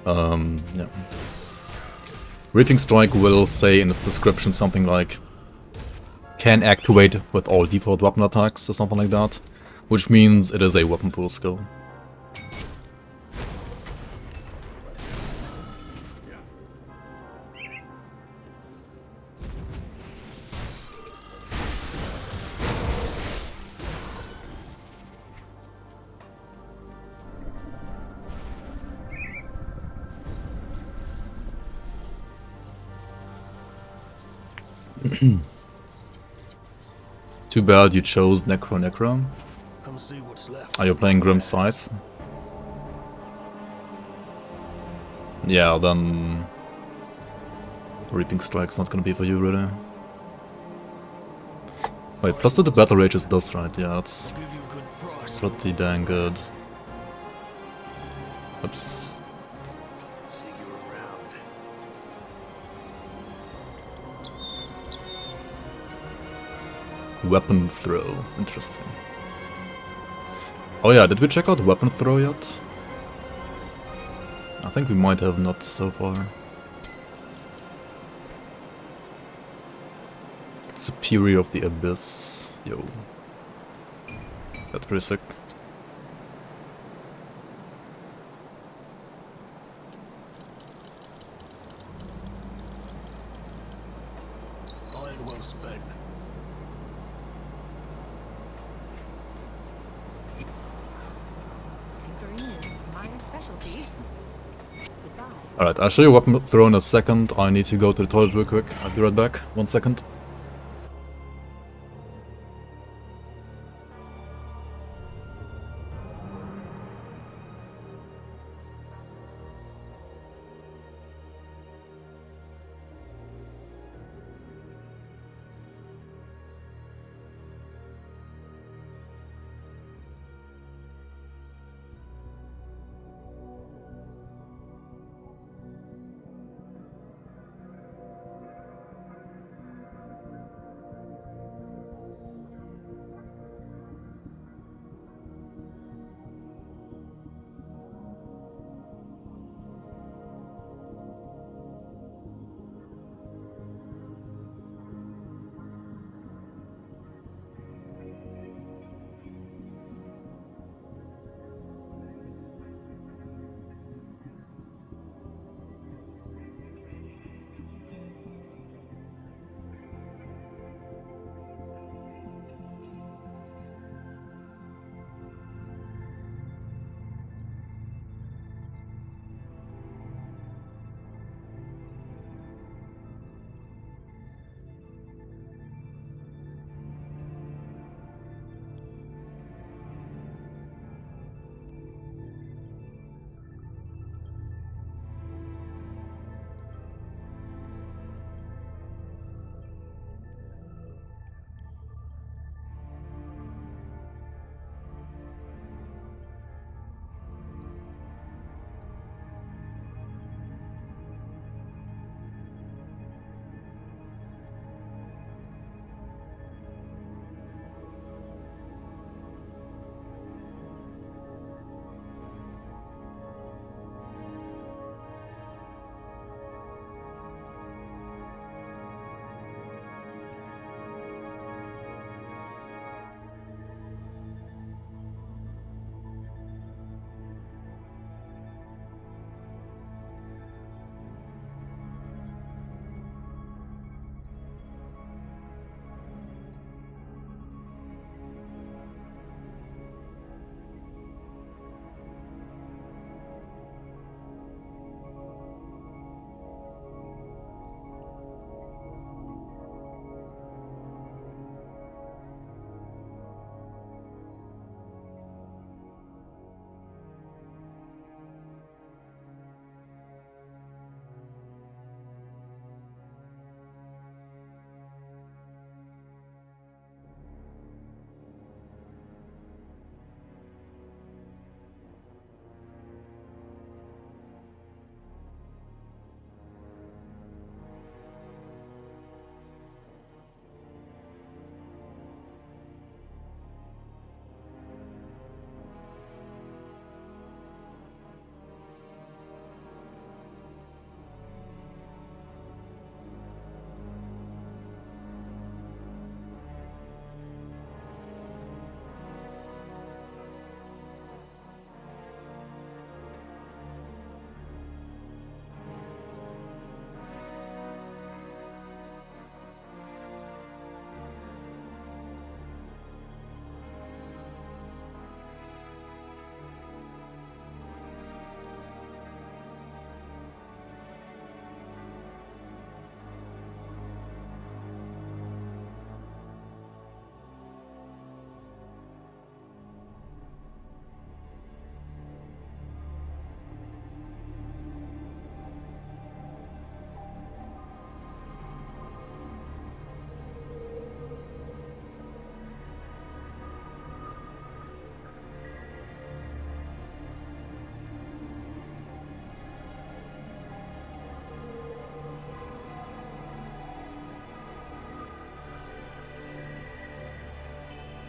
Yeah. Reaping Strike will say in its description something like can activate with all default weapon attacks or something like that, which means it is a weapon pool skill. Too bad you chose Necro. Come see what's left. Are you playing Grim Scythe? Yeah, then Reaping Strike's not gonna be for you, really. Wait, +2 to Battle Rage is this, right? Yeah, that's Give you a good price. pretty dang good. Oops. See you around. Weapon Throw. Interesting. Oh yeah, did we check out Weapon Throw yet? I think we might have not so far. Superior of the Abyss. Yo. That's pretty sick. Iron well spent. Tinkering is my specialty. Goodbye. Alright, I'll show you Weapon Throw in a second. I need to go to the toilet real quick. I'll be right back. 1 second.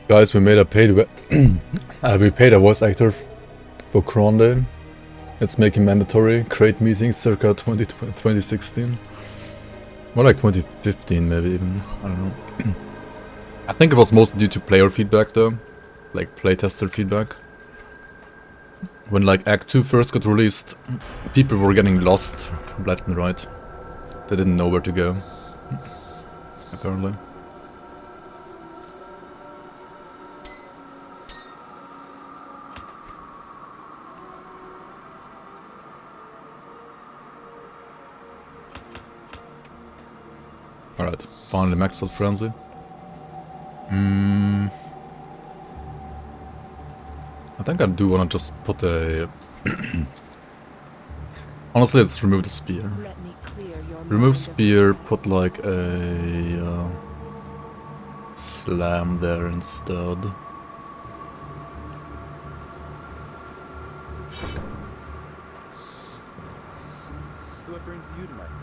Guys, we made a paid we paid a voice actor for Cronday. Let's make it mandatory. Create meetings circa 2016. More like 2015 maybe even. I don't know. I think it was mostly due to player feedback though. Like playtester feedback. When like Act 2 first got released, people were getting lost left and right. They didn't know where to go. Apparently. Alright, finally maxed out Frenzy. I think I do wanna just put a... Honestly, let's remove the spear. Let me clear your Remove mind of spear, put like a... slam there instead. So what brings you to my forge?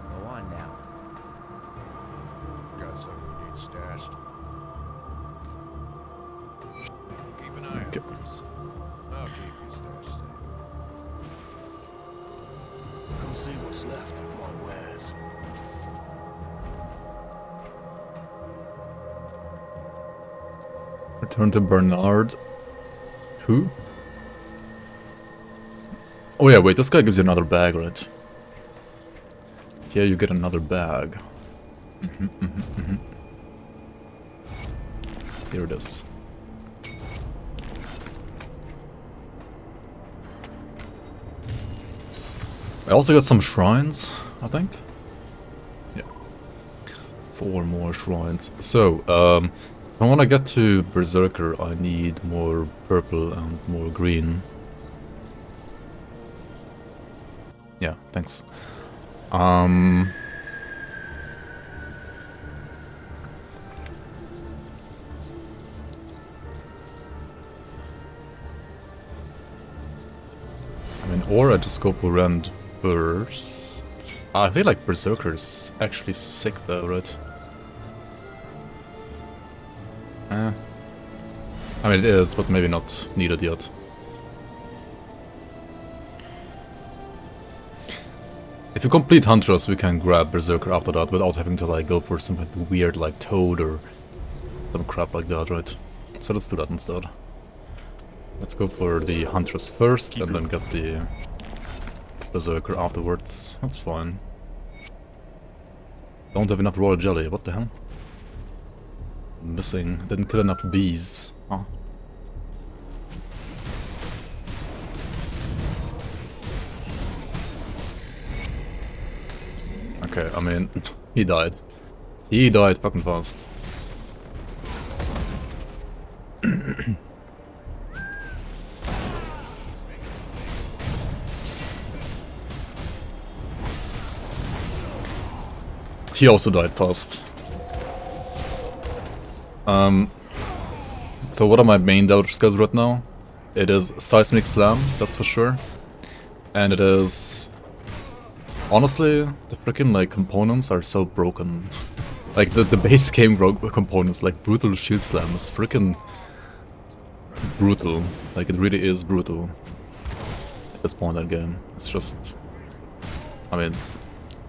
Go on now. Got something you need stashed? Keep an eye Okay. on this. I'll keep your stash safe. Come see what's left of my wares. Return to Bernard. Who? Oh yeah, wait, this guy gives you another bag, right? Yeah, you get another bag. Here it is. I also got some shrines, I think. Yeah. 4 more shrines. So, if I want to get to Berserker, I need more purple and more green. Yeah, thanks. I mean, or I just go for Rend Burst. I feel like Berserker is actually sick though, right? I mean, it is, but maybe not needed yet. If you complete Huntress, we can grab Berserker after that without having to like go for something weird like Toad or some crap like that, right? So let's do that instead. Let's go for the Huntress first and then get the Berserker afterwards. That's fine. Don't have enough royal jelly, what the hell? Missing. Didn't kill enough bees. Huh? Okay, I mean, he died. He died fucking fast. He also died fast. So what are my main damage skills right now? It is Seismic Slam, that's for sure. And it is... Honestly, the freaking like components are so broken. Like the base game components, like Brutal Shield Slam is freaking brutal. Like it really is brutal. At this point in that game. It's just... I mean,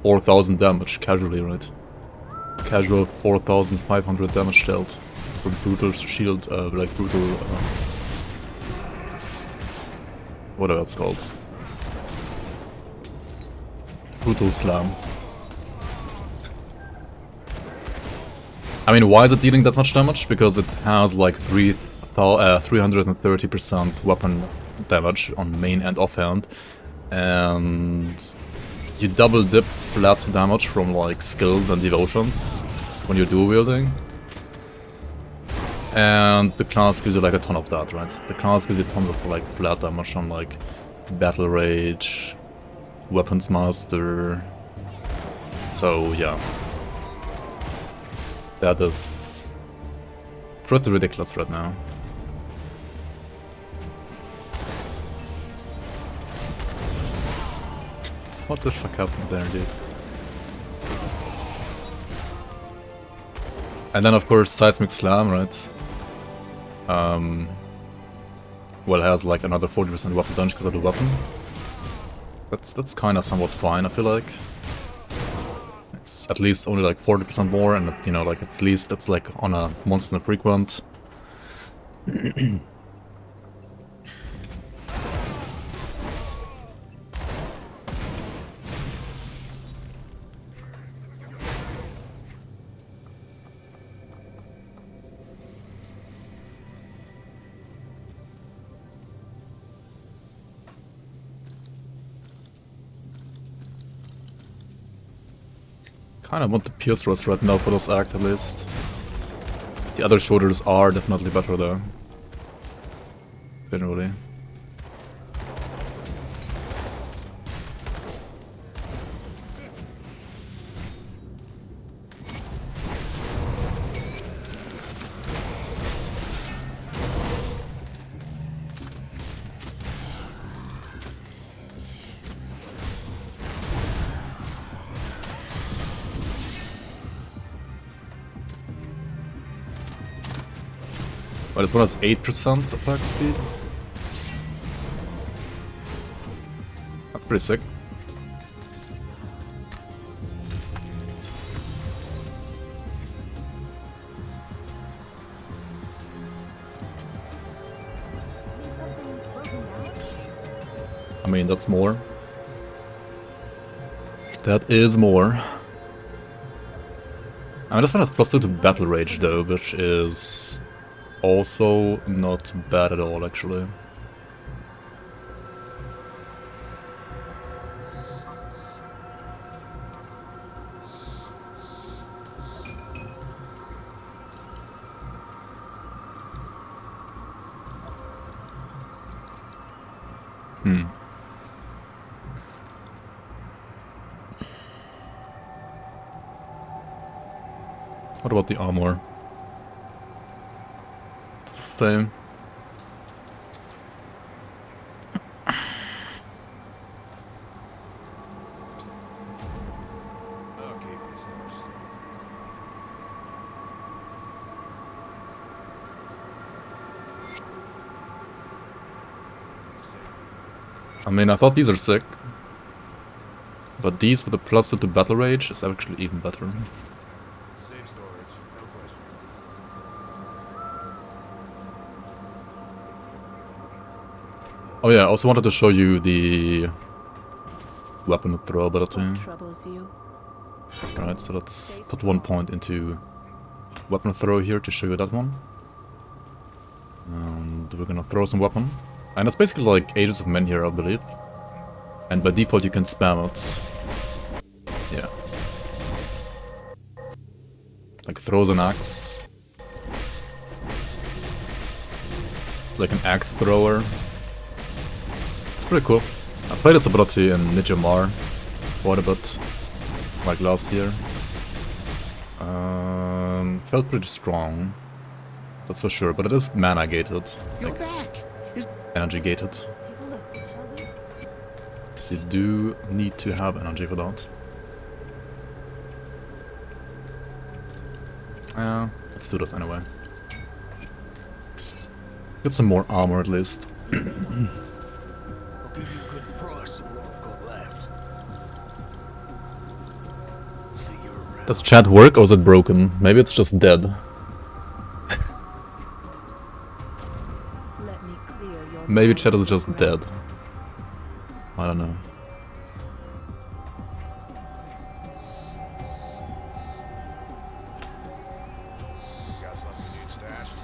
4,000 damage casually, right? Casual 4,500 damage dealt from Brutal Shield, like Brutal... whatever it's called. Brutal Slam. I mean, why is it dealing that much damage? Because it has like 330% weapon damage on main and offhand. And you double dip flat damage from like skills and devotions when you're dual wielding. And the class gives you like a ton of that, right? The class gives you a ton of like flat damage on like Battle Rage, Weapons Master. So yeah. That is pretty ridiculous right now. What the fuck happened there, dude? And then of course Seismic Slam, right? Well, it has like another 40% weapon damage because of the weapon. That's kind of somewhat fine, I feel like. It's at least only like 40% more, and you know, like at least that's like on a monster frequent. Kind of want the Pierce Thrust right now for this act, at least. The other shoulders are definitely better though. Generally. But this one has 8% attack speed. That's pretty sick. I mean, that's more. That is more. I mean, this one has +2 to Battle Rage though, which is also not bad at all, actually. What about the armor? Same. I'll keep these stars safe. It's safe. I mean, I thought these are sick. But these with the +2 to Battle Rage is actually even better. Safe storage, no questions. Oh yeah, I also wanted to show you the weapon throw ability. What troubles you? Alright, so let's put 1 point into weapon throw here to show you that one. And we're gonna throw some weapon. And it's basically like Ages of Men here, I believe. And by default you can spam it. Yeah. Like throws an axe. It's like an axe thrower. It's pretty cool. I played this ability in Ninja Mar quite a bit, like last year. Felt pretty strong, that's for sure, but it is mana gated. You're back. Energy gated. Take a look, shall we? You do need to have energy for that. Let's do this anyway. Get some more armor at least. I'll give you a good price on what I've got left. See you around. Does chat work or is it broken? Maybe it's just dead. Let me clear your Maybe mind, chat is just friend. dead. I don't know. Got something you need stashed?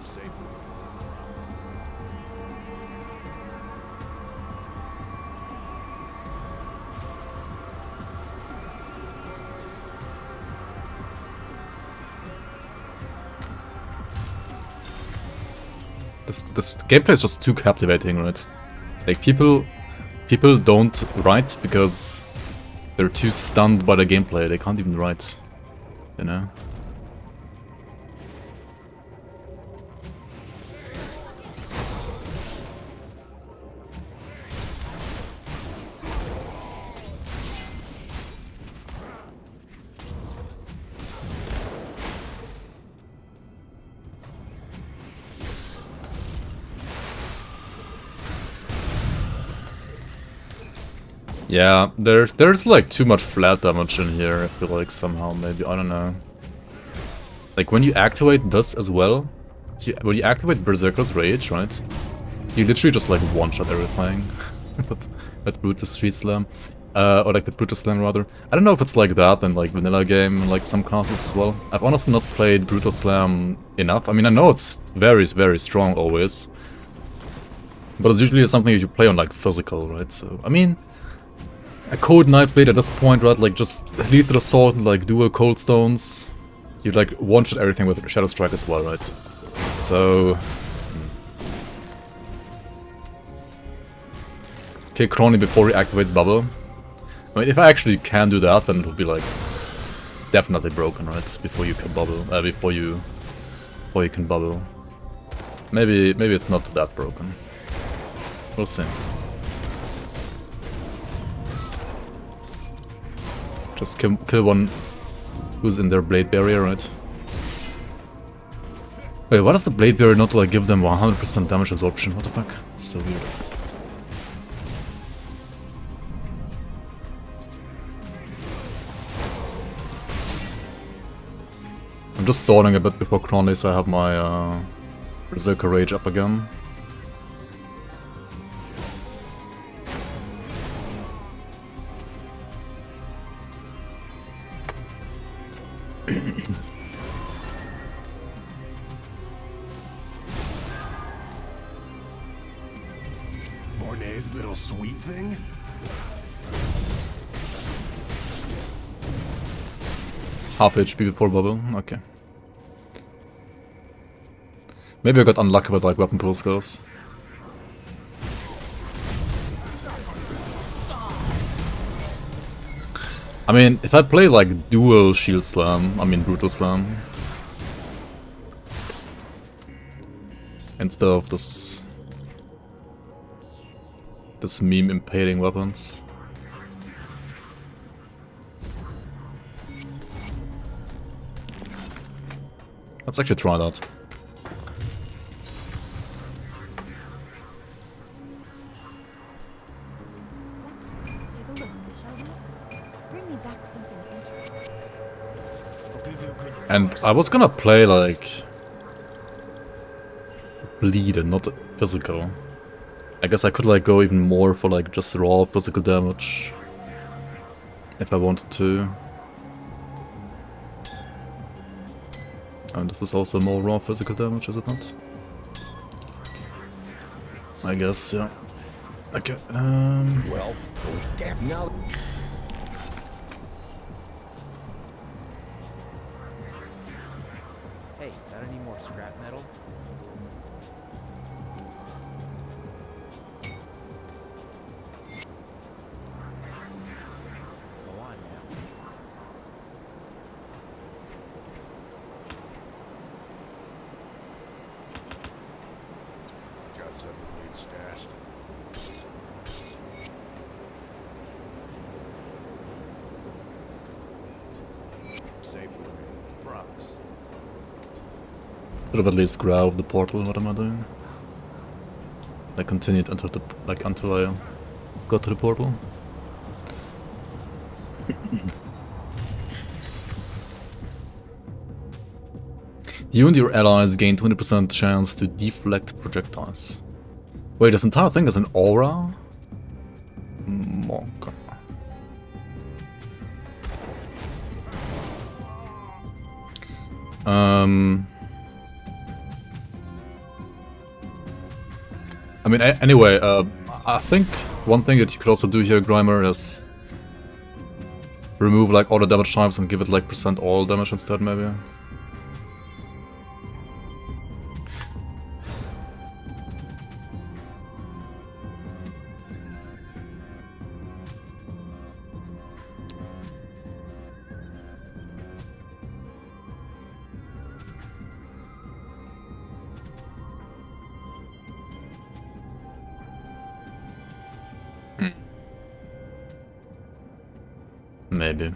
Safe. This gameplay is just too captivating, right? Like people don't write because they're too stunned by the gameplay. They can't even write, you know. Yeah, there's like too much flat damage in here, I feel like somehow, maybe, I don't know. Like when you activate this as well, when you activate Berserker's Rage, right? You literally just like one-shot everything with Brutus Street Slam. Or like with Brutus Slam rather. I don't know if it's like that in like vanilla game and like some classes as well. I've honestly not played Brutus Slam enough. I mean, I know it's very, very strong always. But it's usually something you play on like physical, right? So, I mean, a Cold Nightblade at this point, right? Like just Lethal Assault and like dual Cold Stones. You like one-shot everything with Shadow Strike as well, right? So... Okay, Crony before he activates Bubble. I mean, if I actually can do that, then it would be like... definitely broken, right? Before you can bubble, before you can bubble. Maybe it's not that broken. We'll see. Just kill one who's in their blade barrier, right? Wait, why does the blade barrier not like give them 100% damage absorption? What the fuck? It's so weird. I'm just stalling a bit before Cronley, so I have my Berserker Rage up again. Mornay's little sweet thing? Half HP before bubble, okay. Maybe I got unlucky with like weapon pool skills. I mean, if I play like dual shield slam, I mean brutal slam, instead of this meme impaling weapons. Let's actually try that. And I was gonna play like bleed and not physical. I guess I could like go even more for like just raw physical damage if I wanted to. And this is also more raw physical damage, is it not? I guess, yeah. Okay, Well, damn now. Hey, got any more scrap metal? Go on now. Got something we need stashed. Safe with me, promise. should have at least grabbed the portal. What am I doing? I continued until the until I got to the portal. You and your allies gain 20% chance to deflect projectiles. Wait, this entire thing is an aura? Okay. I mean, anyway, I think one thing that you could also do here, Grimer, is remove like all the damage types and give it like % all damage instead, maybe. Maybe.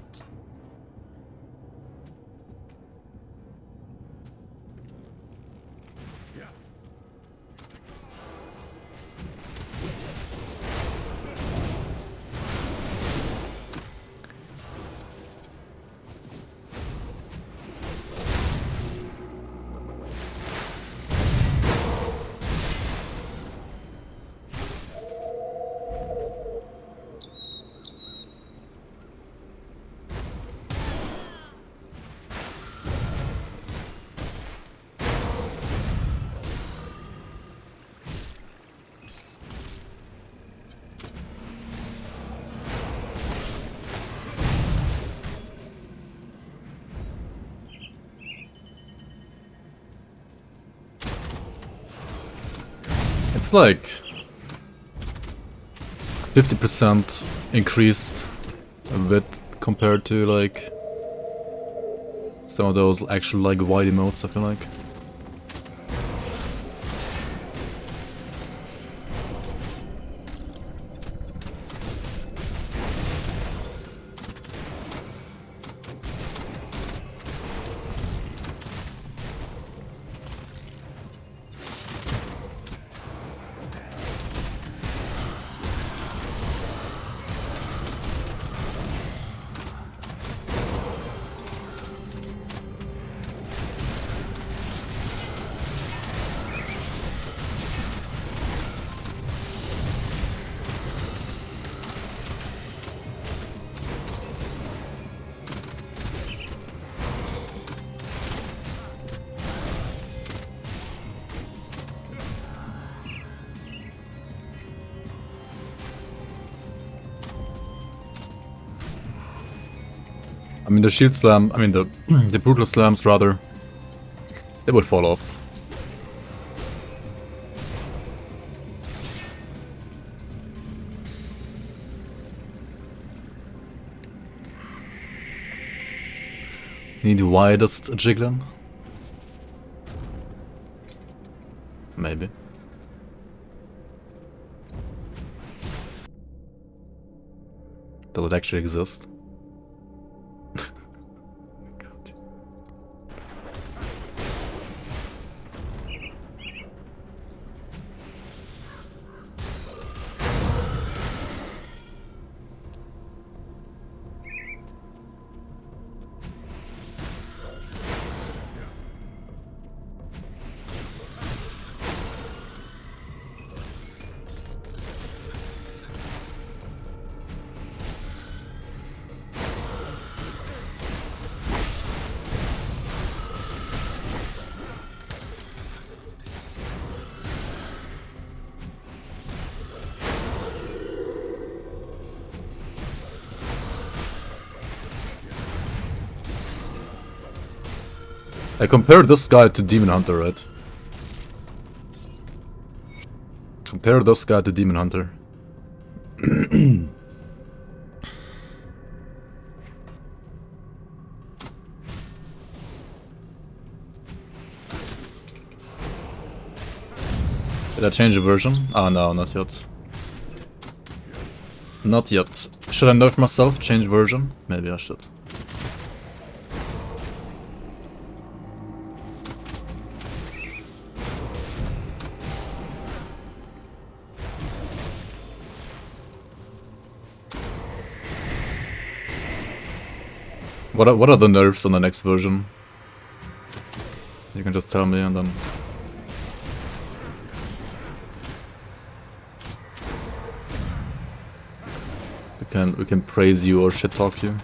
It's like 50% increased width compared to like some of those actual like wide emotes, I feel like. I mean the shield slam, I mean the brutal slams rather, they would fall off. Need the widest jiggling? Maybe. Does it actually exist? God. I compared this guy to Demon Hunter, right? Compare this guy to Demon Hunter. Did I change the version? Oh no, not yet. Not yet. Should I nerf myself? Change version? Maybe I should. What are the nerfs on the next version? You can just tell me and then... we can praise you or shit talk you.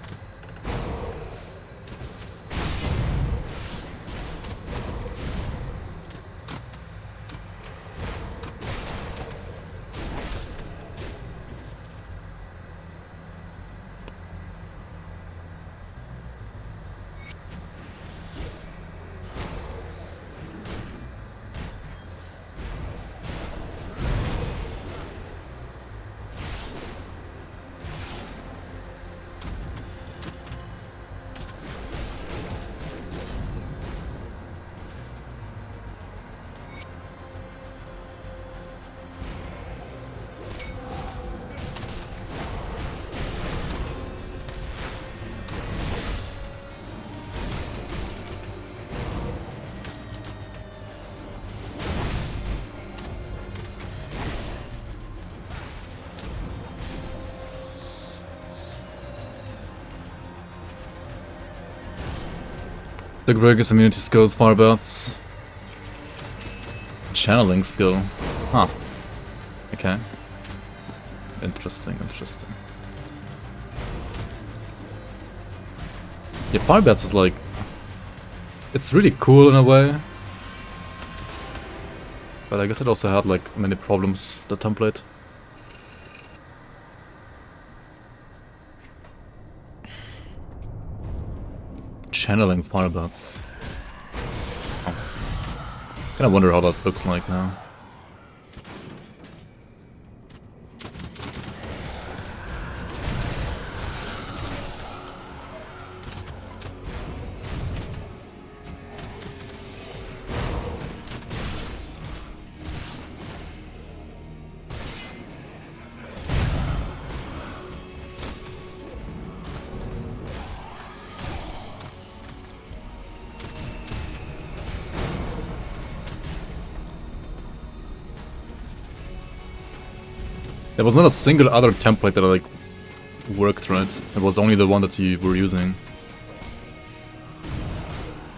The greatest immunity skills, firebats. Channeling skill. Huh. Okay. Interesting, interesting. Yeah, firebats is like... it's really cool in a way. But I guess it also had like many problems, the template. Channeling firebats. Oh. Kinda wonder how that looks like now. There was not a single other template that like worked right. It was only the one that you were using.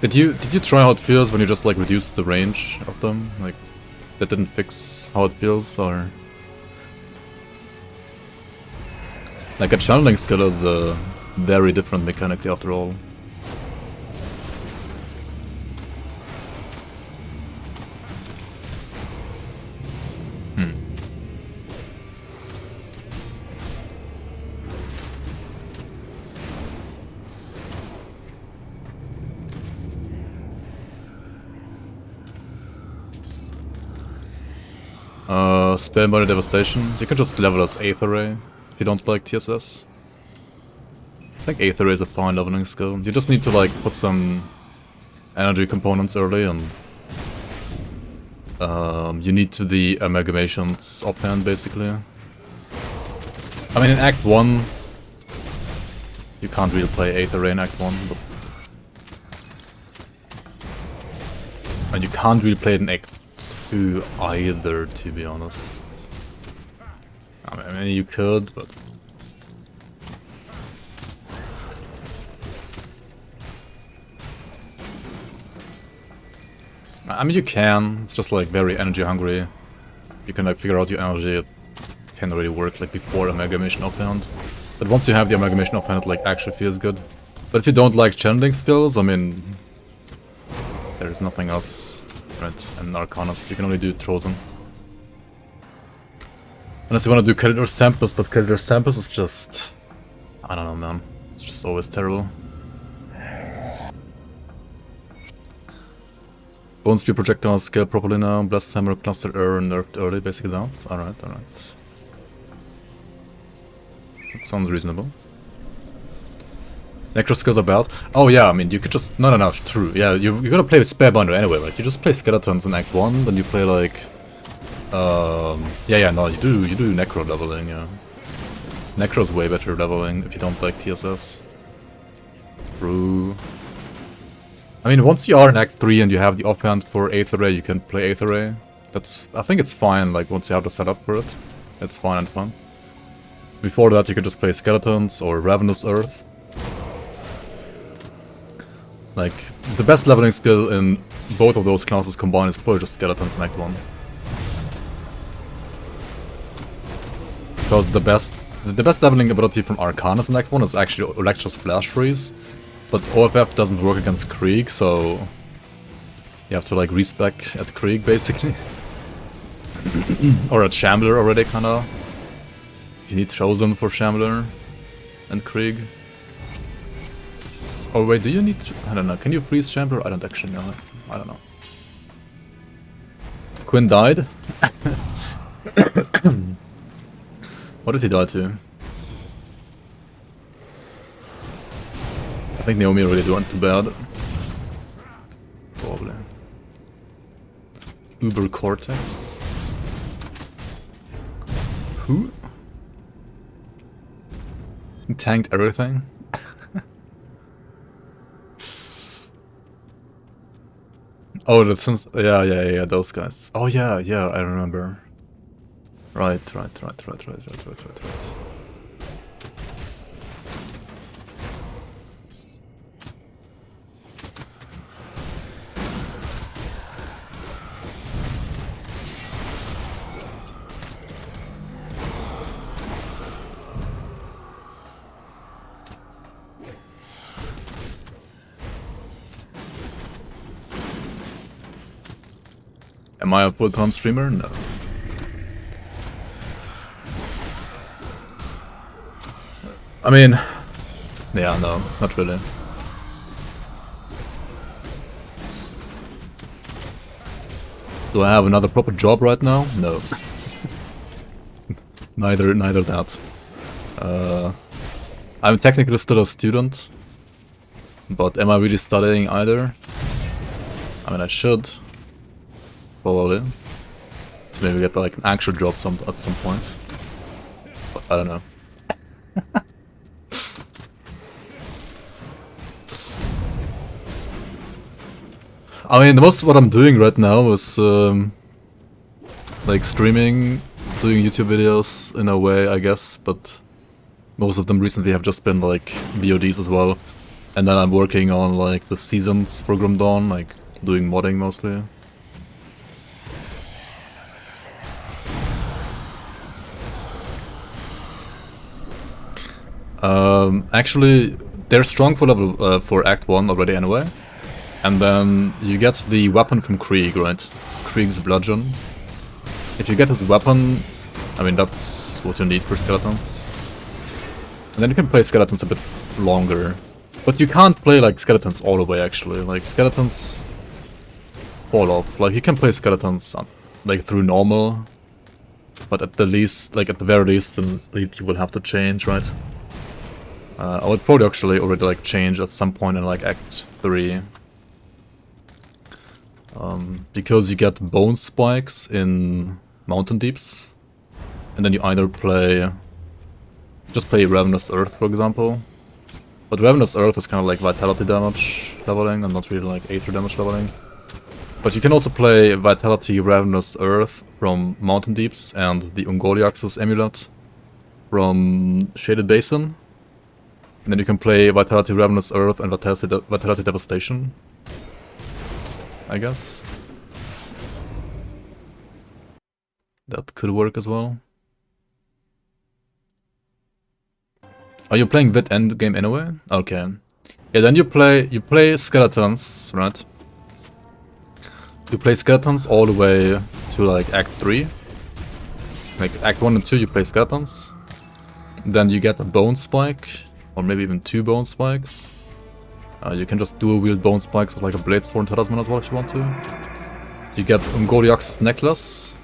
Did you try how it feels when you just like reduce the range of them? Like that didn't fix how it feels, or like a channeling skill is very different mechanically after all. Spellbody Devastation. You can just level as Aether Ray if you don't like TSS. I think Aether Ray is a fine leveling skill. You just need to like put some energy components early, and you need to the amalgamations offhand basically. I mean in Act 1 you can't really play Aether Ray in Act 1, but and you can't really play it in Act 2 either, to be honest. I mean, you could, but I mean, you can. It's just like very energy hungry. You can like figure out your energy. It can really work like before amalgamation offhand. But once you have the amalgamation offhand, it like actually feels good. But if you don't like channeling skills, I mean, there's nothing else. Right, and Arcanist, you can only do Trozen. Unless you want to do Creditor's Tempest, but Creditor's Tempest is just... I don't know, man. It's just always terrible. Bone Spear Projectile scale properly now. Blast Hammer, Cluster Error, nerfed early, basically that. Alright, alright. That sounds reasonable. Necro skills are bad. Oh yeah, I mean you could just no, true. Yeah, you're gonna play with Sparebinder anyway. Like you just play skeletons in Act 1, then you play like no, you do Necro leveling. Yeah, Necro's way better leveling if you don't like TSS. True. I mean once you are in Act 3 and you have the offhand for Aether Ray, you can play Aether Ray. I think it's fine. Like once you have the setup for it, it's fine and fun. Before that, you could just play skeletons or Ravenous Earth. Like, the best leveling skill in both of those classes combined is probably just skeletons in Act 1. Because the best leveling ability from Arcanist in Act 1 is actually Electra's Flash Freeze. But OFF doesn't work against Krieg, so you have to like respec at Krieg basically. Or at Shambler already kinda. You need Chosen for Shambler and Krieg. Oh wait, do you need to... I don't know, can you freeze Shambler? I don't actually know. I don't know. Quinn died? What did he die to? I think Naomi really went to bed. Probably. Uber Cortex? Who? He tanked everything? Oh, that's since... Yeah, those guys. Oh yeah, I remember. Right. Am I a full-time streamer? No. I mean... Yeah, no, not really. Do I have another proper job right now? No. neither that. I'm technically still a student. But am I really studying either? I mean, I should. Probably. To maybe get like an actual job at some point. But I don't know. I mean, most of what I'm doing right now is like streaming doing YouTube videos in a way, I guess, but most of them recently have just been like VODs as well. And then I'm working on like the seasons for Grim Dawn, like doing modding mostly. Actually, they're strong for level for Act 1 already anyway. And then you get the weapon from Krieg, right? Krieg's bludgeon. If you get his weapon, I mean that's what you need for skeletons. And then you can play skeletons a bit longer. But you can't play like skeletons all the way actually. Like skeletons fall off. Like you can play skeletons like through normal. But at the least, like at the very least, then you will have to change, right? I would probably actually already like change at some point in like Act 3. Because you get bone spikes in Mountain Deeps. And then you either just play Ravenous Earth, for example. But Ravenous Earth is kind of like vitality damage leveling and not really like Aether damage leveling. But you can also play Vitality Ravenous Earth from Mountain Deeps and the Ungoliax's Amulet from Shaded Basin. And then you can play Vitality Ravenous Earth and Vitality Devastation, I guess. That could work as well. Are you playing Vit endgame anyway? Okay. Yeah, then you play skeletons, right? You play skeletons all the way to like Act 3. Like Act 1 and 2 you play skeletons. Then you get a bone spike, or maybe even 2 bone spikes. You can just dual wield bone spikes with like a blade sword talisman as well if you want to. You get Ungoliax's necklace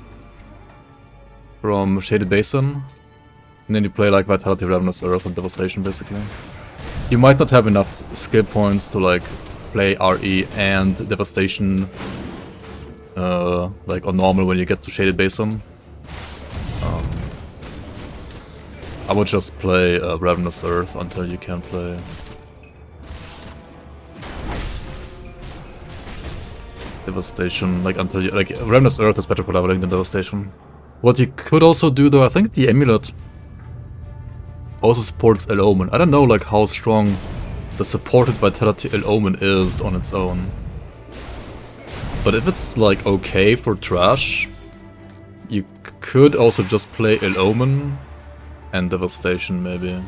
from Shaded Basin. And then you play like Vitality, Ravenous Earth and Devastation basically. You might not have enough skill points to like play RE and Devastation like on normal when you get to Shaded Basin. I would just play Ravenous Earth until you can play Devastation, like until you like Ravenous Earth is better for leveling than Devastation. What you could also do though, I think the amulet also supports El Omen. I don't know like how strong the supported Vitality El Omen is on its own. But if it's like okay for trash, you could also just play El Omen and Devastation maybe.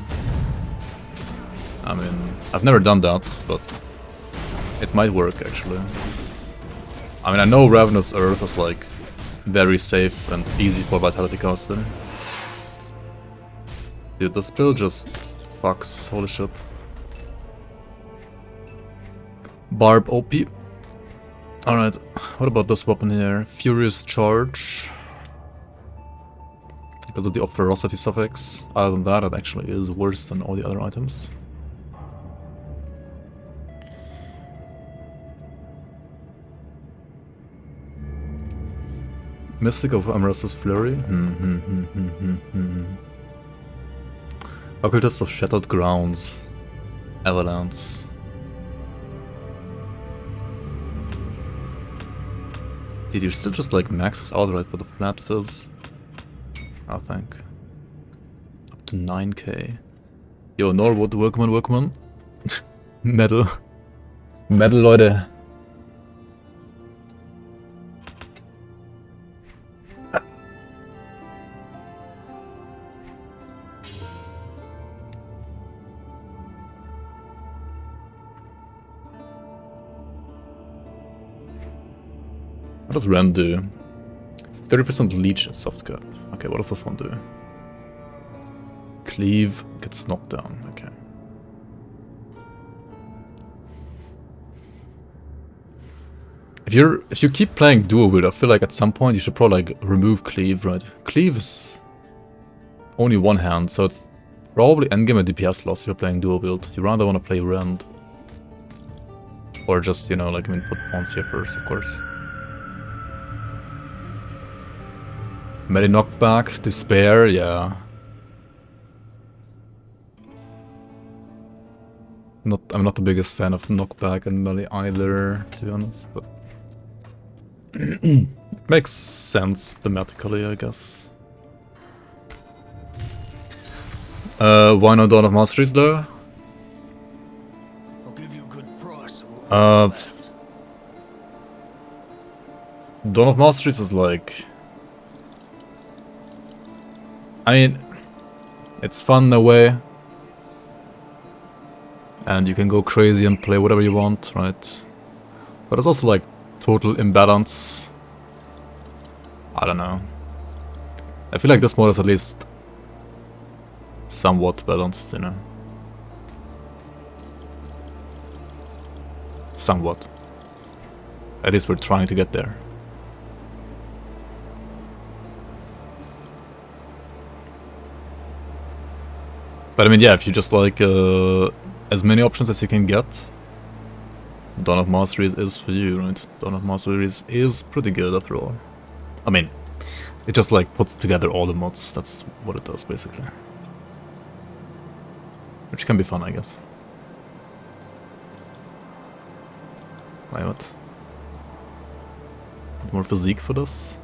I mean, I've never done that, but it might work actually. I mean, I know Ravenous Earth is like very safe and easy for Vitality casting. Dude, this build just fucks, holy shit. Barb OP. Alright, what about this weapon here? Furious Charge. Because of the ferocity suffix. Other than that, it actually is worse than all the other items. Mystic of Amorous Flurry. Occultist of Shattered Grounds. Avalanche. Did you still just like max this outright for the flat fizz? I think. Up to 9k. Yo, Norwood, workman. Metal. Metal, Leute. What does Ren do? 30% leech at soft cap. Okay, what does this one do? Cleave gets knocked down. Okay. If you keep playing dual wield, I feel like at some point you should probably like remove cleave, right? Cleave is only one hand, so it's probably endgame a DPS loss if you're playing dual wield. You rather want to play Rend. Or just, you know, like, I mean, put pawns here first, of course. Melee knockback, despair, yeah. I'm not the biggest fan of knockback and melee either, to be honest, but it makes sense thematically, I guess. Why no Dawn of Masteries though? I'll give you a good price on what Uh, I've got left. Dawn of Masteries is like... I mean, it's fun in a way. And you can go crazy and play whatever you want, right? But it's also like total imbalance. I don't know. I feel like this mod is at least somewhat balanced, you know. Somewhat. At least we're trying to get there. But I mean, yeah, if you just like as many options as you can get, Dawn of Masteries is for you, right? Dawn of Masteries is pretty good after all. I mean, it just like puts together all the mods, that's what it does basically. Which can be fun, I guess. Wait, what? More physique for this?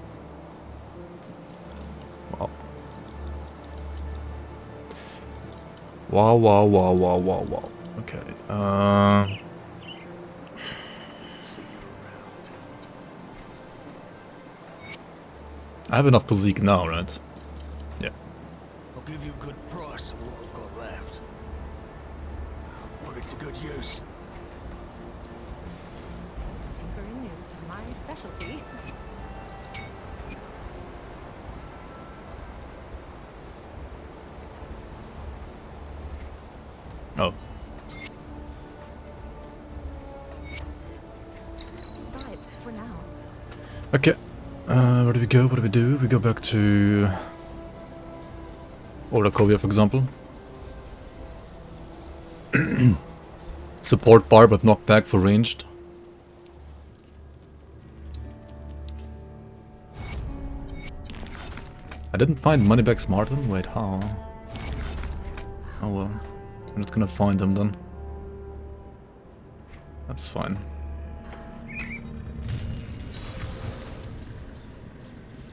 Wow. Wow, wow, wow, wow, wow, wow. Okay, See you around. I have enough physique now, right? Yeah. I'll give you a good price on what I've got left. Put it to good use. Tinkering is my specialty. Oh. 5 for now. Okay. Where do we go? What do we do? We go back to Orakovia, for example. Support bar, but knockback for ranged. I didn't find Moneybags Martin? Wait, how? Oh well. I'm not gonna find him then. That's fine.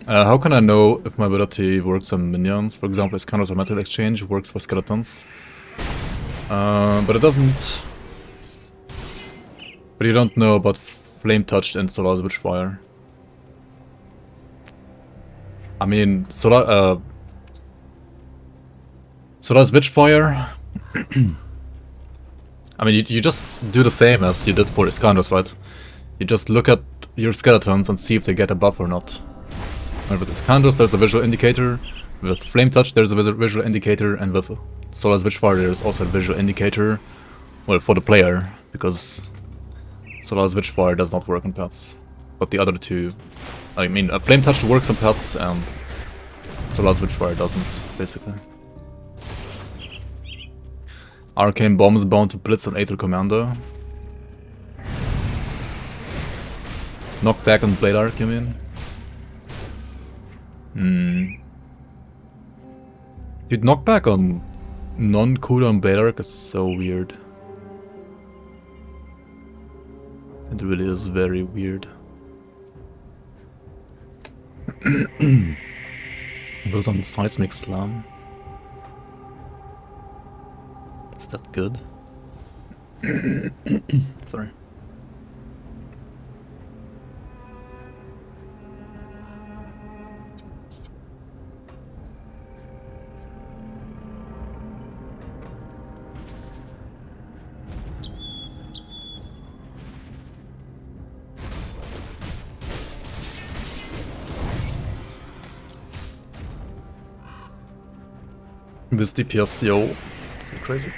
How can I know if my ability works on minions? For example, is counters on metal exchange, works for skeletons. But it doesn't... But you don't know about Flame Touched and Solar's Witchfire. I mean, Solar's Witchfire... I mean, you just do the same as you did for Iskandros, right? You just look at your skeletons and see if they get a buff or not. And with Iskandros there's a visual indicator, with Flame Touch there's a visual indicator, and with Solar's Witchfire there's also a visual indicator, well, for the player, because Solar's Witchfire does not work on pets. But the other two, I mean, Flame Touch works on pets, and Solar's Witchfire doesn't, basically. Arcane Bomb is bound to Blitz and Aether Commando. Knockback on Blade Arc, you mean? Dude, knockback on non-cooldown Blade Arc is so weird. It really is very weird. It was on Seismic Slam. Is that good? Sorry. This DPS, yo, crazy.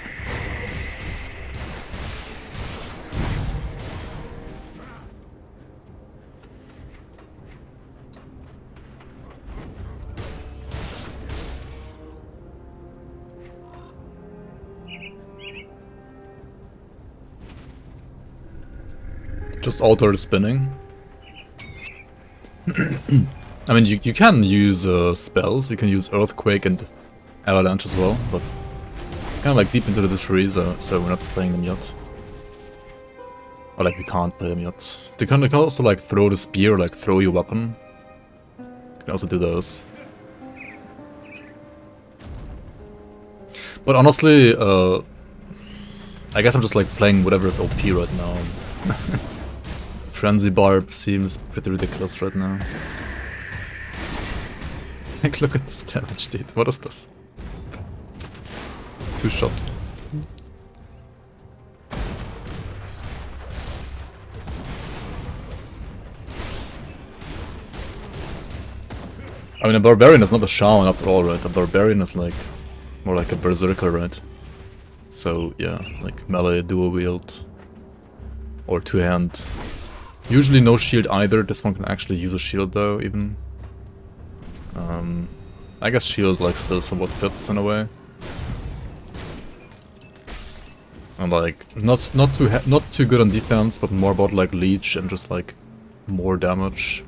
Just auto spinning. I mean, you can use spells. You can use Earthquake and Avalanche as well, but kind of like deep into the trees, so we're not playing them yet. Or like we can't play them yet. They can also like throw the spear, like throw your weapon. You can also do those. But honestly, I guess I'm just like playing whatever is OP right now. Frenzy Barb seems pretty ridiculous right now. Like, look at this damage, dude. What is this? 2 shots. I mean, a Barbarian is not a Shaman after all, right? A Barbarian is like more like a Berserker, right? So yeah, like melee, dual wield, or 2-hand. Usually no shield either. This one can actually use a shield though, even. I guess shield like still somewhat fits in a way. And like not too good on defense, but more about like leech and just like more damage.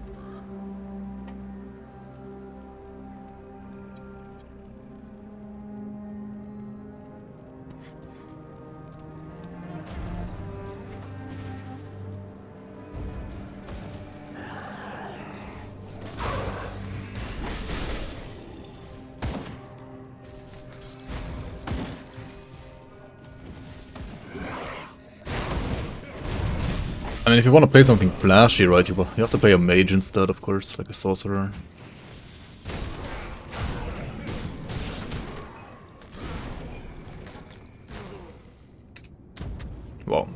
I mean, if you want to play something flashy, right, you have to play a mage instead, of course, like a sorcerer. Wow.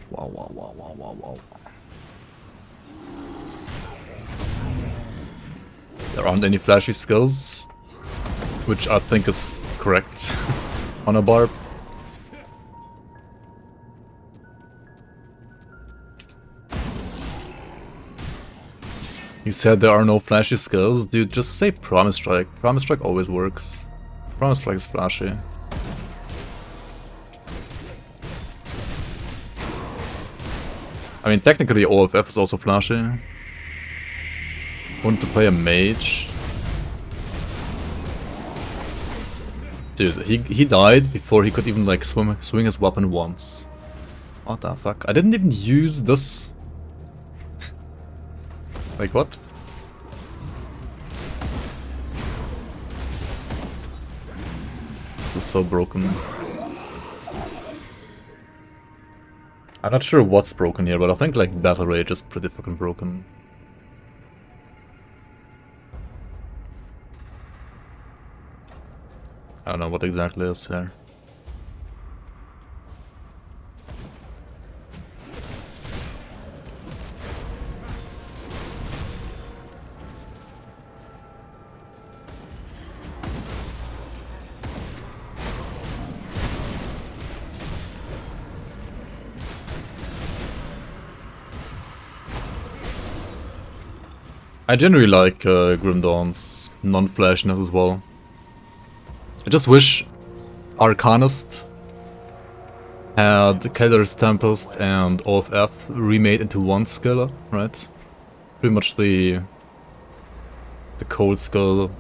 Wow. There aren't any flashy skills, which I think is correct on a barb. You said there are no flashy skills? Dude, just say Promise Strike. Promise Strike always works. Promise Strike is flashy. I mean, technically OFF is also flashy. Want to play a mage? Dude, he died before he could even like swing his weapon once. What the fuck? I didn't even use this. Like what? This is so broken. I'm not sure what's broken here, but I think like Battle Rage is pretty fucking broken. I don't know what exactly is here. I generally like Grim Dawn's non-flashiness as well. I just wish Arcanist had Keller's Tempest and OFF remade into one skill, right? Pretty much the cold skill.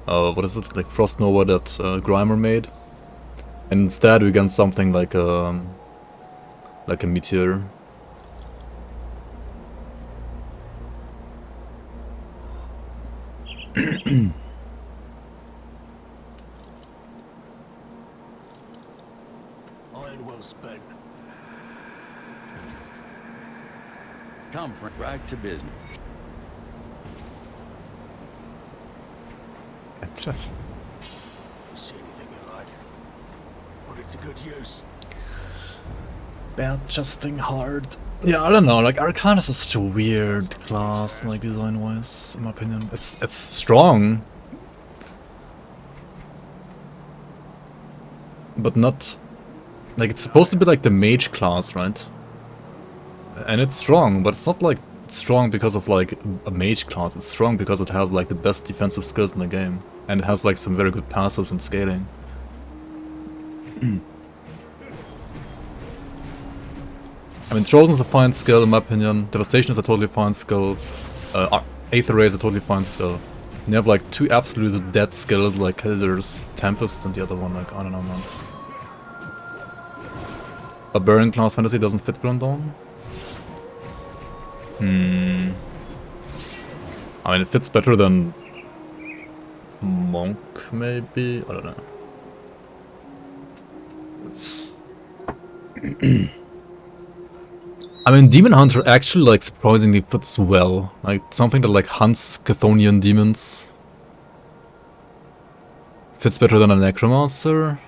What is it? Like Frost Nova that Grimer made. And instead we get something like a meteor. Iron well spent. Come, friend, right to business. Just See anything you like? Put it to good use. bad adjusting hard. Yeah, I don't know, like Arcanist is such a weird class, like design-wise, in my opinion. It's strong, but not like it's supposed to be like the mage class, right? And it's strong, but it's not like strong because of like a mage class. It's strong because it has like the best defensive skills in the game, and it has like some very good passives and scaling. I mean, Trojan is a fine skill in my opinion. Devastation is a totally fine skill. Aether Ray is a totally fine skill. And you have like two absolute dead skills like Kelder's Tempest and the other one, like, I don't know, man. Barbarian class fantasy doesn't fit Grim Dawn? I mean, it fits better than monk, maybe? I don't know. I mean, Demon Hunter actually, like, surprisingly fits well. Like, something that, like, hunts Chthonian demons fits better than a Necromancer.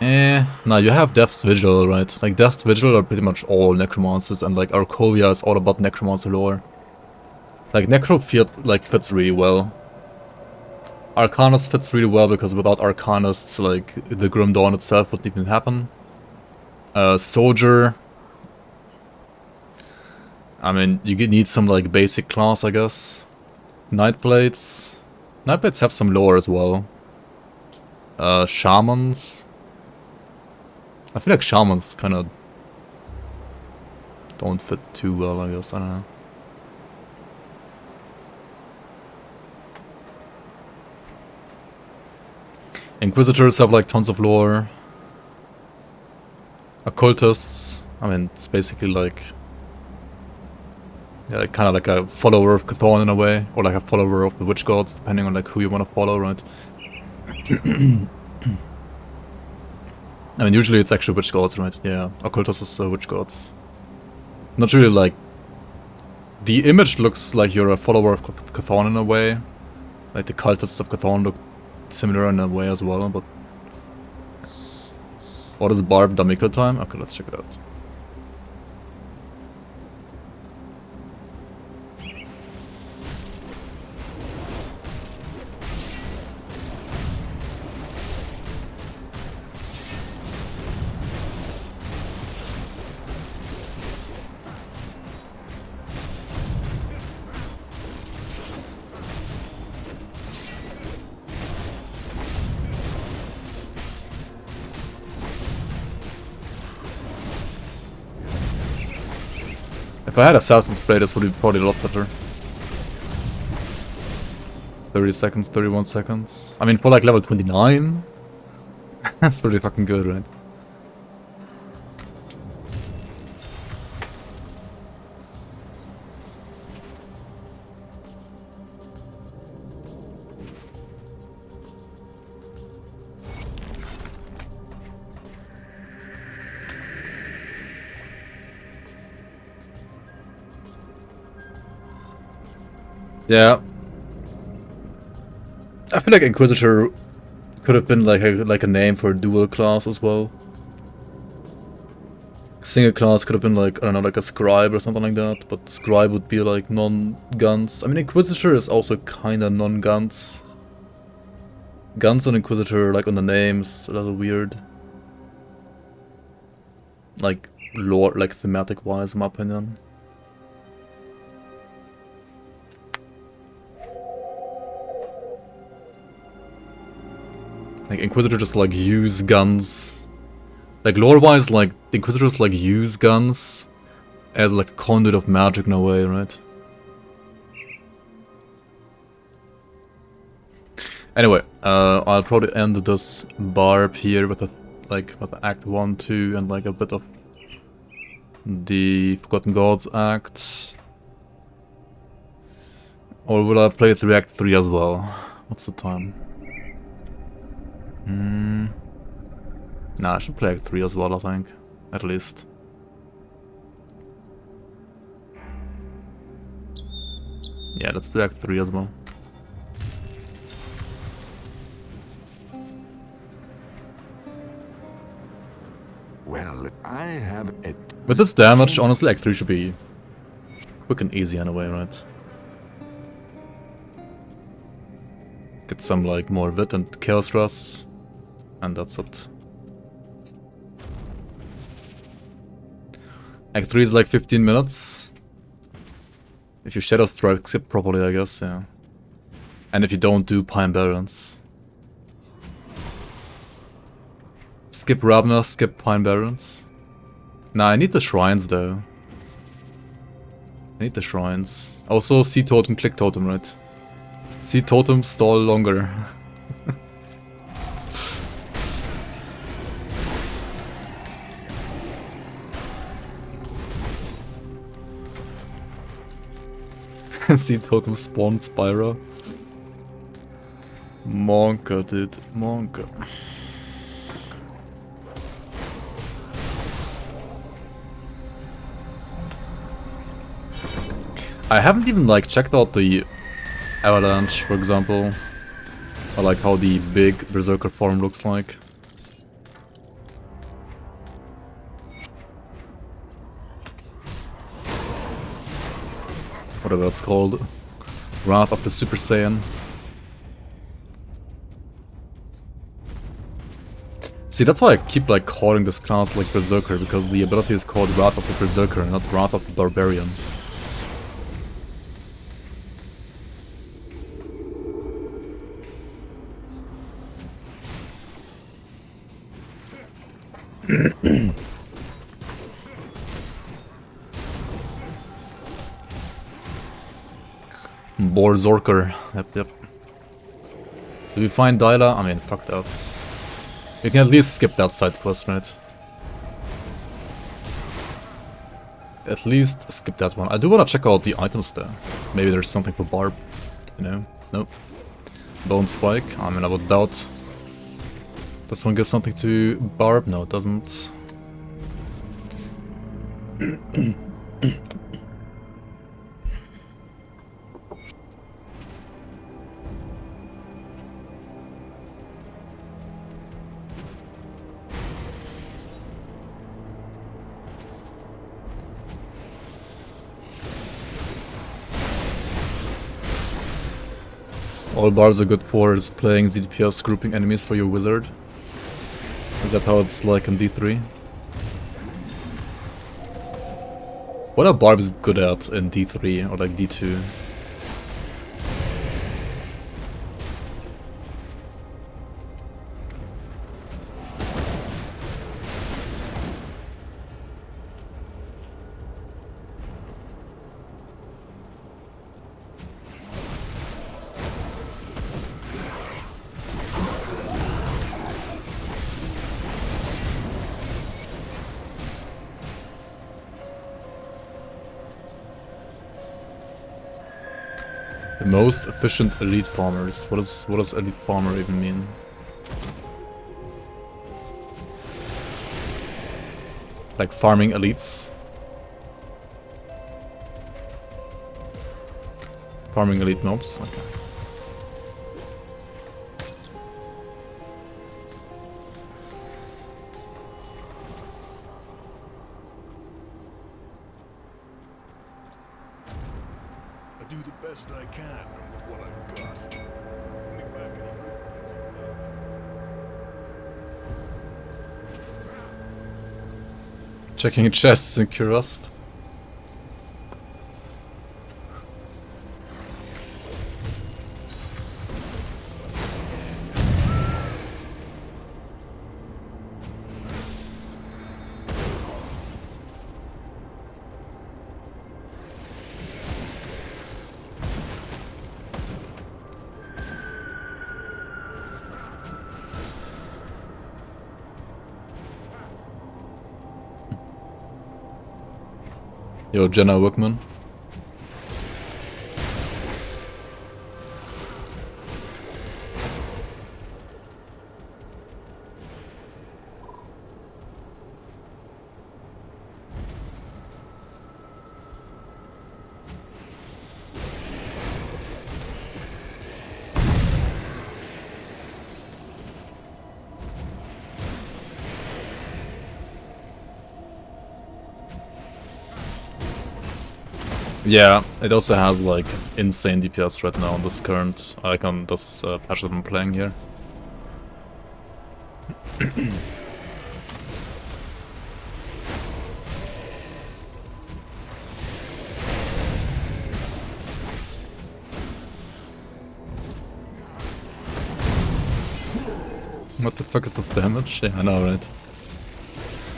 No, you have Death's Vigil, right? Like, Death's Vigil are pretty much all Necromancers, and, like, Arcovia is all about Necromancer lore. Like, Necrofiat, fits really well. Arcanist fits really well, because without Arcanists, like, the Grim Dawn itself wouldn't even happen. Soldier... I mean, you need some, like, basic class, I guess. Nightblades... Nightblades have some lore as well. Shamans... I feel like Shamans kinda... don't fit too well, I guess, I don't know. Inquisitors have, like, tons of lore. Occultists... I mean, it's basically like... yeah, kind of like a follower of Chthon in a way, or like a follower of the witch gods, depending on like who you want to follow, right? I mean, usually it's actually witch gods, right? Yeah, Occultus is witch gods. Not really like... the image looks like you're a follower of Chthon in a way. Like the cultists of Chthon look similar in a way as well, but... what is Barb Damikla time? Okay, let's check it out. If I had Assassin's Blade, this would be probably a lot better. 30 seconds, 31 seconds. I mean, for like level 29, that's pretty fucking good, right? Yeah. I feel like Inquisitor could have been like a name for a dual class as well. Single class could have been like, I don't know, like a Scribe or something like that, but Scribe would be like non-guns. I mean, Inquisitor is also kinda non-guns. Guns and Inquisitor, like on the names, a little weird. Like, lore, like thematic-wise, in my opinion. Like, Inquisitor just, like, use guns. Like, lore-wise, like, the Inquisitors, like, use guns as, like, a conduit of magic in a way, right? Anyway, I'll probably end this Barb here with a, like, with Act 1, 2, and, like, a bit of the Forgotten Gods Act. Or will I play through Act 3 as well? What's the time? Nah, I should play Act 3 as well, I think. At least. Yeah, let's do Act 3 as well. Well, I have it. With this damage, honestly, Act 3 should be quick and easy in a way, right? Get some, like, more wit and chaos rush. And that's it. Act 3 is like 15 minutes. If you Shadow Strike skip properly, I guess, yeah. And if you don't do Pine Barrens. Skip Ravna, skip Pine Barrens. Nah, I need the shrines though. I need the shrines. Also, Sea Totem, Click Totem, right? Sea Totem, stall longer. Sea Totem spawned Spyro. Monka, dude. Monka. I haven't even like checked out the avalanche, for example. Or like how the big berserker form looks like. Whatever it's called. Wrath of the Super Saiyan. See, that's why I keep like calling this class like Berserker, because the ability is called Wrath of the Berserker, not Wrath of the Barbarian. Borzorker. Yep. Do we find Dyla? I mean, fuck that. We can at least skip that side quest, right? At least skip that one. I do want to check out the items there. Maybe there's something for Barb. You know? Nope. Bone Spike. I mean, I would doubt. This one gives something to Barb? No, it doesn't. All barbs are good for is playing ZDPS grouping enemies for your wizard. Is that how it's like in D3? What are barbs good at in D3 or like D2? The most efficient elite farmers. What does elite farmer even mean? Like farming elites? Farming elite mobs? Okay. I do the best I can with what I've got. Bring back any blueprints I've got. Checking chests in Kurust. Yo, Jenna Workman. Yeah, it also has like insane DPS right now on this current icon, this patch that I'm playing here. What the fuck is this damage? Yeah, I know, right?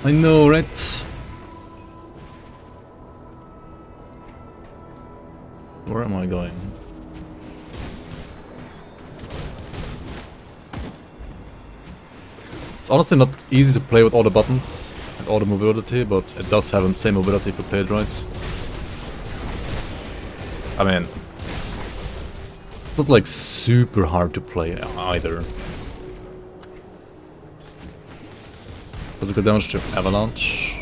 I know, right? Where am I going? It's honestly not easy to play with all the buttons and all the mobility, but it does have insane mobility if you play it right. I mean, It's not like super hard to play either. Physical damage to avalanche.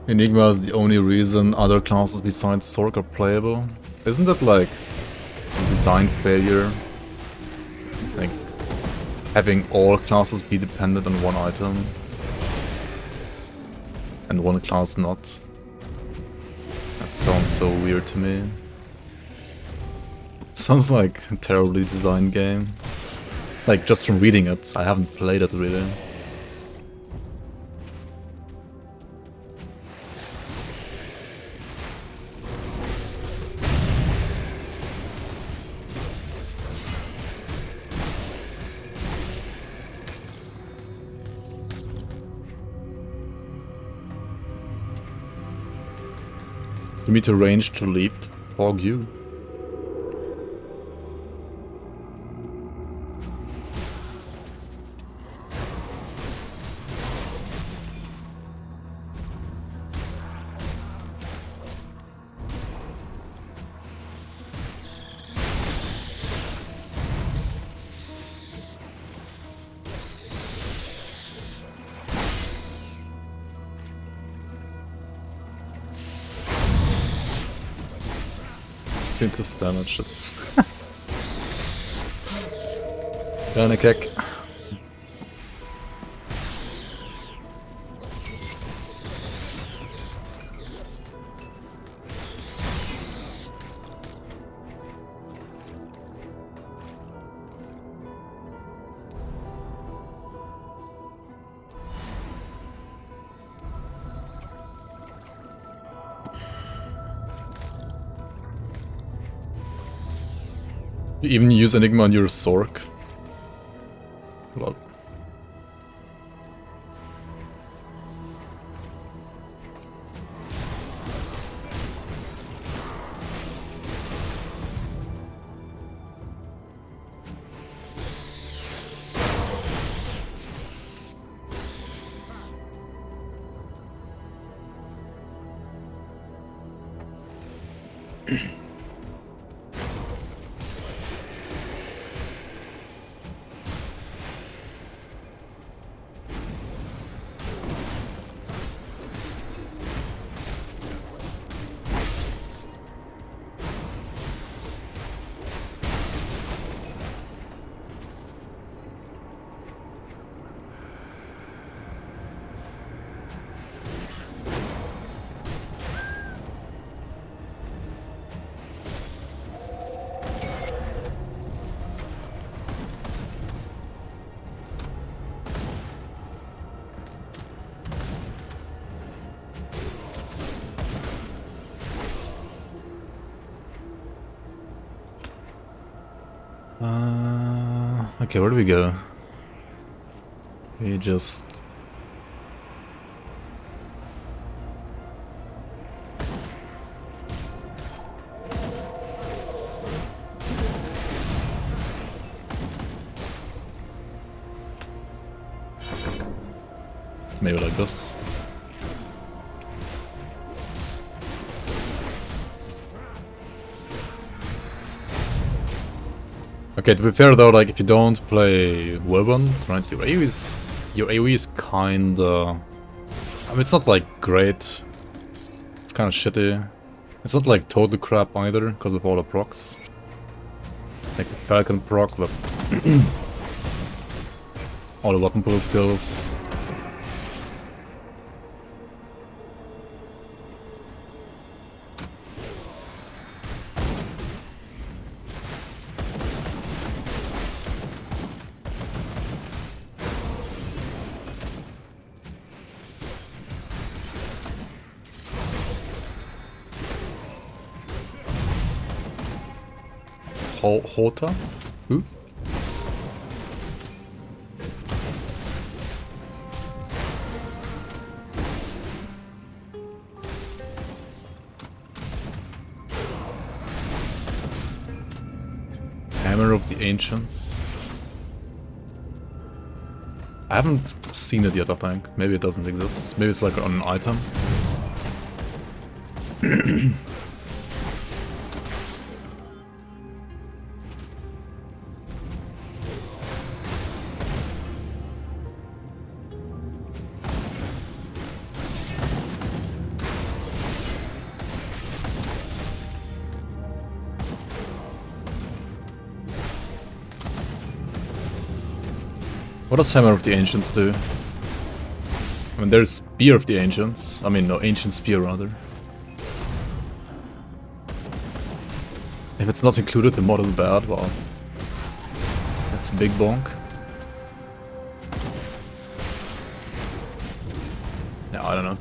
Enigma is the only reason other classes besides Sork are playable. Isn't that like a design failure? Like having all classes be dependent on one item and one class not? That sounds so weird to me. It sounds like a terribly designed game. Like just from reading it, I haven't played it really. You need to range to leap. Hog you. This damages. Panic kick. You even use Enigma on your Sork. Lol. Okay, where do we go? We just... maybe like this. Okay, to be fair though, like if you don't play Weapon, right, your AoE is kinda... I mean, it's not like great. It's kinda shitty. It's not like total crap either, because of all the procs. Like the Falcon proc, but all the weapon pull skills. Hota? Who? Hammer of the Ancients. I haven't seen it yet, I think. Maybe it doesn't exist. Maybe it's like on an item. What does Hammer of the Ancients do? I mean, there's Spear of the Ancients. I mean, no, Ancient Spear, rather. If it's not included, the mod is bad. Well, that's a big bonk. Yeah, I don't know.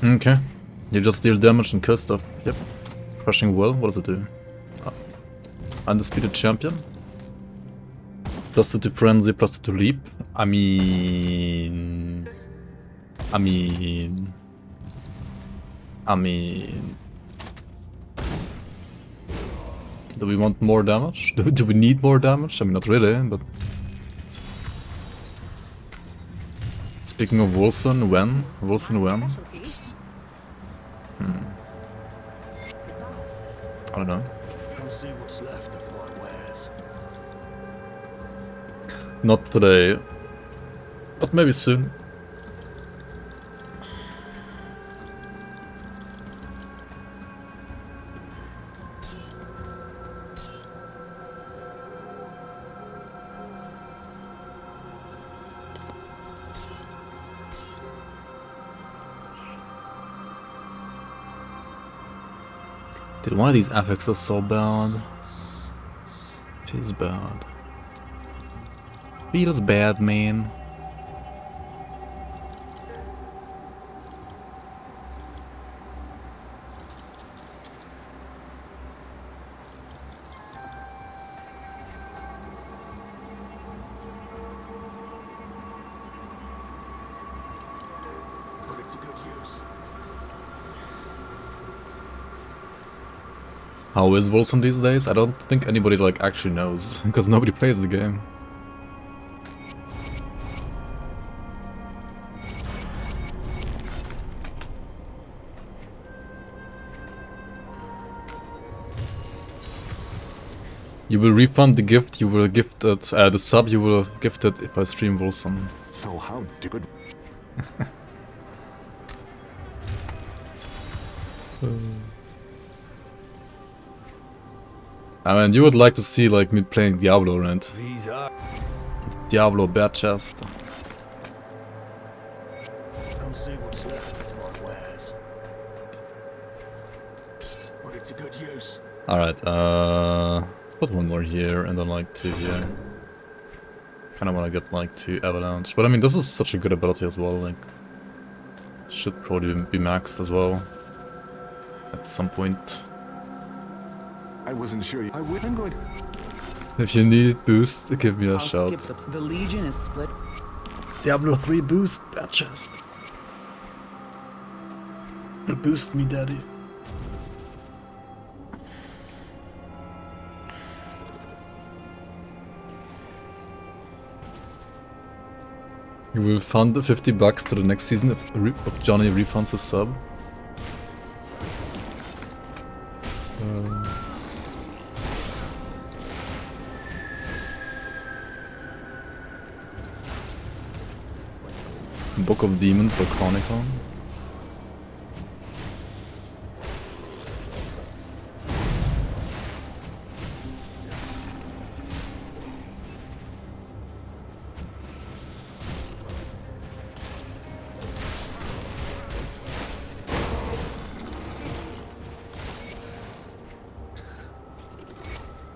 Okay. You just deal damage and kill stuff. Yep. Crushing Will. What does it do? Oh. Undisputed Champion. +2 to Frenzy, +2 to Leap. I mean... Do we want more damage? Do we need more damage? I mean, not really, but... Speaking of Wilson, when? Wilson, when? I don't know. I'll see what's left of my wares. Not today, but maybe soon. Dude, why are these affixes so bad? Feels bad. Feels bad, man. Put it to good use. How is Wilson these days? I don't think anybody like actually knows, because nobody plays the game. You will refund the gift you will gifted, the sub you will gifted if I stream Wilson. So how good? I mean, you would like to see like me playing Diablo, right? These are. Diablo bare chest. I'll see what's left of my wares. Put it to good use. Alright, let's put one more here and then like 2 here. Kinda wanna get like 2 Avalanche. But I mean, this is such a good ability as well, like... Should probably be maxed as well. At some point. I wasn't sure. I wouldn't go. If you need boost, give me a shout. The Legion is split. Diablo 3 boost, bad chest. Boost me, daddy. You will fund the $50 to the next season if Johnny refunds his sub. Book of Demons or Chronicon.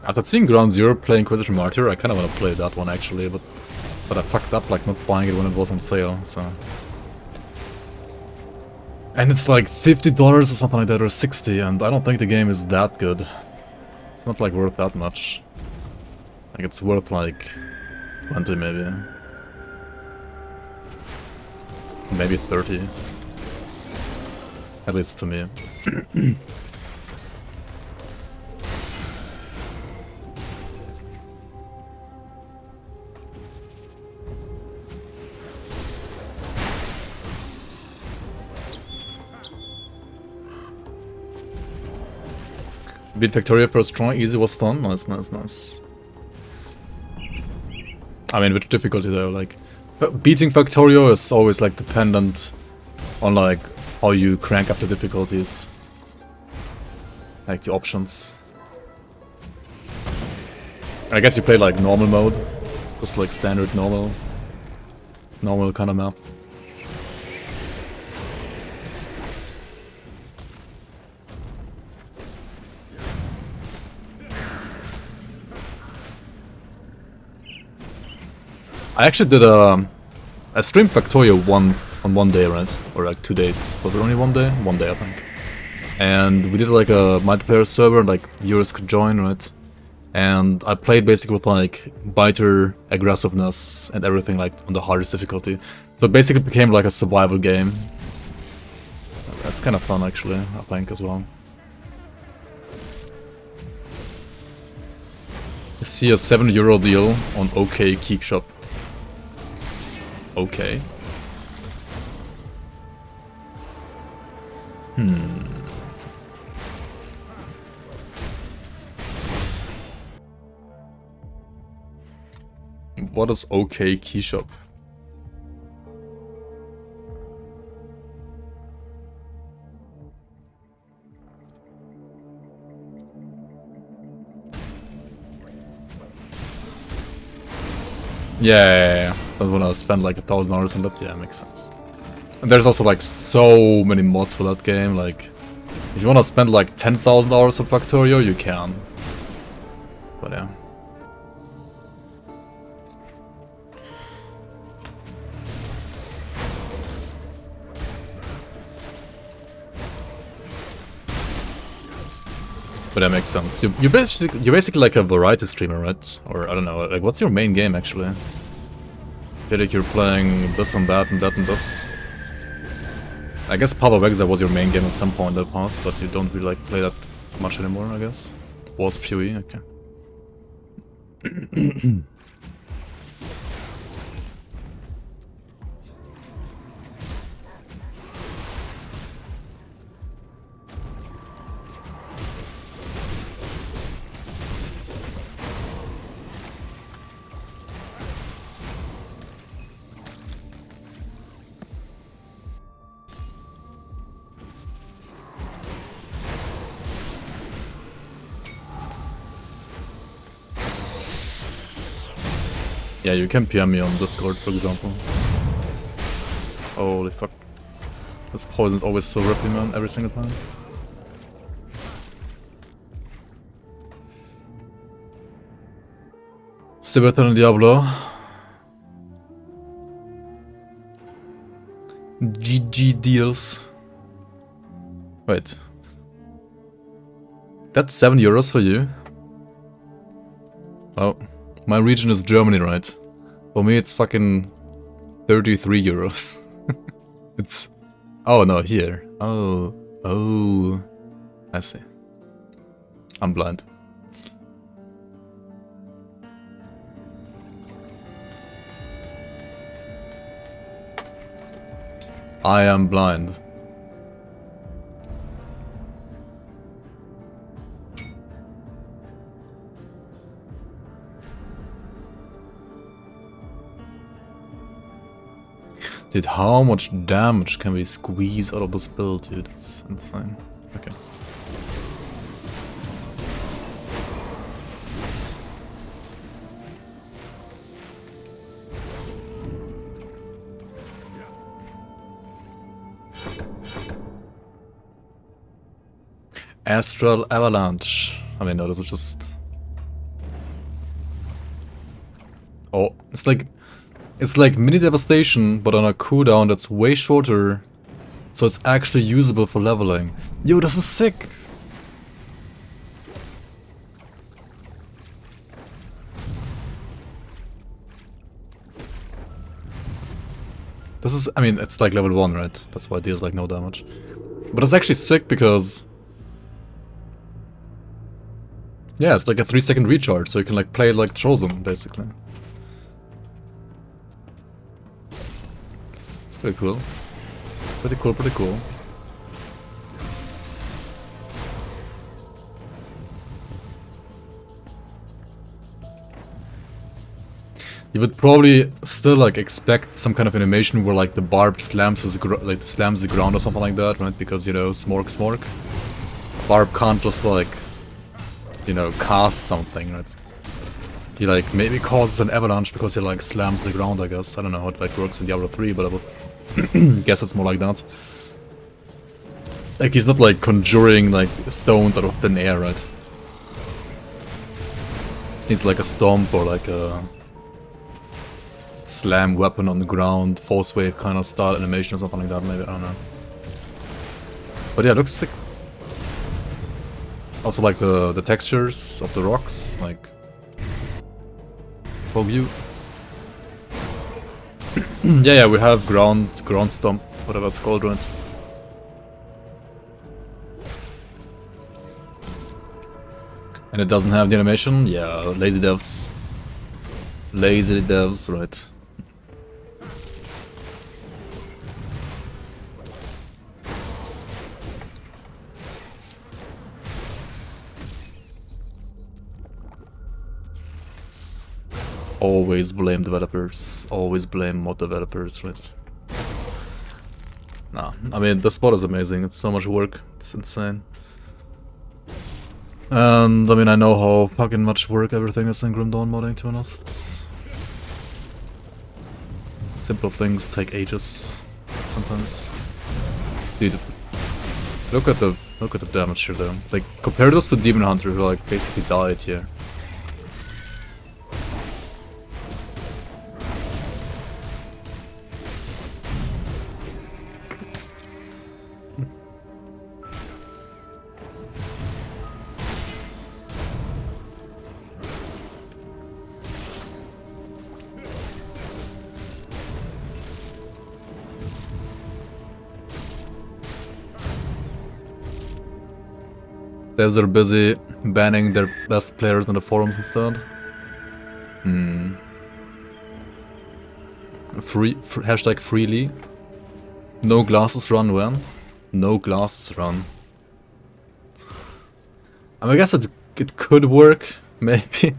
After seeing Ground Zero play Inquisitor Martyr, I kind of want to play that one actually, but I fucked up like not buying it when it was on sale, so... And it's like $50 or something like that, or 60, and I don't think the game is that good. It's not like worth that much. Like it's worth like 20 maybe. Maybe 30. At least to me. Beat Factorio first try, easy, was fun. Nice, nice, nice. I mean, with difficulty though, like... Beating Factorio is always like dependent on like how you crank up the difficulties. Like the options. I guess you play like normal mode. Just like standard normal kind of map. I actually did a stream Factorio on one day, right? Or like 2 days. Was it only 1 day? 1 day, I think. And we did like a multiplayer server, like viewers could join, right? And I played basically with like biter, aggressiveness, and everything like on the hardest difficulty. So it basically became like a survival game. That's kind of fun actually, I think as well. I see a €7 deal on OK Geek Shop. Okay. What is OK Key Shop? Yeah. Don't wanna spend like $1,000 on that. Yeah, makes sense. And there's also like so many mods for that game. Like, if you wanna spend like $10,000 on Factorio, you can. But yeah. But that makes sense. You're basically like a variety streamer, right? Or I don't know. Like, what's your main game actually? I feel like you're playing this and that and that and this. I guess Path of Exile was your main game at some point in the past, but you don't really like play that much anymore, I guess. Was PoE, okay. Yeah, you can PM me on Discord, for example. Holy fuck. This poison's always so rippy, man, every single time. Still better than Diablo. GG deals. Wait. That's €7 for you? Oh. My region is Germany, right? For me it's fucking €33. It's... Oh no, here. Oh. I see. I'm blind. I am blind. Dude, how much damage can we squeeze out of this build, dude? It's insane. Okay. Astral Avalanche. I mean, no, this is just... Oh, it's like mini devastation, but on a cooldown that's way shorter, so it's actually usable for leveling. Yo, this is sick! This is, I mean, it's like level 1, right? That's why it deals like no damage. But it's actually sick because... yeah, it's like a 3-second recharge, so you can like play it like Trozen, basically. It's pretty cool. Pretty cool, pretty cool. You would probably still like expect some kind of animation where like the barb slams the ground or something like that, right? Because, you know, smork. Barb can't just like, you know, cast something, right? He like maybe causes an avalanche because he like slams the ground, I guess. I don't know how it like works in Diablo 3, but I would guess it's more like that. Like he's not like conjuring like stones out of thin air, right? He's like a stomp or like a slam weapon on the ground, force wave kind of style animation or something like that, maybe, I don't know. But yeah, it looks sick. Also like the textures of the rocks, like for view. yeah, we have ground stomp, whatever it's called, right? And it doesn't have the animation? Yeah, lazy devs. Lazy devs, right. Always blame developers, always blame mod developers, right? Nah, I mean, the spot is amazing, it's so much work, it's insane. And, I mean, I know how fucking much work everything is in Grim Dawn modding, to be honest. It's... simple things take ages, sometimes. Dude, look at the damage here though. Like, compare this to Demon Hunter, who like basically died here. Devs are busy banning their best players on the forums instead. Hashtag freely. No glasses run when? No glasses run. I mean, I guess it could work, maybe.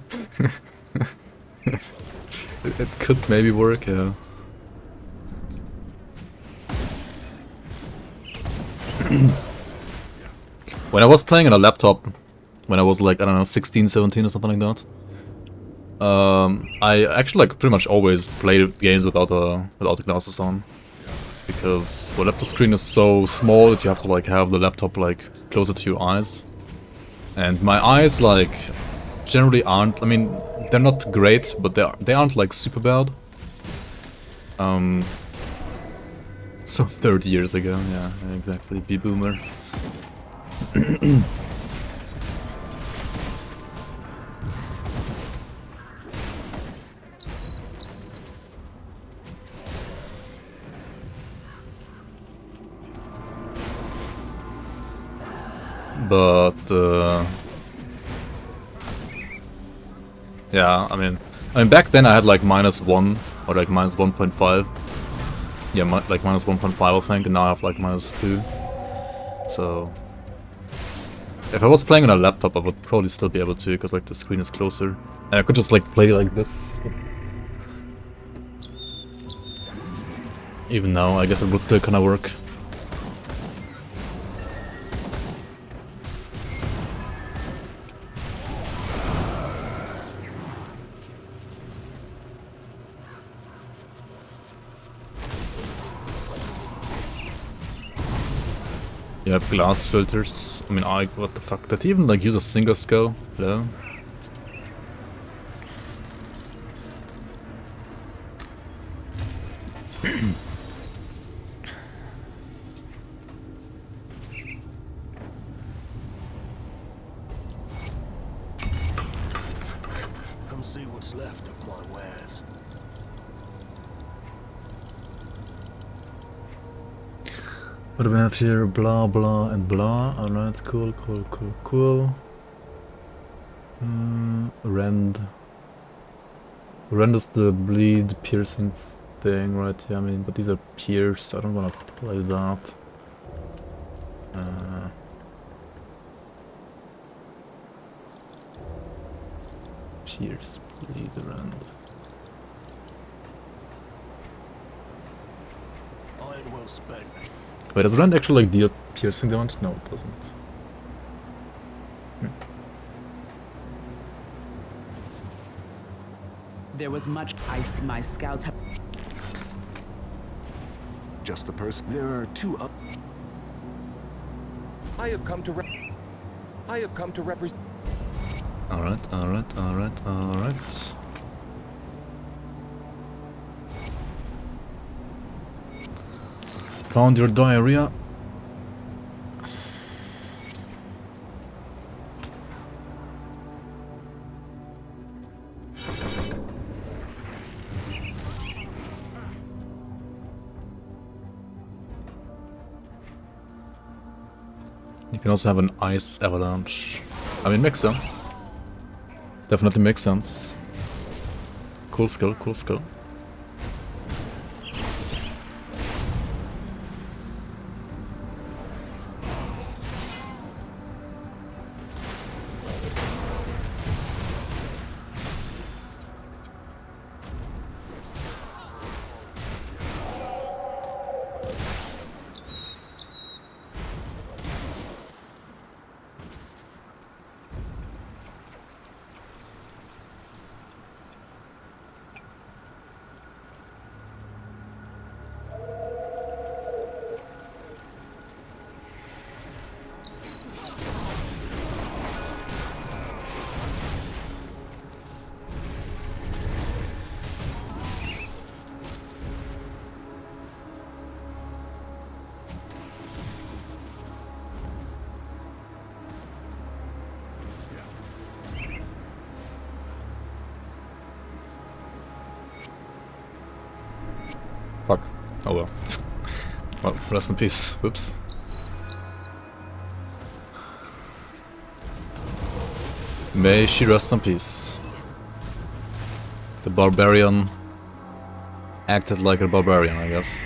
it could maybe work, yeah. When I was playing on a laptop, when I was like, I don't know, 16, 17 or something like that, I actually like pretty much always played games without the glasses on. Because the laptop screen is so small that you have to like have the laptop like closer to your eyes. And my eyes like generally aren't, I mean, they're not great, but they aren't like super bad. So 30 years ago, yeah, exactly, B-boomer. But yeah, I mean back then I had like -1 or like -1.5. Yeah, like -1.5 I think, and now I have like -2. So if I was playing on a laptop, I would probably still be able to, because like the screen is closer. And I could just like play like this. Even now, I guess it would still kinda work. You have glass filters. I mean, what the fuck? Did he even like use a single skill? Hello? Come see what's left of my wares. What do we have here? Blah, blah, and blah. Alright, cool. Rend. Rend is the bleed piercing thing, right? Yeah, I mean, but these are pierced. I don't want to play that. Pierce, bleed, rend. Iron well spent. Wait, does rend actually like deal piercing damage? No, it doesn't. There was much ice. My scouts have. Just the person. There are two up. I have come to represent. Alright. Found your diarrhea. You can also have an ice avalanche. I mean, makes sense. Definitely makes sense. Cool skill. Fuck. Oh well. Well, rest in peace. Whoops. May she rest in peace. The barbarian acted like a barbarian, I guess.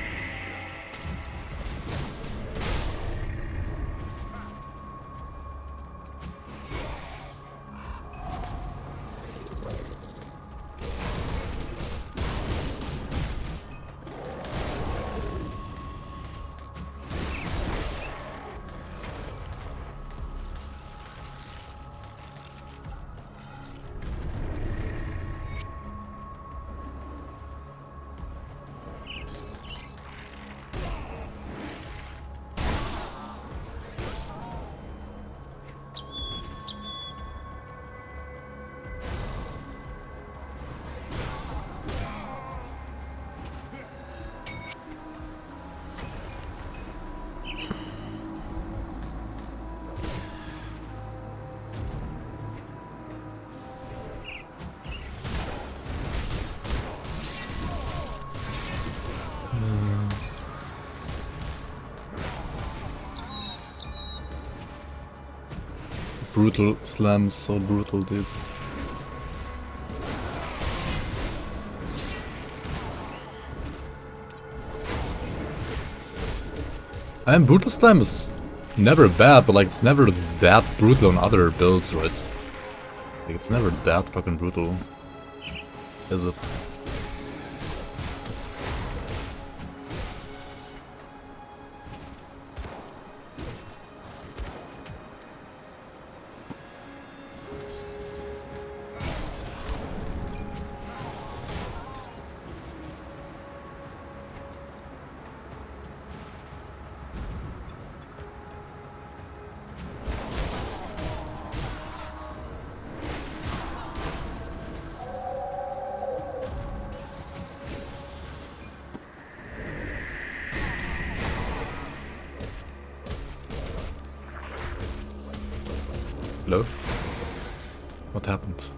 Brutal slam, so brutal, dude. And brutal slam is never bad, but like it's never that brutal on other builds, right? Like it's never that fucking brutal, is it? What happened?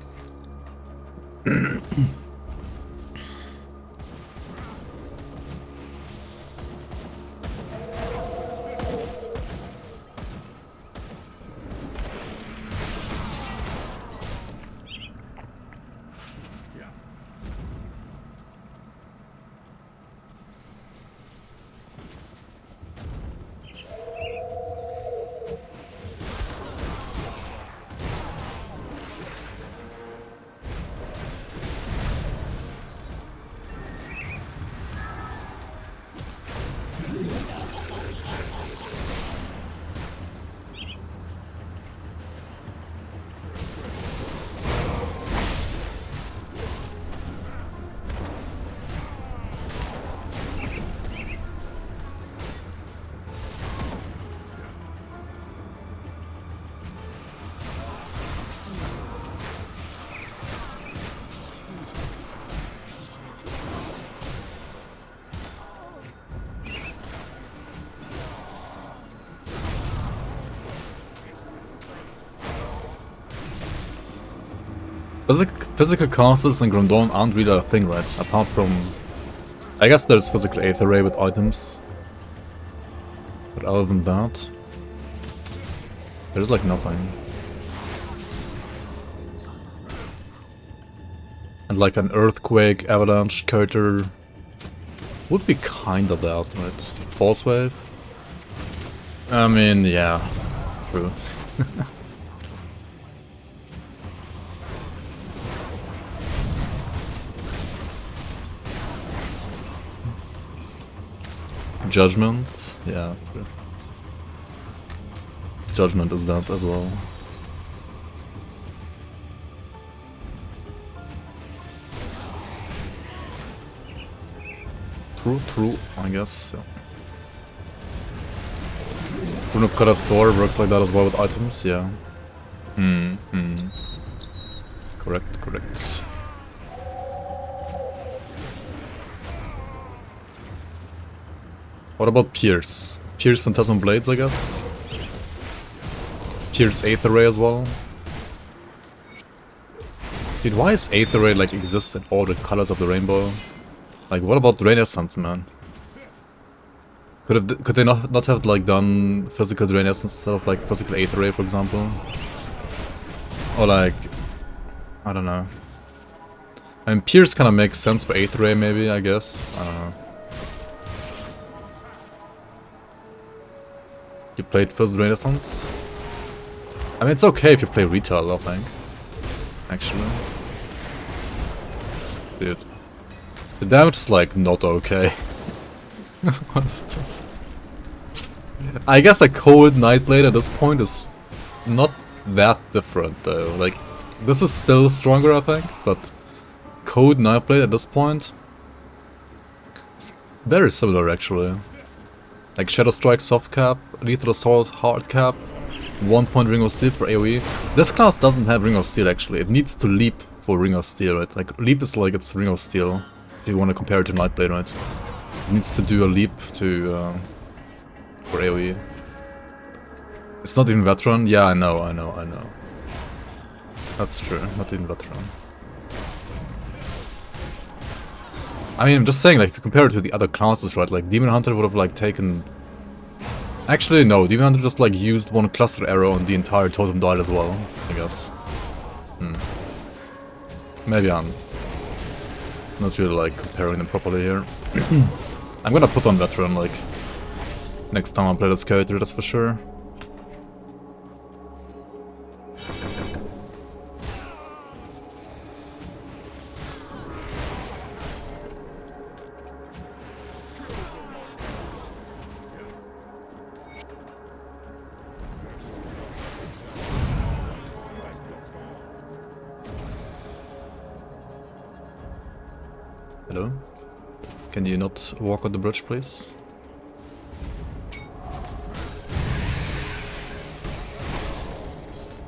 Physical castles in Grandon aren't really a thing, right? Apart from... I guess there's physical Aether Ray with items. But other than that... there's like nothing. And like an Earthquake, Avalanche character... would be kinda that, right? Force Wave? I mean, yeah. True. Judgment? Yeah. Judgment is that as well. True, I guess. Yeah. Rune of Karasor works like that as well with items, yeah. Correct. What about Pierce? Pierce Phantasmal Blades, I guess? Pierce Aether Ray as well? Dude, why is Aether Ray like exists in all the colors of the rainbow? Like, what about Renaissance, man? Could they not have like done physical Renaissance instead of like physical Aether Ray, for example? Or like, I don't know. I mean, Pierce kind of makes sense for Aether Ray, maybe, I guess. I don't know. You played first Renaissance? I mean, it's okay if you play retail, I think. Actually. Dude. The damage is like not okay. What is this? I guess a Cold Nightblade at this point is not that different though. Like, this is still stronger, I think, but Cold Nightblade at this point is very similar actually. Like Shadow Strike soft cap, Lethal Assault hard cap, 1 point Ring of Steel for AoE. This class doesn't have Ring of Steel actually, it needs to leap for Ring of Steel, right? Like leap is like its Ring of Steel, if you want to compare it to Nightblade, right? It needs to do a leap to for AoE. It's not even veteran? Yeah, I know. That's true, not even veteran. I mean, I'm just saying, like, if you compare it to the other classes, right, like, Demon Hunter would have, like, taken... Actually, no, Demon Hunter just, like, used one cluster arrow on the entire totem died as well, I guess. Maybe I'm not really, like, comparing them properly here. I'm gonna put on veteran, like, next time I play this character, that's for sure. Hello? Can you not walk on the bridge, please?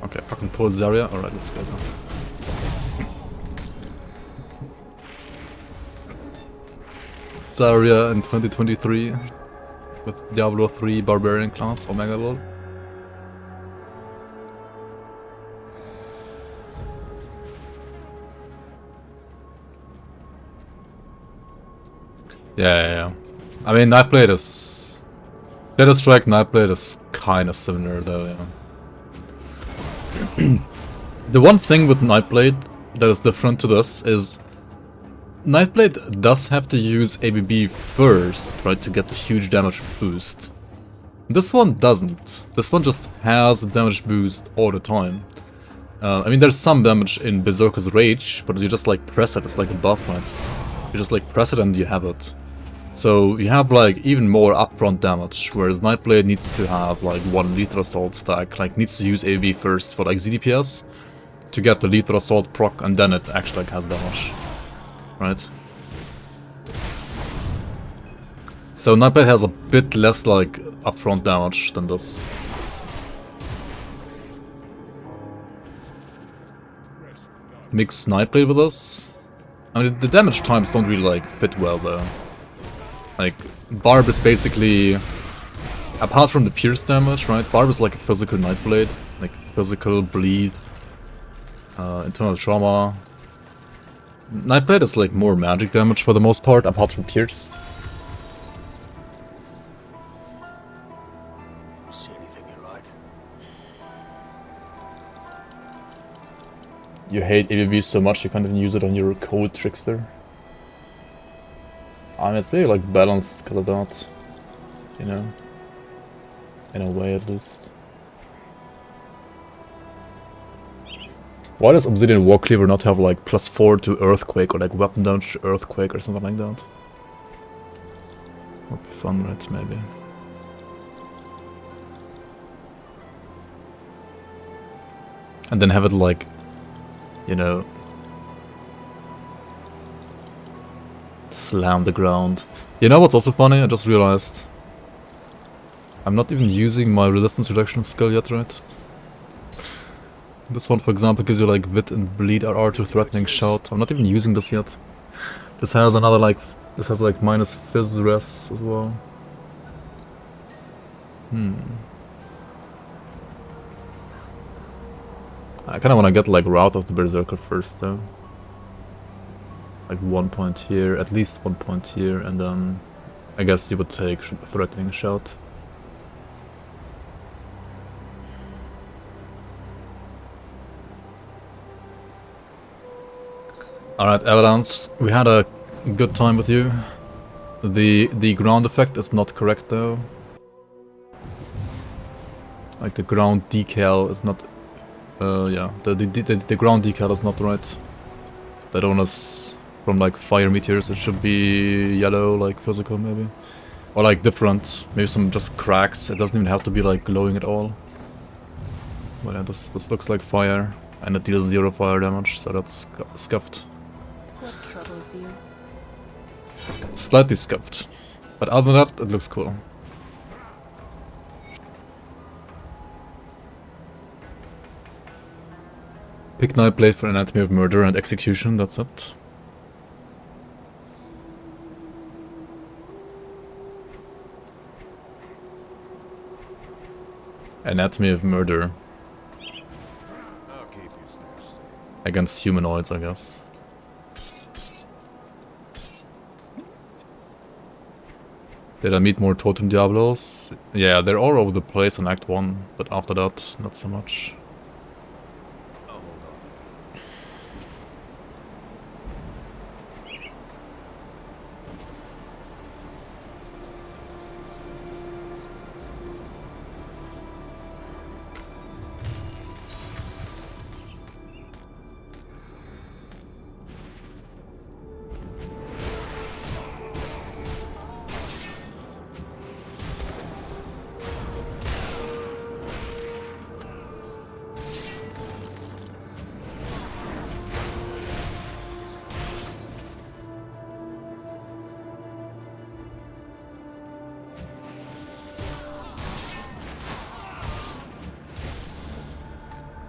Okay, fucking pull Zarya. Alright, let's go now. Zarya in 2023 with Diablo 3 Barbarian class, Omega lol. Yeah. I mean, Nightblade is... Shadow Strike Nightblade is kinda similar though, yeah. The one thing with Nightblade that is different to this is Nightblade does have to use ABB first, right, to get the huge damage boost. This one doesn't. This one just has a damage boost all the time. I mean, there's some damage in Berserker's Rage, but you just like press it, it's like a buff, right? You just like press it and you have it. So you have like even more upfront damage, whereas Nightblade needs to have like one Lethal Assault stack, like needs to use ABB first for like ZDPS to get the Lethal Assault proc, and then it actually like has damage, right? So Nightblade has a bit less like upfront damage than this. Mix Nightblade with this. I mean, the damage times don't really like fit well though. Like, Barb is basically, apart from the pierce damage, right? Barb is like a physical Nightblade, like physical bleed, internal trauma. Nightblade is like more magic damage for the most part, apart from pierce. See anything you like? You hate ABB so much you can't even use it on your code trickster. I mean, it's maybe like balanced color dot, you know, in a way at least. Why does Obsidian Warcleaver not have like +4 to Earthquake or like weapon damage to Earthquake or something like that? Would be fun, right? Maybe. And then have it like, you know, slam the ground. You know what's also funny? I just realized I'm not even using my resistance reduction skill yet, right? This one, for example, gives you like Wit and Bleed RR to Threatening Shout. I'm not even using this yet. This has another like, this has like minus Fizz Res as well. I kinda wanna get like Wrath of the Berserker first though. Like 1 point here, at least 1 point here, and then I guess you would take Threatening Shout. Alright, Avalanche, we had a good time with you. The ground effect is not correct though. Like the ground decal is not... yeah, the ground decal is not right. That one is from like fire meteors, it should be yellow, like physical maybe. Or like different, maybe some just cracks, it doesn't even have to be like glowing at all. But yeah, this looks like fire, and it deals 0 fire damage, so that's scuffed. What troubles you? Slightly scuffed. But other than that, it looks cool. Pick Nightblade for Anatomy of Murder and Execution, that's it. Anatomy of Murder. I'll keep you safe. Against humanoids, I guess. Did I meet more Totem Diablos? Yeah, they're all over the place in Act 1, but after that, not so much.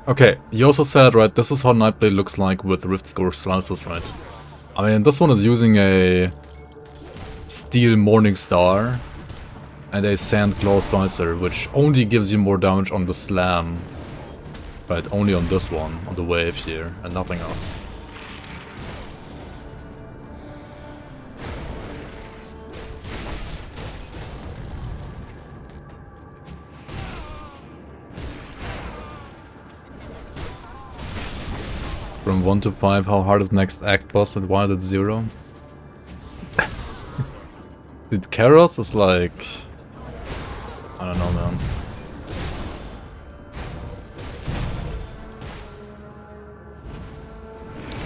Okay, you also said, right, this is how Nightblade looks like with Rift Score slices, right? I mean, this one is using a Steel Morning Star and a Sand Claw Slicer, which only gives you more damage on the slam. Right, only on this one, on the wave here, and nothing else. From 1 to 5, how hard is next act boss and why is it 0? Dude, Karos is like... I don't know, man.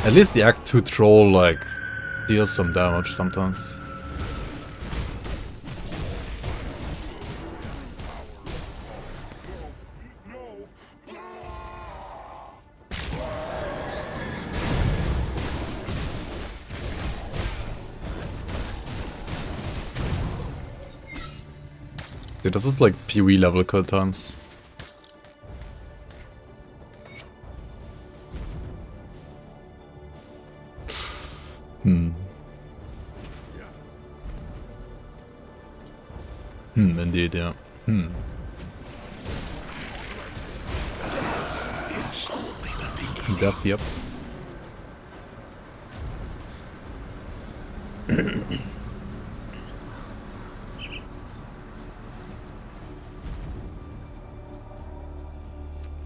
At least the Act 2 troll, like, deals some damage sometimes. Dude, this is like PoE level kill times. Indeed, yeah. Death, yep.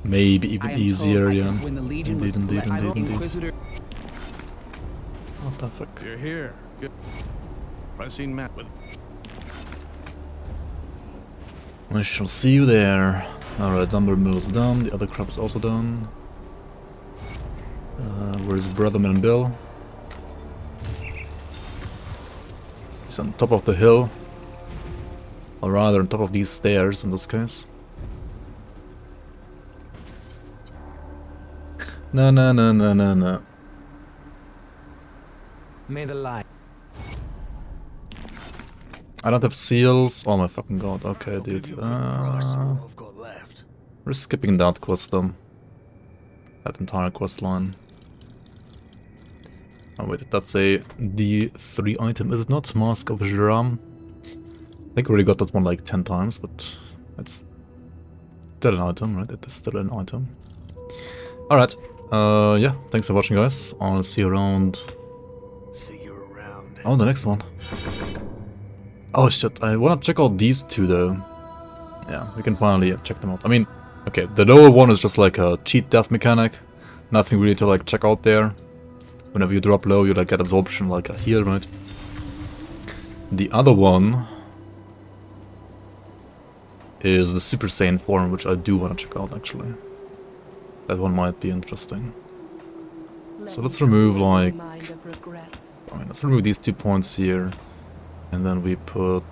Maybe even easier, yeah. Indeed. What the fuck? You're here. Good. I seen Matt with. I shall see you there. Alright, Dumber Mill is done, the other crop is also done. Where's Brotherman and Bill? He's on top of the hill. Or rather, on top of these stairs in this case. No. May the light. I don't have seals. Oh my fucking god. Okay, dude. I've got left. We're skipping that quest then. That entire quest line. Oh wait, that's a D3 item, is it not? Mask of Jiram. I think we already got that one like 10 times, but it's still an item, right? It is still an item. Alright. Yeah, thanks for watching, guys. I'll see you around. See you around. Oh, the next one. Oh shit, I wanna check out these two though. Yeah, we can finally check them out. I mean, okay, the lower one is just like a cheat death mechanic. Nothing really to like check out there. Whenever you drop low, you like get absorption like a heal, right? The other one is the Super Saiyan form, which I do wanna check out actually. That one might be interesting. So let's remove like... I mean, let's remove these 2 points here. And then we put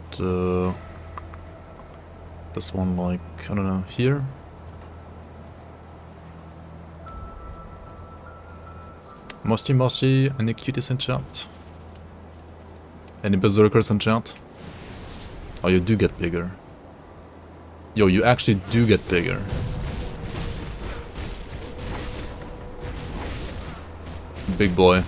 this one like, I don't know, here. Moshi, any cuties in chat? Any berserkers in chat? Oh, you do get bigger. Yo, you actually do get bigger. Big boy.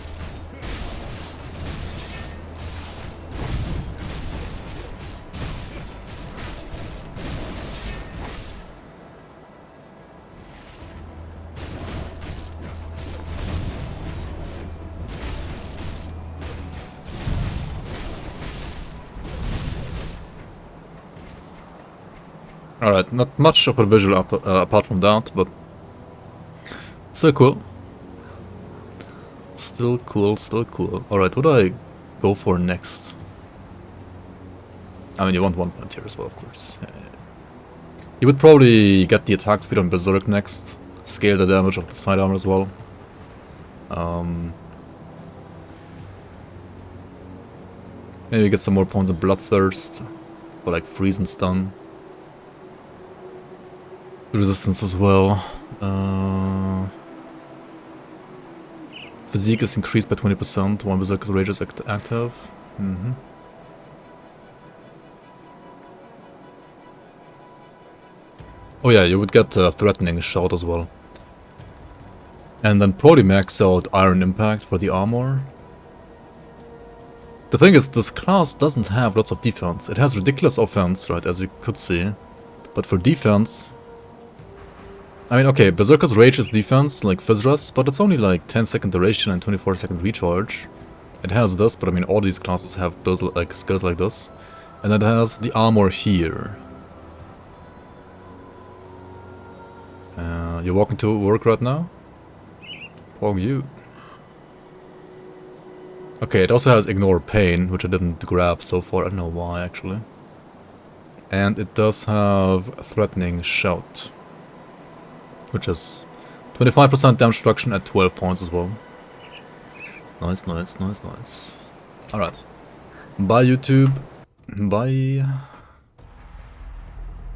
Alright, not much of a visual apart from that, but still cool. Still cool. Alright, what do I go for next? I mean, you want 1 point here as well, of course. You would probably get the attack speed on Berserk next, scale the damage of the side armor as well. Maybe get some more points of Bloodthirst for like freeze and stun. Resistance as well. Physique is increased by 20% when Berserker's Rage is active. Oh yeah, you would get a Threatening Shout as well. And then probably max out Iron Impact for the armor. The thing is, this class doesn't have lots of defense. It has ridiculous offense, right, as you could see. But for defense... I mean, okay, Berserker's Rage is defense, like Fizzrus, but it's only like 10-second duration and 24-second recharge. It has this, but I mean, all these classes have builds like skills like this. And then it has the armor here. You're walking to work right now? Fuck you. Okay, it also has Ignore Pain, which I didn't grab so far. I don't know why, actually. And it does have Threatening Shout, which is 25% damage reduction at 12 points as well. Nice, nice, nice, nice. Alright. Bye, YouTube. Bye.